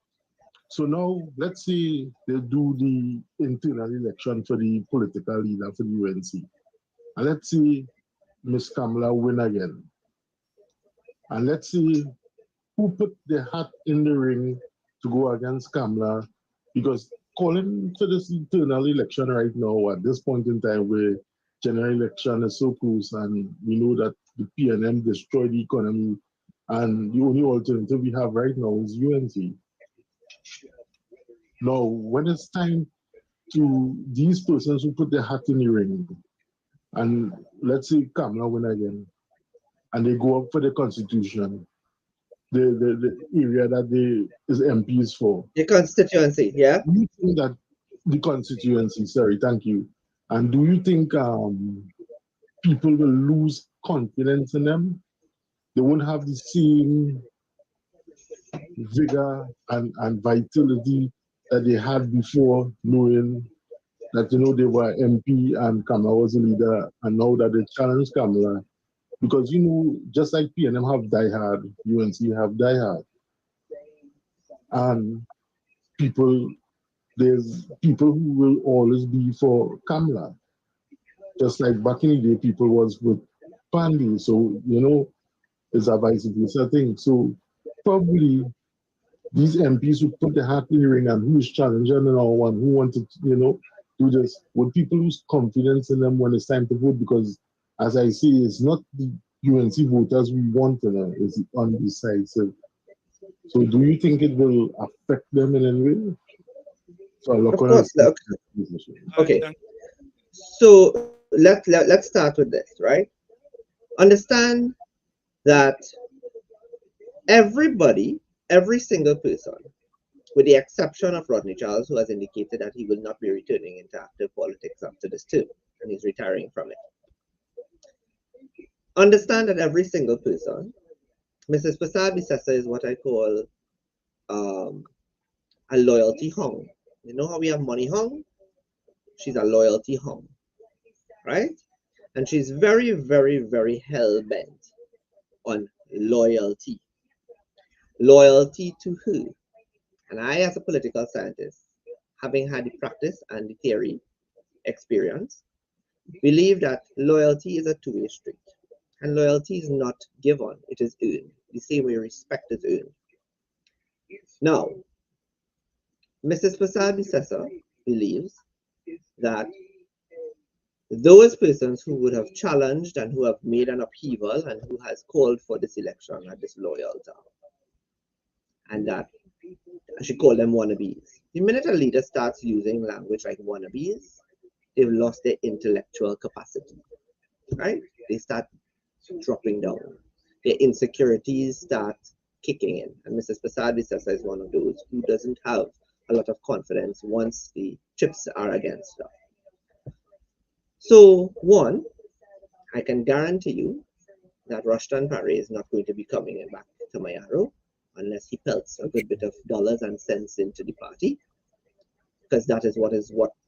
So now let's say they do the internal election for the political leader for the UNC. And let's say Miss Kamala win again. And let's see who put their hat in the ring to go against Kamala. Because calling for this internal election right now at this point in time where general election is so close and we know that the PNM destroyed the economy and the only alternative we have right now is UNC. Now, when it's time to these persons who put their hat in the ring, and let's say Kamala win again, and they go up for the constitution, the area that they is MPs for. The constituency, yeah. Do you think that the constituency, sorry, thank you. And do you think people will lose confidence in them? They won't have the same vigor and vitality that they had before, knowing that they were MP and Kamala was a leader, and now that they challenge Kamala, because just like PNM have diehard, UNC have diehard, and there's people who will always be for Kamala, just like back in the day people was with Pandy. So it's a vice versa thing. So probably these MPs who put their hat in the ring and who's challenging and all one who wanted to, do this, would people lose confidence in them when it's time to vote? Because as I say, it's not the UNC voters we want to know, it's undecisive. So do you think it will affect them in any way? So of course. Okay. So let's start with this, right? Understand that every single person, with the exception of Rodney Charles, who has indicated that he will not be returning into active politics after this term, and he's retiring from it. Understand that every single person, Mrs. Prasad Bisesa is what I call a loyalty hung. You know how we have money hung? She's a loyalty hung, right? And she's very, very, very hell-bent on loyalty. Loyalty to who? And I, as a political scientist, having had the practice and the theory experience, believe that loyalty is a two-way street. And loyalty is not given, it is earned. The same way respect is earned. Now, Mrs. Prasad Bisesa believes that those persons who would have challenged and who have made an upheaval and who has called for this election are disloyal to her. And that I should call them wannabes. The minute a leader starts using language like wannabes, they've lost their intellectual capacity, right? They start dropping down. Their insecurities start kicking in. And Mrs. Prasad Bisesa is one of those who doesn't have a lot of confidence once the chips are against her. So, one, I can guarantee you that Rushton Parry is not going to be coming back to Mayaro unless he pelts a good bit of dollars and cents into the party, because that is what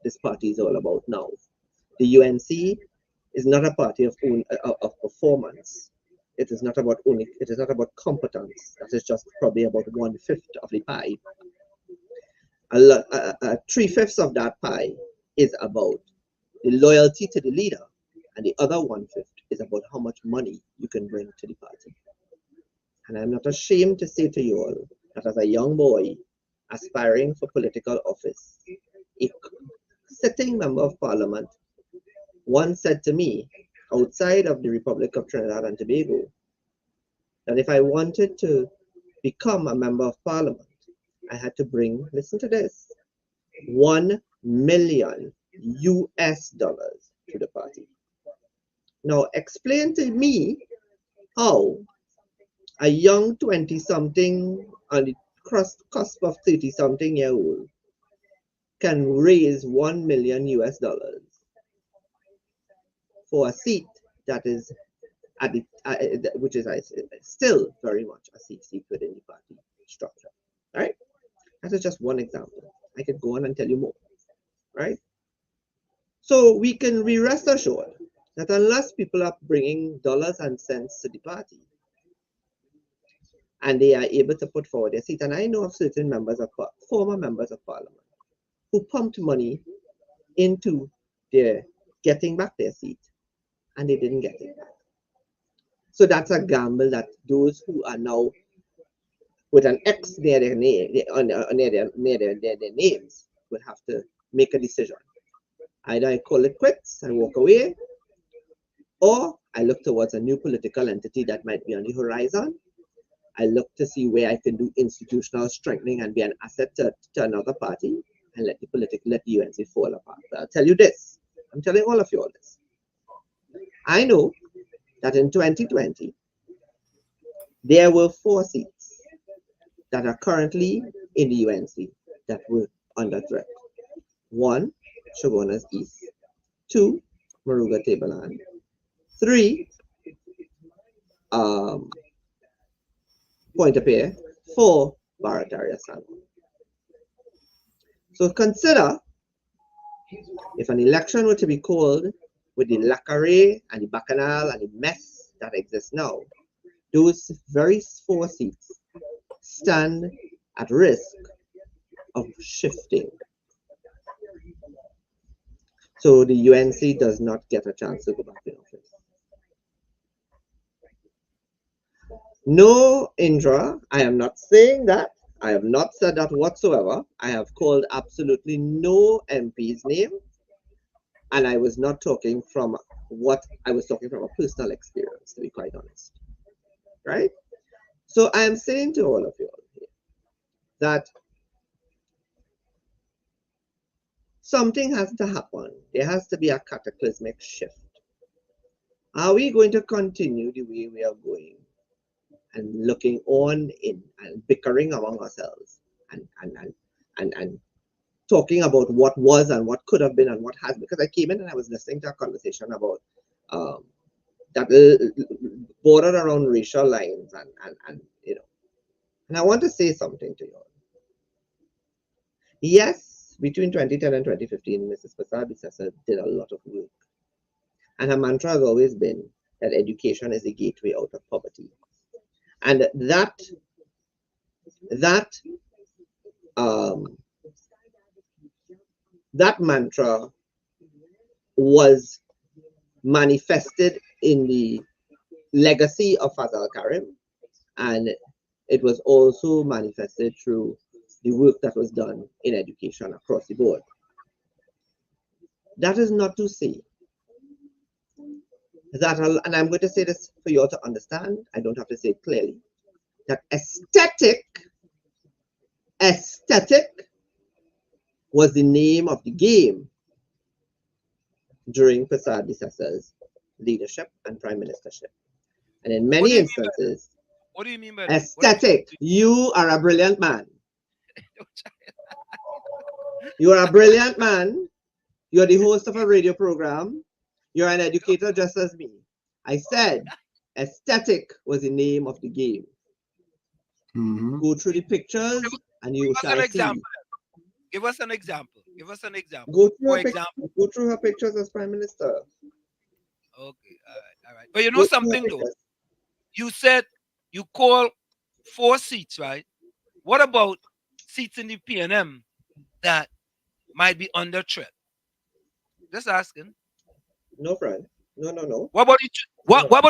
this party is all about now. The UNC is not a party of performance. It is not about competence. That is just probably about 1/5 of the pie. a lot, 3/5 of that pie is about the loyalty to the leader, and the other 1/5 is about how much money you can bring to the party. And I'm not ashamed to say to you all that as a young boy aspiring for political office, a sitting member of parliament once said to me, outside of the Republic of Trinidad and Tobago, that if I wanted to become a member of parliament, I had to bring, listen to this, $1 million to the party. Now explain to me how a young 20-something on the cusp of 30-something-year-old can raise $1 million for a seat that is at the which is still very much a seat within the party structure. Right? That is just one example. I could go on and tell you more. Right? So we can be rest assured that unless people are bringing dollars and cents to the party, and they are able to put forward their seat, and I know of certain former members of parliament who pumped money into their getting back their seat, and they didn't get it back. So that's a gamble that those who are now with an X near their name, near their names, will have to make a decision. Either I call it quits and walk away, or I look towards a new political entity that might be on the horizon. I look to see where I can do institutional strengthening and be an asset to another party, and let the UNC fall apart. But I'll tell you this, I'm telling all of you all this. I know that in 2020, there were 4 seats that are currently in the UNC that were under threat. 1, Shogunas East. 2, Maruga Tableland. 3, Point-a-Pear. 4, Barataria San. So consider if an election were to be called with the lacqueray and the bacchanal and the mess that exists now, those very 4 seats stand at risk of shifting. So the UNC does not get a chance to go back in office. No, Indra, I am not saying that. I have not said that whatsoever. I have called absolutely no MP's name. And I was not talking from I was talking from a personal experience, to be quite honest. Right? So I am saying to all of you here that something has to happen. There has to be a cataclysmic shift. Are we going to continue the way we are going and looking on in and bickering among ourselves and talking about what was and what could have been and what has? Because I came in and I was listening to a conversation about that bordered around racial lines and you know, and I want to say something to you all. Yes, between 2010 and 2015, Mrs. Prasad Bissessar did a lot of work, and her mantra has always been that education is the gateway out of poverty, and that mantra was manifested in the legacy of Fazal Karim, and it was also manifested through the work that was done in education across the board. That is not to say that, and I'm going to say this for you all to understand, I don't have to say it clearly, that aesthetic was the name of the game during Prasad Bissessar's leadership and prime ministership. And in many instances, what do you mean by that? Aesthetic, you are a brilliant man. You are a brilliant man. You're the host of a radio program. You're an educator just as me. I said aesthetic was the name of the game. Go through the pictures and you shall see. Give us an example. Give us an example. Go through her pictures as prime minister. Okay, all right. But you know something though? You said you call 4 seats, right? What about seats in the PNM that might be under threat? Just asking. No, friend. No. What about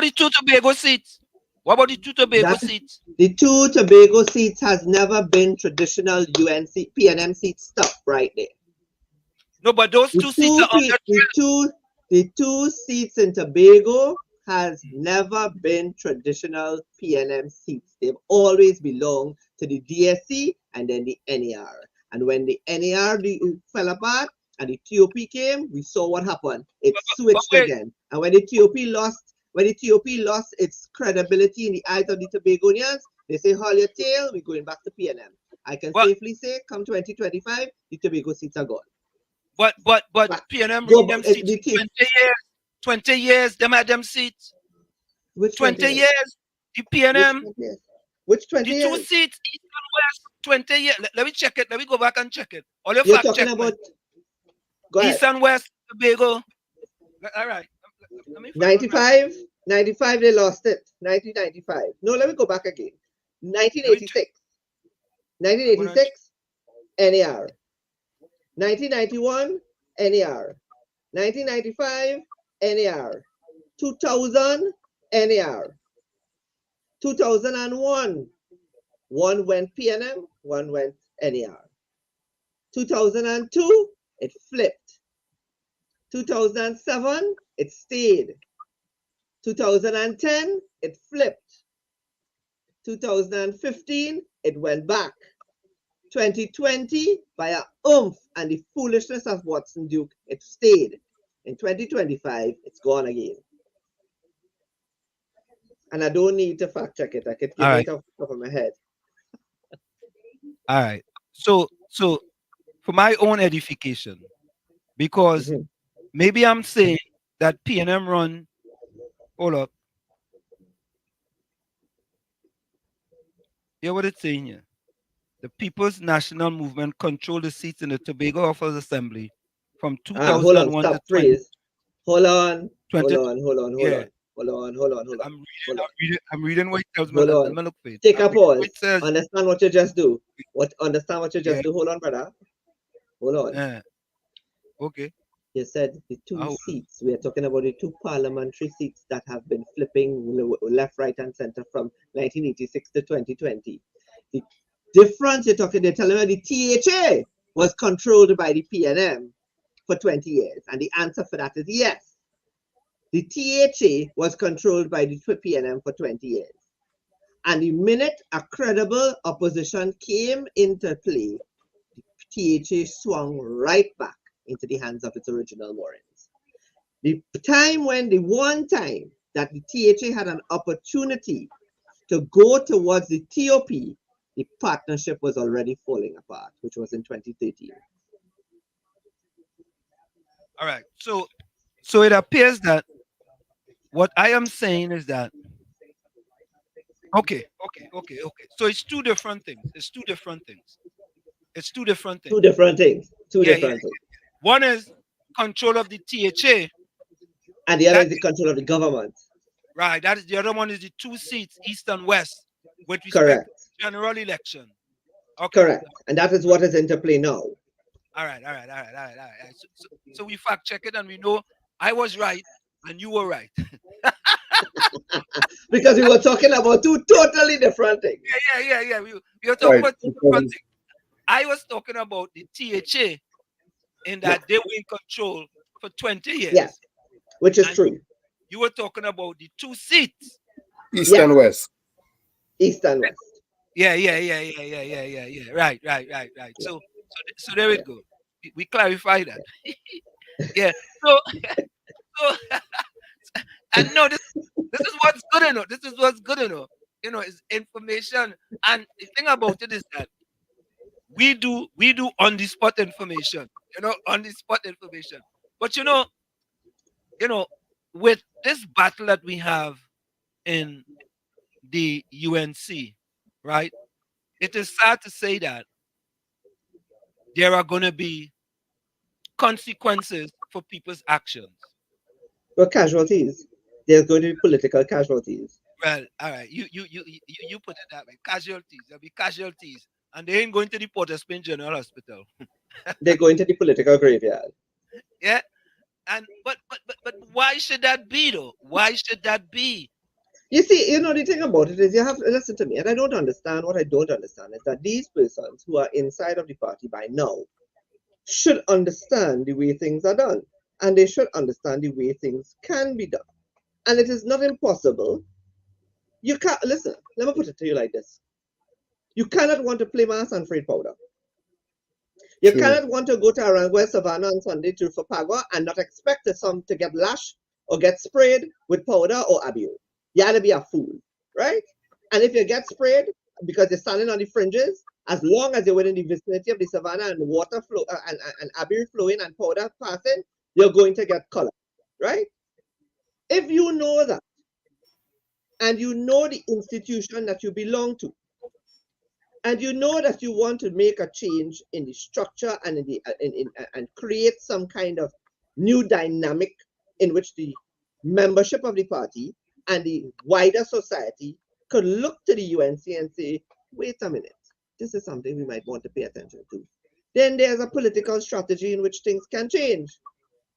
the two Tobago seats? What about the two Tobago seats? The two Tobago seats has never been traditional UNC PNM seat stuff right there. No, but those two seats are under threat. The two seats in Tobago has never been traditional PNM seats. They've always belonged to the DSC and then the NAR. And when the NAR fell apart and the TOP came, we saw what happened. It switched again. And when the TOP lost its credibility in the eyes of the Tobagonians, they say, haul your tail, we're going back to PNM. I can safely say, come 2025, the Tobago seats are gone. But PNM them seats 20 years, them had them seats. Which 20 years? The PNM. Which 20 years? The two seats, East and West, 20 years. Let me check it. Let me go back and check it. All your You're fact talking check, about... Go East and West, Tobago. All right. 95 they lost it. 1995. No, let me go back again. 1986 NAR. 1991 NAR. 1995 NAR. 2000 NAR. 2001 one went PNM, one went NAR. 2002 it flipped. 2007 it stayed. 2010 it flipped. 2015 it went back. 2020 by a oomph and the foolishness of Watson Duke it stayed. In 2025 it's gone again. And I don't need to fact check it. I could give it off the top of my head. All right. So for my own edification, because maybe I'm saying that PNM run, hold up. Hear what it's saying here. The People's National Movement controlled the seats in the Tobago Officers Assembly from 2001 to 20. Hold on. I'm reading what it tells me. Hold on. Take a pause. Understand what you just do. Understand what you just do. Hold on, brother. Hold on. Okay. You said the two seats. We are talking about the two parliamentary seats that have been flipping left, right, and center from 1986 to 2020. The difference they're telling me the THA was controlled by the PNM for 20 years. And the answer for that is yes. The THA was controlled by the PNM for 20 years. And the minute a credible opposition came into play, the THA swung right back into the hands of its original moorings. The one time that the THA had an opportunity to go towards the TOP, the partnership was already falling apart, which was in 2013. All right. So it appears that what I am saying is that okay. So it's two different things. Two different things. One is control of the THA. And the other is the control of the government. Right. That is the other one is the two seats, East and West, with respect to general election. Okay. Correct. And that is what is into play now. All right. So we fact check it and we know I was right and you were right. Because we were talking about two totally different things. Yeah. We were talking about two different things. I was talking about the THA in that they were in control for 20 years. Yes, which is true. You were talking about the two seats. East and West. East and West. Yeah. Right. So there we go. We clarify that. Yeah. So and no, this is what's good enough. This is what's good enough. Is information. And the thing about it is that we do on the spot information. On the spot information. But with this battle that we have in the UNC, right? It is sad to say that there are going to be consequences for people's actions. Well, casualties. There's going to be political casualties. Well, all right. You put it that way. Casualties. There'll be casualties. And they ain't going to the Port of Spain General Hospital. They're going to the political graveyard. Yeah. And but why should that be though? Why should that be? You see, the thing about it is you have to listen to me, and I don't understand. What I don't understand is that these persons who are inside of the party by now should understand the way things are done, and they should understand the way things can be done. And it is not impossible. You can't listen. Let me put it to you like this: you cannot want to play mass and freight powder. You True. cannot want to go to Arangua Savannah on Sunday to Fapagua and not expect some to get lashed or get sprayed with powder or abuse. You had to be a fool, right? And if you get sprayed because you're standing on the fringes, as long as you're within the vicinity of the savannah and water flow and abuse flowing and powder passing, you're going to get color, right? If you know that, and you know the institution that you belong to, and you know that you want to make a change in the structure and and create some kind of new dynamic in which the membership of the party and the wider society could look to the UNC and say, wait a minute, this is something we might want to pay attention to. Then there's a political strategy in which things can change.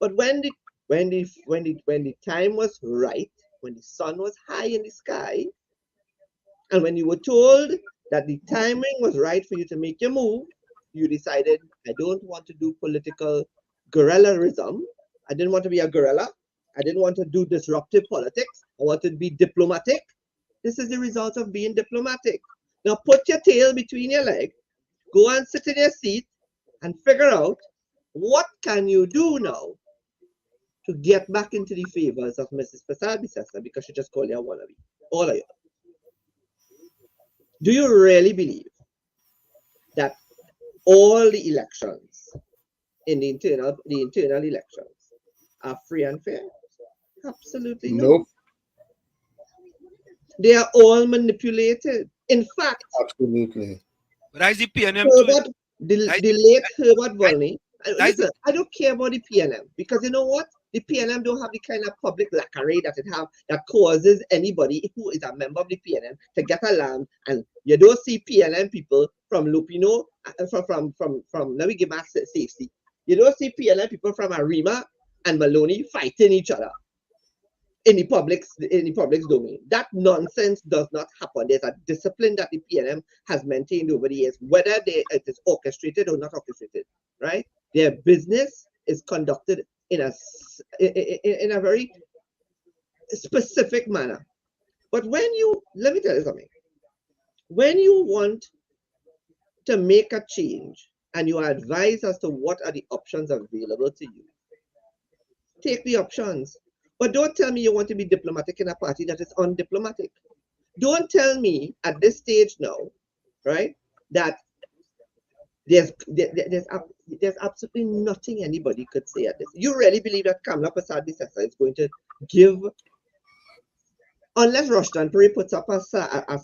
But when the time was right, when the sun was high in the sky, and when you were told that the timing was right for you to make your move, you decided, I don't want to do political guerrillaism. I didn't want to be a guerrilla. I didn't want to do disruptive politics. I wanted to be diplomatic. This is the result of being diplomatic. Now put your tail between your legs, go and sit in your seat and figure out what can you do now to get back into the favors of Mrs. Prasad-Bissessar, because she just called you a wannabe. All of you. Do you really believe that all the elections in the internal elections are free and fair? Absolutely no. Nope. They are all manipulated. In fact, absolutely. But I see PNM Herbert, the late Herbert Volney. Listen, I don't care about the PNM, because you know what? The PNM don't have the kind of public lacqueray that it have that causes anybody who is a member of the PNM to get alarmed. And you don't see PNM people from Lupino, from let me give my safety. You don't see PNM people from Arima and Maloney fighting each other in the public's domain. That nonsense does not happen. There's a discipline that the PNM has maintained over the years, whether it is orchestrated or not orchestrated, right? Their business is conducted in a very specific manner. But let me tell you something. When you want to make a change and you are advised as to what are the options available to you, take the options. But don't tell me you want to be diplomatic in a party that is undiplomatic. Don't tell me at this stage now, right, that there's absolutely nothing anybody could say at this. You really believe that Kamla Prasad-Bissessar is going to give, unless Roshanpuri puts up a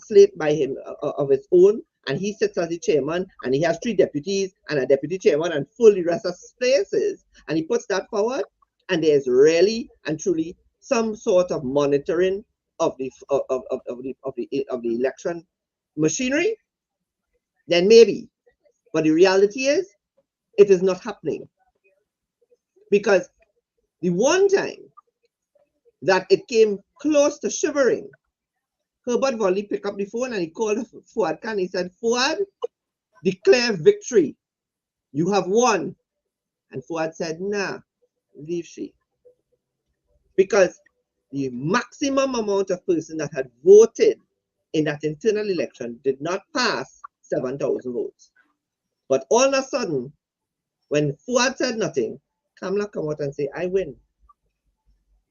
slate by him of his own, and he sits as the chairman, and he has 3 deputies and a deputy chairman and full the rest of places, and he puts that forward, and there's really and truly some sort of monitoring of the election machinery, then maybe. But the reality is, it is not happening. Because the one time that it came close to shivering, Herbert Volley picked up the phone and he called Fuad Khan. He said, Fuad, declare victory. You have won. And Fuad said, nah, leave she. Because the maximum amount of persons that had voted in that internal election did not pass 7,000 votes. But all of a sudden, when Fuad said nothing, Kamla come out and say, I win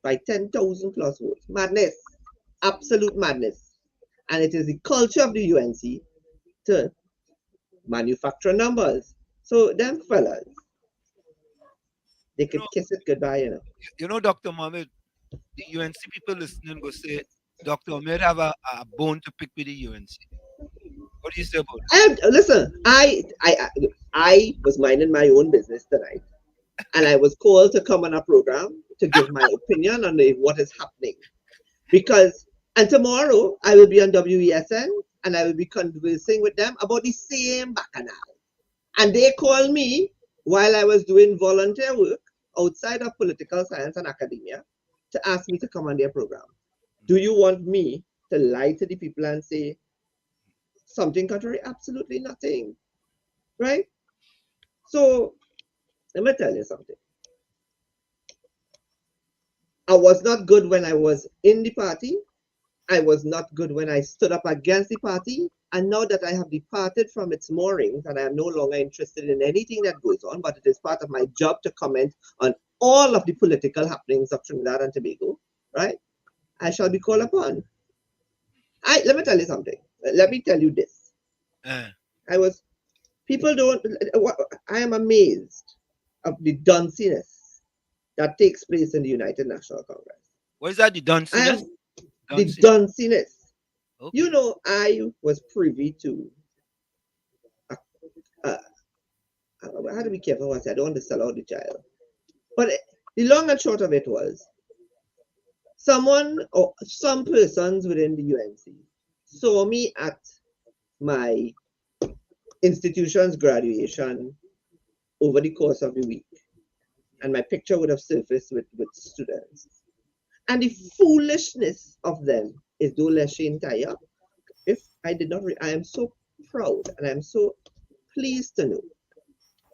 by 10,000 plus votes. Madness, absolute madness. And it is the culture of the UNC to manufacture numbers. So them fellas, they could kiss it goodbye, you know. You know, Dr. Mohammed, the UNC people listening go say, Dr. Ahmed have a bone to pick with the UNC. What do you say about it? Listen, I was minding my own business tonight, and I was called to come on a program to give my opinion on what is happening. And tomorrow I will be on WESN, and I will be conversing with them about the same bacchanal. And they call me while I was doing volunteer work outside of political science and academia to ask me to come on their program. Do you want me to lie to the people and say something contrary? Absolutely nothing. Right? So let me tell you something. I was not good when I was in the party. I was not good when I stood up against the party. And now that I have departed from its moorings and I am no longer interested in anything that goes on, but it is part of my job to comment on all of the political happenings of Trinidad and Tobago, right? I shall be called upon. Let me tell you something. Let me tell you this. I am amazed of the dunciness that takes place in the United National Congress. What is that, the dunciness? The dunciness. Okay. You know, I was privy to, I had to be careful what I say. I don't want to sell out the child. But the long and short of it was, someone or some persons within the UNC saw me at my institution's graduation over the course of the week. And my picture would have surfaced with students. And the foolishness of them is though Leshane Taya. If I did not, I am so proud and I am so pleased to know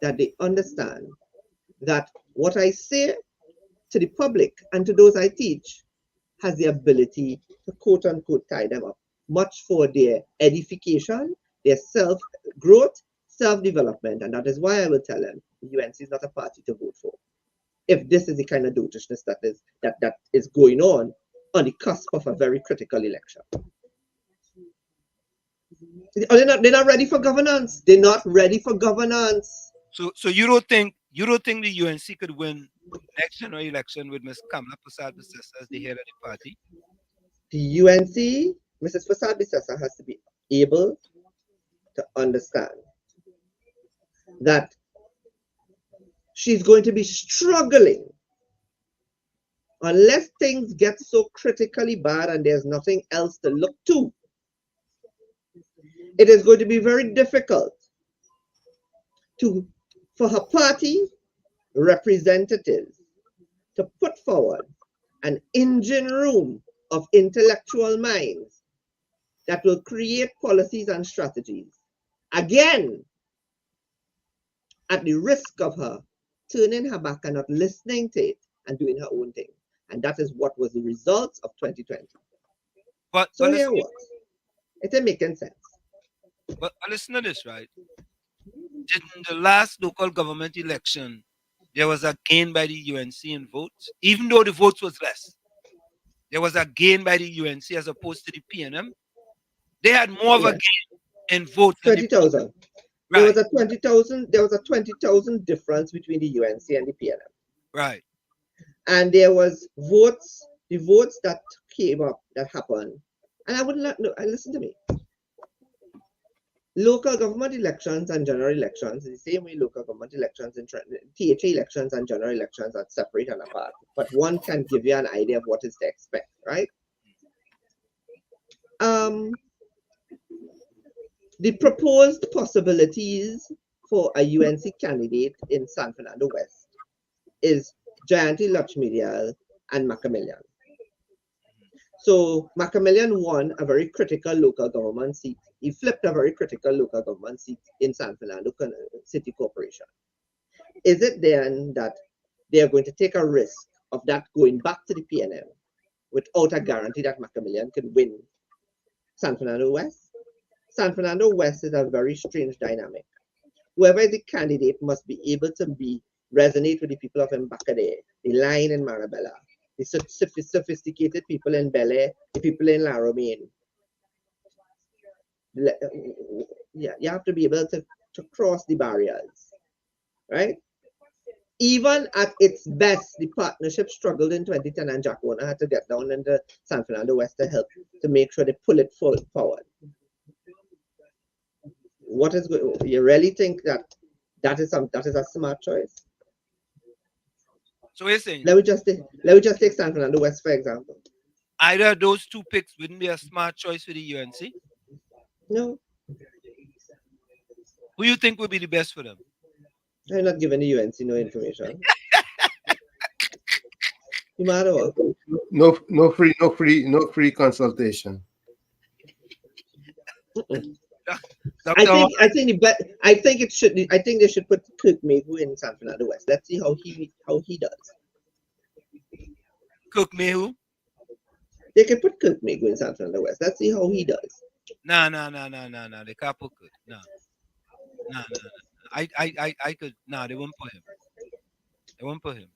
that they understand that what I say to the public and to those I teach has the ability to quote unquote tie them up, much for their edification, their self-growth, self-development. And that is why I will tell them the UNC is not a party to vote for. If this is the kind of dotishness that is going on the cusp of a very critical election. They're not ready for governance. They're not ready for governance. So you don't think the UNC could win next general election with Ms. Kamala Persad-Bissessar as the head of the party? The UNC, Mrs. Persad-Bissessar has to be able to understand that she's going to be struggling unless things get so critically bad and there's nothing else to look to. It is going to be very difficult for her party representatives to put forward an engine room of intellectual minds that will create policies and strategies, again, at the risk of her turning her back and not listening to it and doing her own thing. And that is what was the result of 2020. But here was. It ain't making sense. But listen to this, right? In the last local government election, there was a gain by the UNC in votes, even though the votes was less. There was a gain by the UNC as opposed to the PNM. They had more of a gain in votes. 20,000. Right. There was a 20,000. There was a 20,000 difference between the UNC and the PNM. Right. And there was votes. The votes that came up that happened, and I would not know. Listen to me. Local government elections and general elections is the same way local government elections and THA elections and general elections are separate and apart. But one can give you an idea of what is to expect, right? The proposed possibilities for a UNC candidate in San Fernando West is Jayanti Lakshmidiyal and Macamillan. So Macamillan won a very critical local government seat. He flipped a very critical local government seat in San Fernando City Corporation. Is it then that they are going to take a risk of that going back to the PNM without a guarantee that Macamillan can win San Fernando West? San Fernando West is a very strange dynamic. Whoever is the candidate must be able to resonate with the people of Mbakade, the line in Marabella, the sophisticated people in Bel Air, the people in La Romaine. Yeah, you have to be able to cross the barriers, right? Even at its best, the partnership struggled in 2010, and Jack Warner had to get down into San Fernando West to help to make sure they pull it forward. What is good? You really think that is a smart choice? So you're saying? Let me just take San Fernando West for example. Either of those two picks wouldn't be a smart choice for the UNC? No. Who you think would be the best for them? I'm not giving the UNC no information. You mad or what? No free consultation. I think it should. I think they should put Kirk Mayhew in San Fernando West. Let's see how he does. Kirk Mayhew? They can put Kirk Mayhew in San Fernando West. Let's see how he does. No. They can't put Kirk. No. I could. No, they won't put him. They won't put him.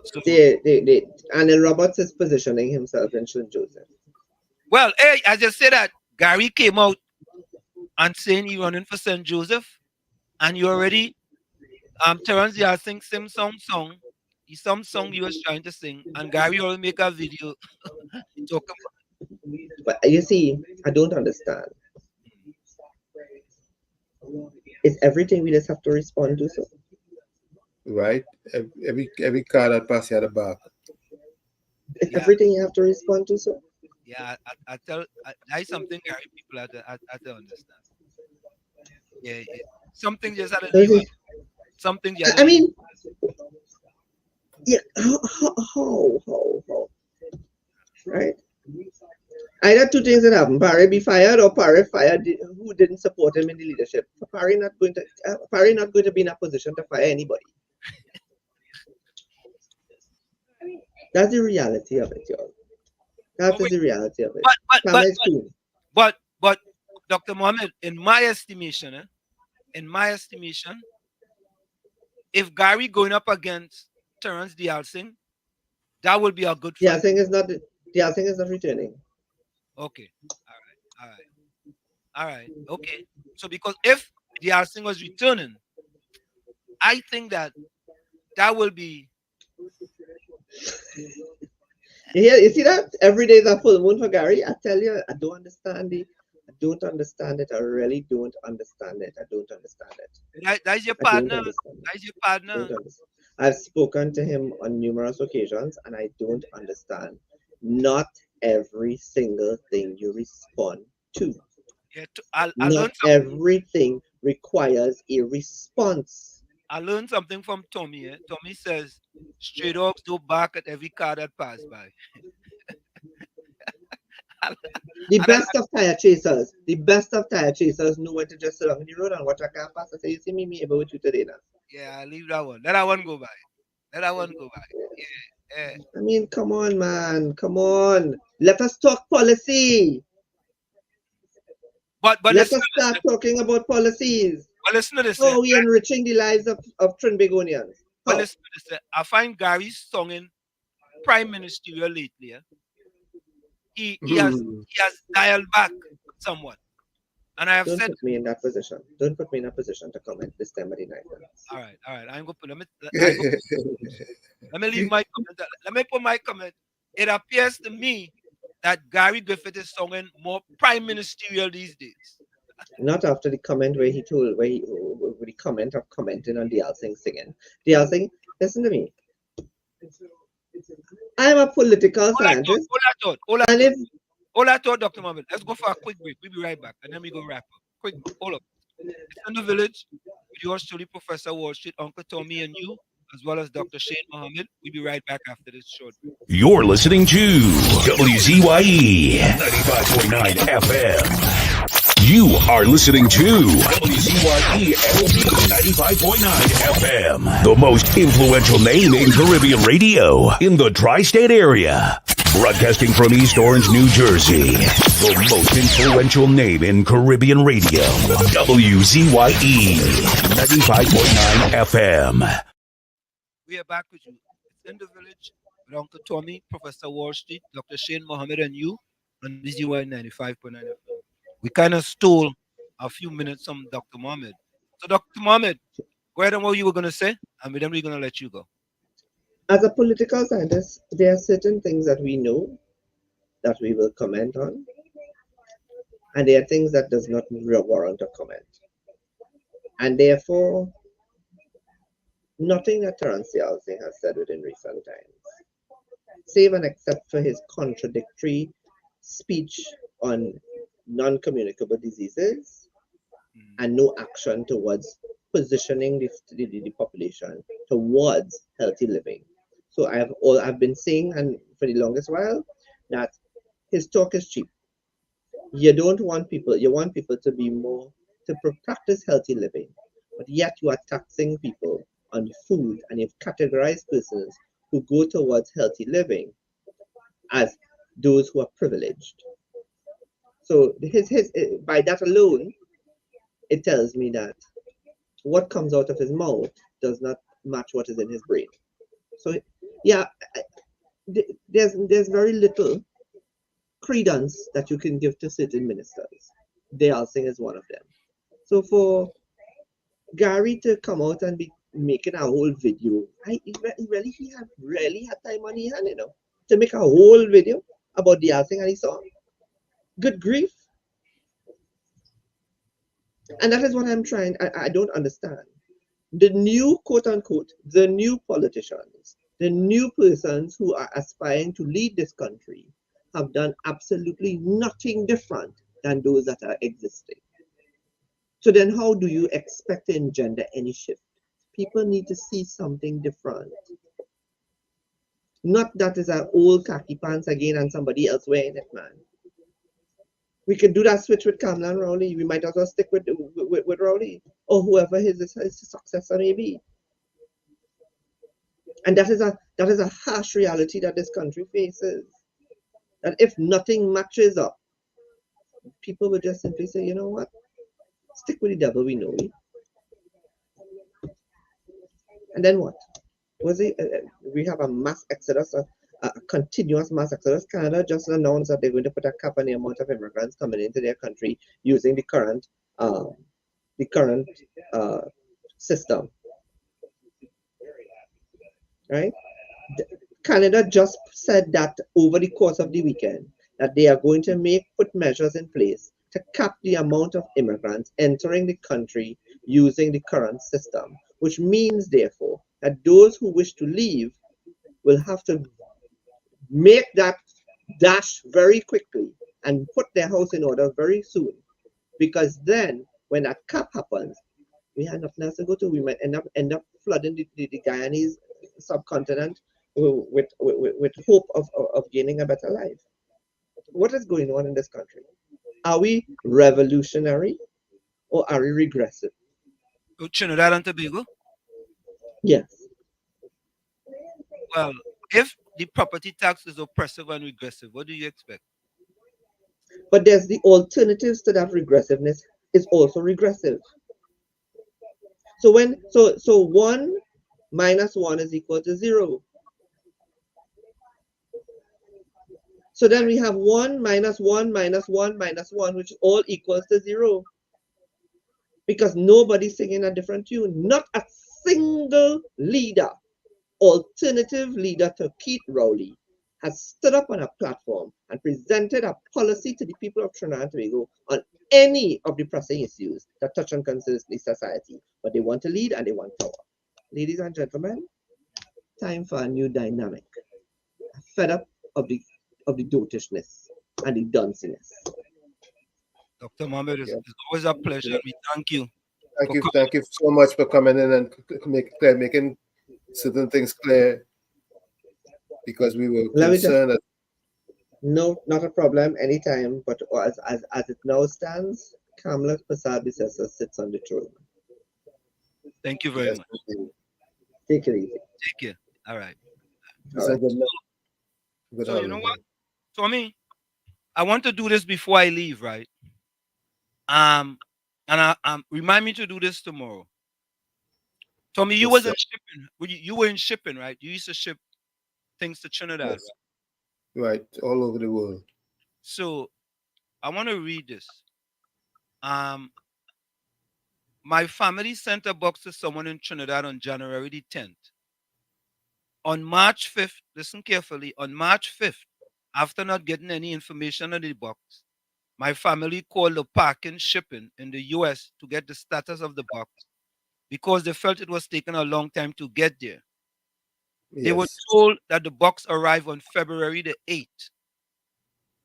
So, They and then Roberts is positioning himself in St. Joseph. Well, hey, I just said that Gary came out and saying he running for St. Joseph, and you already Terrence Yard sing some song. It's some song he was trying to sing, and Gary already make a video talking about. But you see, I don't understand. It's everything we just have to respond to, so. Right? Every car that passes at the back. It's everything you have to respond to, so. Yeah, I tell that's something Gary people have to understand. Yeah, something just had to leave. Something just. I mean, yeah. How? Right? Either two things that happen: Parry be fired, or Parry fired who didn't support him in the leadership. Parry not going to be in a position to fire anybody. That's the reality of it, y'all. That is the reality of it. But Dr. Mohammed, in my estimation, if Gary going up against Terrence Dialsing, that would be a good fight. Dialsing is not returning. Okay. All right. Okay. So because if Dialsing was returning, I think that will be. You see that? Every day is a full moon for Gary. I tell you, I don't understand it. I really don't understand it. That's your partner. That's your partner. I've spoken to him on numerous occasions, and I don't understand. Not every single thing you respond to. Yeah, not everything requires a response. I learned something from Tommy. Tommy says, "Stray dogs don't bark at every car that pass by." The best of tire chasers know when to just sit on the road and watch a car pass and say, "You see me able with you today now." Yeah, leave that one. Let that one go by. Yeah. I mean, come on, man. Come on. Let us talk policy. But let us start talking about policies. But listen to this. How are we enriching the lives of Trinbagonians? But listen to this. I find Gary's song in Prime Ministerial lately. Yeah? He has dialed back somewhat. And I have Don't said. Put me in that position. Don't put me in a position to comment this time of the night. All right. I'm going to put. Let me leave my comment. Let me put my comment. It appears to me that Gary Griffith is singing more prime ministerial these days. Not after the comment where he the comment of commenting on Dialsing singing. Dialsing, listen to me. I'm a political scientist. Hold that thought, Dr. Mohammed. Let's go for a quick break. We'll be right back, and then we go wrap up. Quick, hold up. It's in the village with yours truly, Professor Wall Street, Uncle Tommy, and you, as well as Dr. Shane Mohammed. We'll be right back after this short break. You're listening to WZYE 95.9 FM. You are listening to WZYE 95.9 FM, the most influential name in Caribbean radio in the tri-state area. Broadcasting from East Orange, New Jersey, the most influential name in Caribbean radio, WZYE 95.9 FM. We are back with you. It's in the village with Uncle Tommy, Professor Wall Street, Dr. Shane Mohammed, and you on WZYE 95.9 FM. We kind of stole a few minutes from Dr. Mohammed. So, Dr. Mohammed, go ahead and what you were going to say, and then we're going to let you go. As a political scientist, there are certain things that we know that we will comment on, and there are things that does not warrant a comment. And therefore, nothing that Terrence Dialsing has said within recent times, save and except for his contradictory speech on non-communicable diseases and no action towards positioning the population towards healthy living. So I've been saying, and for the longest while, that his talk is cheap. You don't want people. You want people to be more to practice healthy living, but yet you are taxing people on food, and you've categorized persons who go towards healthy living as those who are privileged. So his by that alone, it tells me that what comes out of his mouth does not match what is in his brain. So yeah, there's very little credence that you can give to certain ministers. Dale Singh is one of them. So for Gary to come out and be making a whole video, he really had time on his hand, to make a whole video about the thing and he saw. Good grief. And that is what I'm trying. I don't understand. The new quote unquote, the new politicians, the new persons who are aspiring to lead this country have done absolutely nothing different than those that are existing. So then how do you expect to engender any shift? People need to see something different. Not that is our old khaki pants again and somebody else wearing it, man. We could do that switch with Kamala and Rowley. We might as well stick with Rowley or whoever his successor may be. And that is a harsh reality that this country faces. That if nothing matches up, people will just simply say, you know what? Stick with the devil we know. And then what? We have a mass exodus, a continuous mass exodus. Canada just announced that they're going to put a cap on the amount of immigrants coming into their country using the current system. Right? Canada just said that over the course of the weekend that they are going to put measures in place to cap the amount of immigrants entering the country using the current system, which means therefore that those who wish to leave will have to make that dash very quickly and put their house in order very soon, because then when that cap happens, we have nothing else to go to. We might end up flooding the Guyanese subcontinent with hope of gaining a better life. What is going on in this country? Are we revolutionary or are we regressive? Trinidad and Tobago? Yes. Well, if the property tax is oppressive and regressive, what do you expect? But there's the alternatives to that regressiveness is also regressive. So so 1 minus 1 is equal to 0. So then we have 1 minus 1 minus 1 minus 1, which all equals to 0. Because nobody's singing a different tune. Not a single leader, alternative leader to Keith Rowley, has stood up on a platform and presented a policy to the people of Trinidad and Tobago on any of the pressing issues that touch and concern the society. But they want to lead and they want power. Ladies and gentlemen, time for a new dynamic. Fed up of the dotishness and the dunciness. Dr. Mohammed, it's always a pleasure. We thank you. Thank you so much for coming in and making certain things clear, because we were concerned. No, not a problem. Anytime. But as it now stands, Kamala Persad-Bissessar sits on the throne. Thank you very much. Take it easy. Take care. All right. All right. So you know what? Tommy, I want to do this before I leave, right? And remind me to do this tomorrow. Tommy, you wasn't shipping. You were in shipping, right? You used to ship things to Trinidad, yes. Right, all over the world. So I want to read this. My family sent a box to someone in Trinidad on January the 10th. On March 5th, listen carefully, on March 5th, after not getting any information on the box, my family called the packing shipping in the US to get the status of the box because they felt it was taking a long time to get there. Yes. They were told that the box arrived on February the 8th.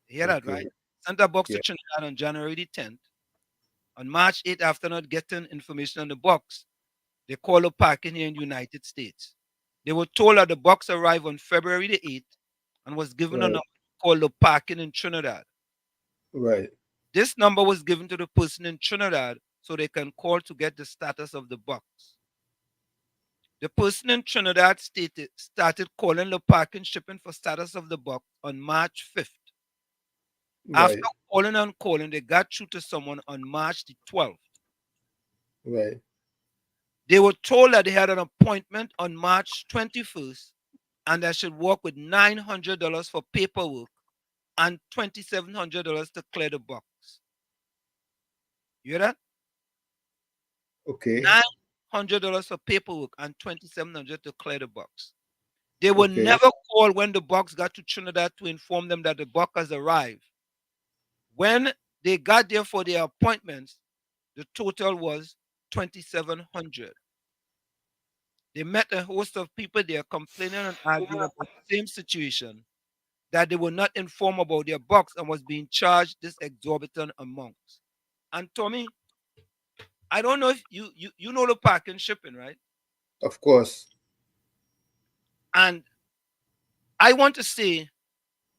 You hear that, right? Sent a box to Trinidad on January the 10th. On March 8th, after not getting information on the box, They call it parking here in the United States. They were told that the box arrived on February the 8th and was given a Right. number called the parking in Trinidad. Right. This number was given to the person in Trinidad so they can call to get the status of the box. The person in Trinidad started calling the parking shipping for status of the box on March 5th. After Right. calling and calling, they got through to someone on March the 12th. Right. They were told that they had an appointment on March 21st and they should work with $900 for paperwork and $2,700 to clear the box. You hear that? Okay. $900 for paperwork and $2,700 to clear the box. They were Okay. never called when the box got to Trinidad to inform them that the box has arrived. When they got there for their appointments, the total was $2,700. They met a host of people there complaining and arguing about the same situation, that they were not informed about their box and was being charged this exorbitant amount. And Tommy, I don't know if you know the parking shipping, right? Of course. And I want to say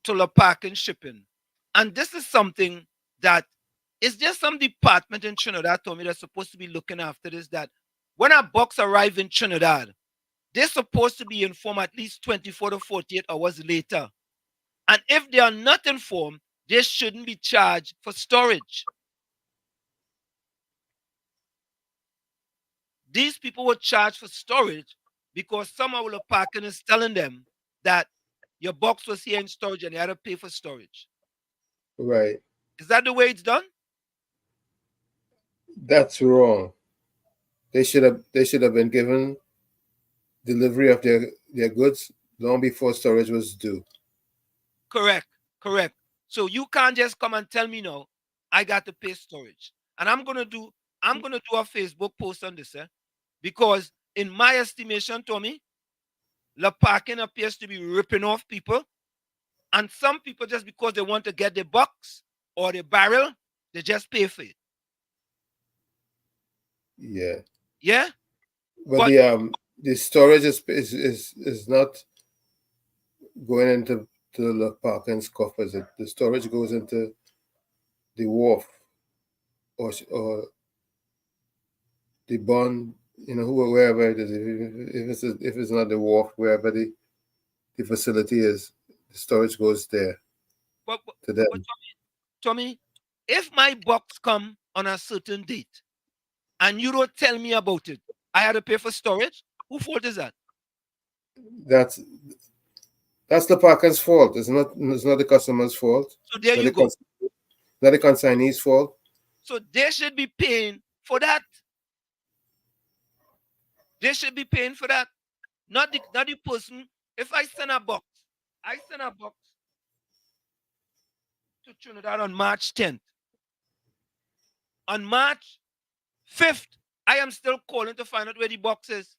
to the parking shipping, and this is something that is there some department in Trinidad, Tommy, that's supposed to be looking after this, that when a box arrives in Trinidad, they're supposed to be informed at least 24 to 48 hours later. And if they are not informed, they shouldn't be charged for storage. These people were charged for storage because somehow the parking is telling them that your box was here in storage and you had to pay for storage. Right. Is that the way it's done? That's wrong. They should have been given delivery of their goods long before storage was due. Correct. So you can't just come and tell me no, I got to pay storage. And I'm gonna do a Facebook post on this, because in my estimation, Tommy, the parking appears to be ripping off people. And some people, just because they want to get the box or the barrel, they just pay for it. Yeah. Yeah? But the storage is not going into the parking coffers. The storage goes into the wharf or the bond, wherever it is. If it's not the wharf, wherever the facility is, the storage goes there to them. But Tommy, if my box come on a certain date and you don't tell me about it, I had to pay for storage. Whose fault is that? That's the parker's fault. It's not the customer's fault. So there you go. Not the consignee's fault. So they should be paying for that. They should be paying for that. Not the person. If I send a box to Trinidad on March 10th. On March 5th, I am still calling to find out where the box is.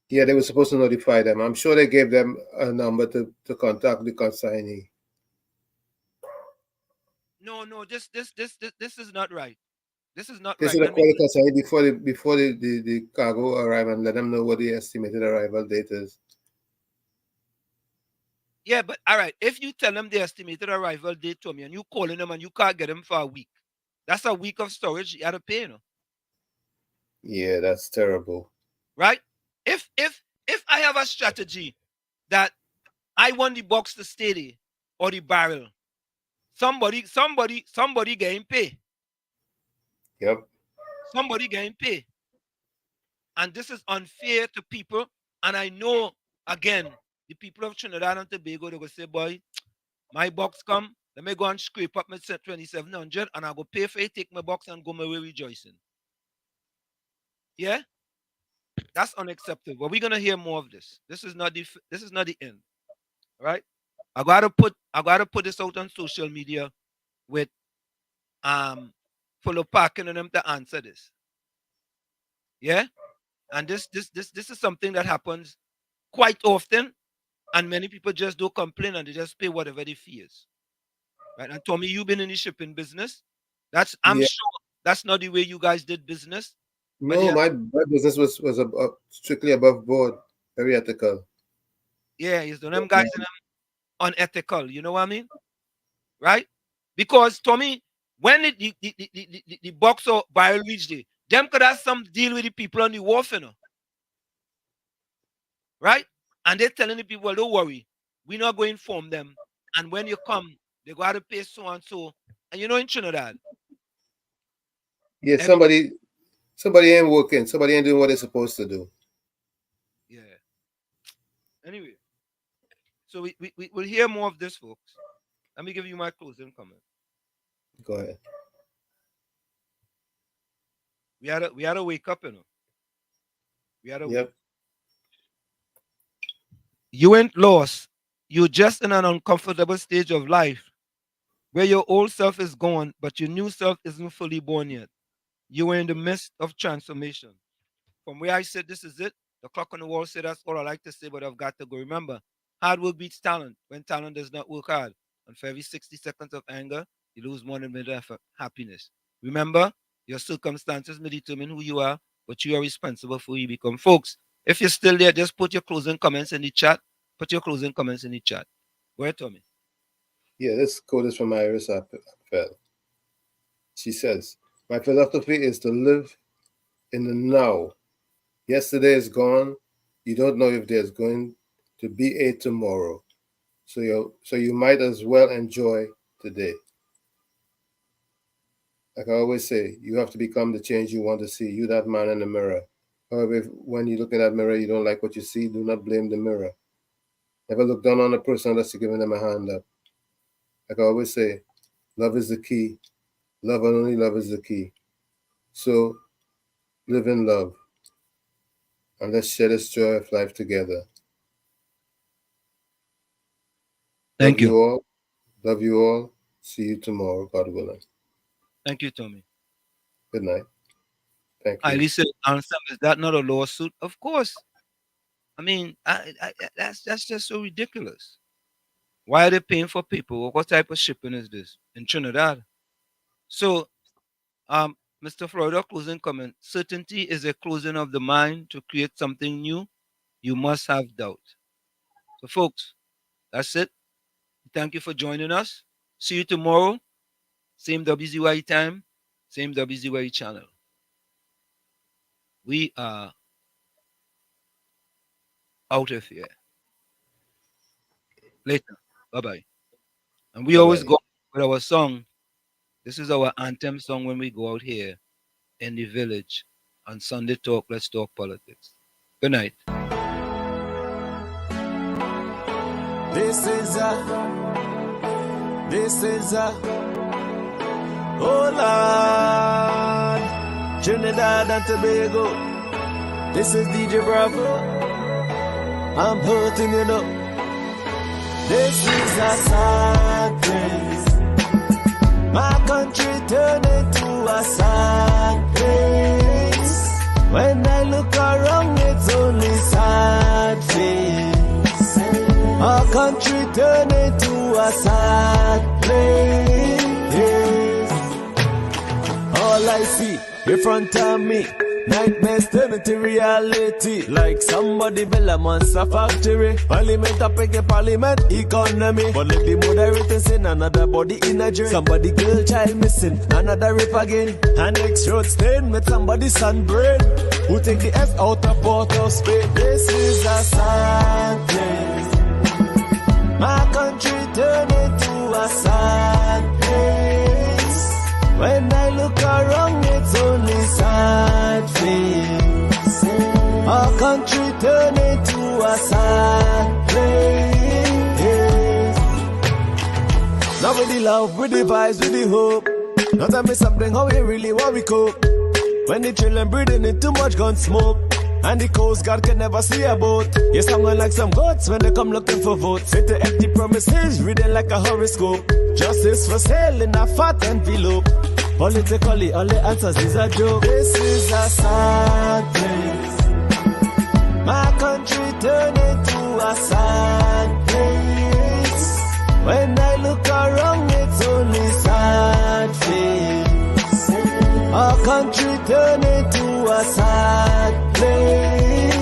Yeah, they were supposed to notify them. I'm sure they gave them a number to contact the consignee. No, this is not right. This is not They right. should have called the consignee before the cargo arrive and let them know what the estimated arrival date is. Yeah, but all right. If you tell them the estimated arrival date to me and you calling them and you can't get them for a week, that's a week of storage you have to pay, Yeah, that's terrible. Right? If I have a strategy that I want the box to stay there or the barrel, somebody getting pay. Yep. Somebody getting pay. And this is unfair to people. And I know, again, the people of Trinidad and Tobago, they will say, boy, my box come, let me go and scrape up my 2,700 and I go pay for it, take my box and go my way rejoicing. Yeah? That's unacceptable. But we're gonna hear more of this. This is not the end. All right? I gotta put this out on social media with full of parking on them to answer this. Yeah? And this is something that happens quite often, and many people just don't complain and they just pay whatever the fee is. Right? And Tommy, you've been in the shipping business. I'm sure that's not the way you guys did business. No, my business was strictly above board, very ethical. Yeah, it's them guys and them unethical. You know what I mean? Right? Because Tommy, when the boxer barrel reached there, them could have some deal with the people on the wharf, you know. Right? And they're telling the people, well, don't worry, we're not going to inform them. And when you come, they got to pay so and so. And you know in Trinidad. Yeah, somebody ain't working. Somebody ain't doing what they're supposed to do. Yeah. Anyway, so we'll hear more of this, folks. Let me give you my closing comment. Go ahead. We had to wake up, you know. We had to wake up. You ain't lost. You're just in an uncomfortable stage of life where your old self is gone, but your new self isn't fully born yet. You are in the midst of transformation. From where I said this is it, the clock on the wall said that's all I like to say, but I've got to go. Remember, hard work beats talent when talent does not work hard. And for every 60 seconds of anger, you lose more than a minute of happiness. Remember, your circumstances may determine who you are, but you are responsible for who you become. Folks, if you're still there, just put your closing comments in the chat. Put your closing comments in the chat. Go ahead, Tommy. Yeah, this quote is from Iris Appel. She says, my philosophy is to live in the now. Yesterday is gone. You don't know if there's going to be a tomorrow. So you might as well enjoy today. Like I always say, you have to become the change you want to see. You that man in the mirror. However, when you look in that mirror, you don't like what you see, do not blame the mirror. Never look down on a person unless you're giving them a hand up. Like I always say, love is the key. Love and only love is the key. So live in love. And let's share this joy of life together. Thank you. All. Love you all. See you tomorrow, God willing. Thank you, Tommy. Good night. Thank you. Lisa, is that not a lawsuit? Of course. I mean, that's just so ridiculous. Why are they paying for people? What type of shipping is this in Trinidad? So, Mr. Florida, closing comment. Certainty is a closing of the mind to create something new. You must have doubt. So, folks, that's it. Thank you for joining us. See you tomorrow. Same WZYE time, same WZYE channel. We are out of here. Later. Bye-bye. And we always go with our song. This is our anthem song when we go out here in the village on Sunday Talk. Let's talk politics. Good night. This is oh Lord, Trinidad and Tobago. This is DJ Bravo. I'm hurting you up. This is a sad place. My country turned into a sad place. When I look around, it's only sad face. Our country turned into a sad place. All I see in front of me, nightmares turn into reality. Like somebody build a monster factory. Parliament up against parliament economy. But let the moderators in another body in a dream. Somebody girl child missing, another rape again. An ex-road stain with somebody's son brain. Who take the S out of Port of Spain. This is a sad place. My country turned into a sad place. When I look around, it's only sad face. Our country turned into a sad place. Now with the love, with the vibes, with the hope. Now tell me something, how we really want we cope. When the children breathing in too much gun smoke. And the Coast Guard can never see a boat. You're sounding like some goats when they come looking for votes. Sit to empty promises, reading like a horoscope. Justice for sale in a fat envelope. Politically, all the answers is a joke. This is a sad place. My country turned into a sad place. When I look around, it's only sad face. Our country turned into a a sad place.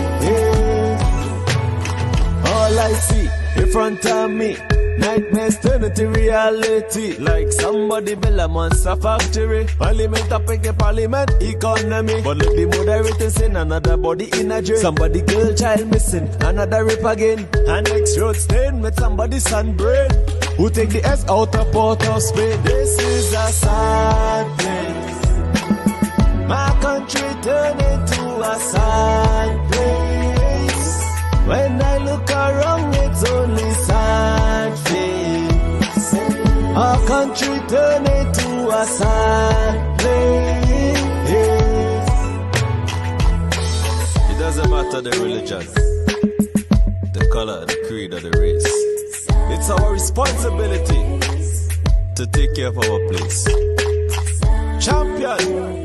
All I see in front of me, nightmares turn into reality. Like somebody build a monster factory. Parliament up in the parliament economy. But look the moderator saying another body in a jail. Somebody girl child missing, another rape again. And next road stain with somebody's sunbrain. Who take the S out of Port of Spain? This is a sad place. My country turned into a sad place. When I look around, it's only sad face. Our country turned into a sad place. It doesn't matter the religion, the color, the creed, or the race. It's our responsibility to take care of our place. Champion.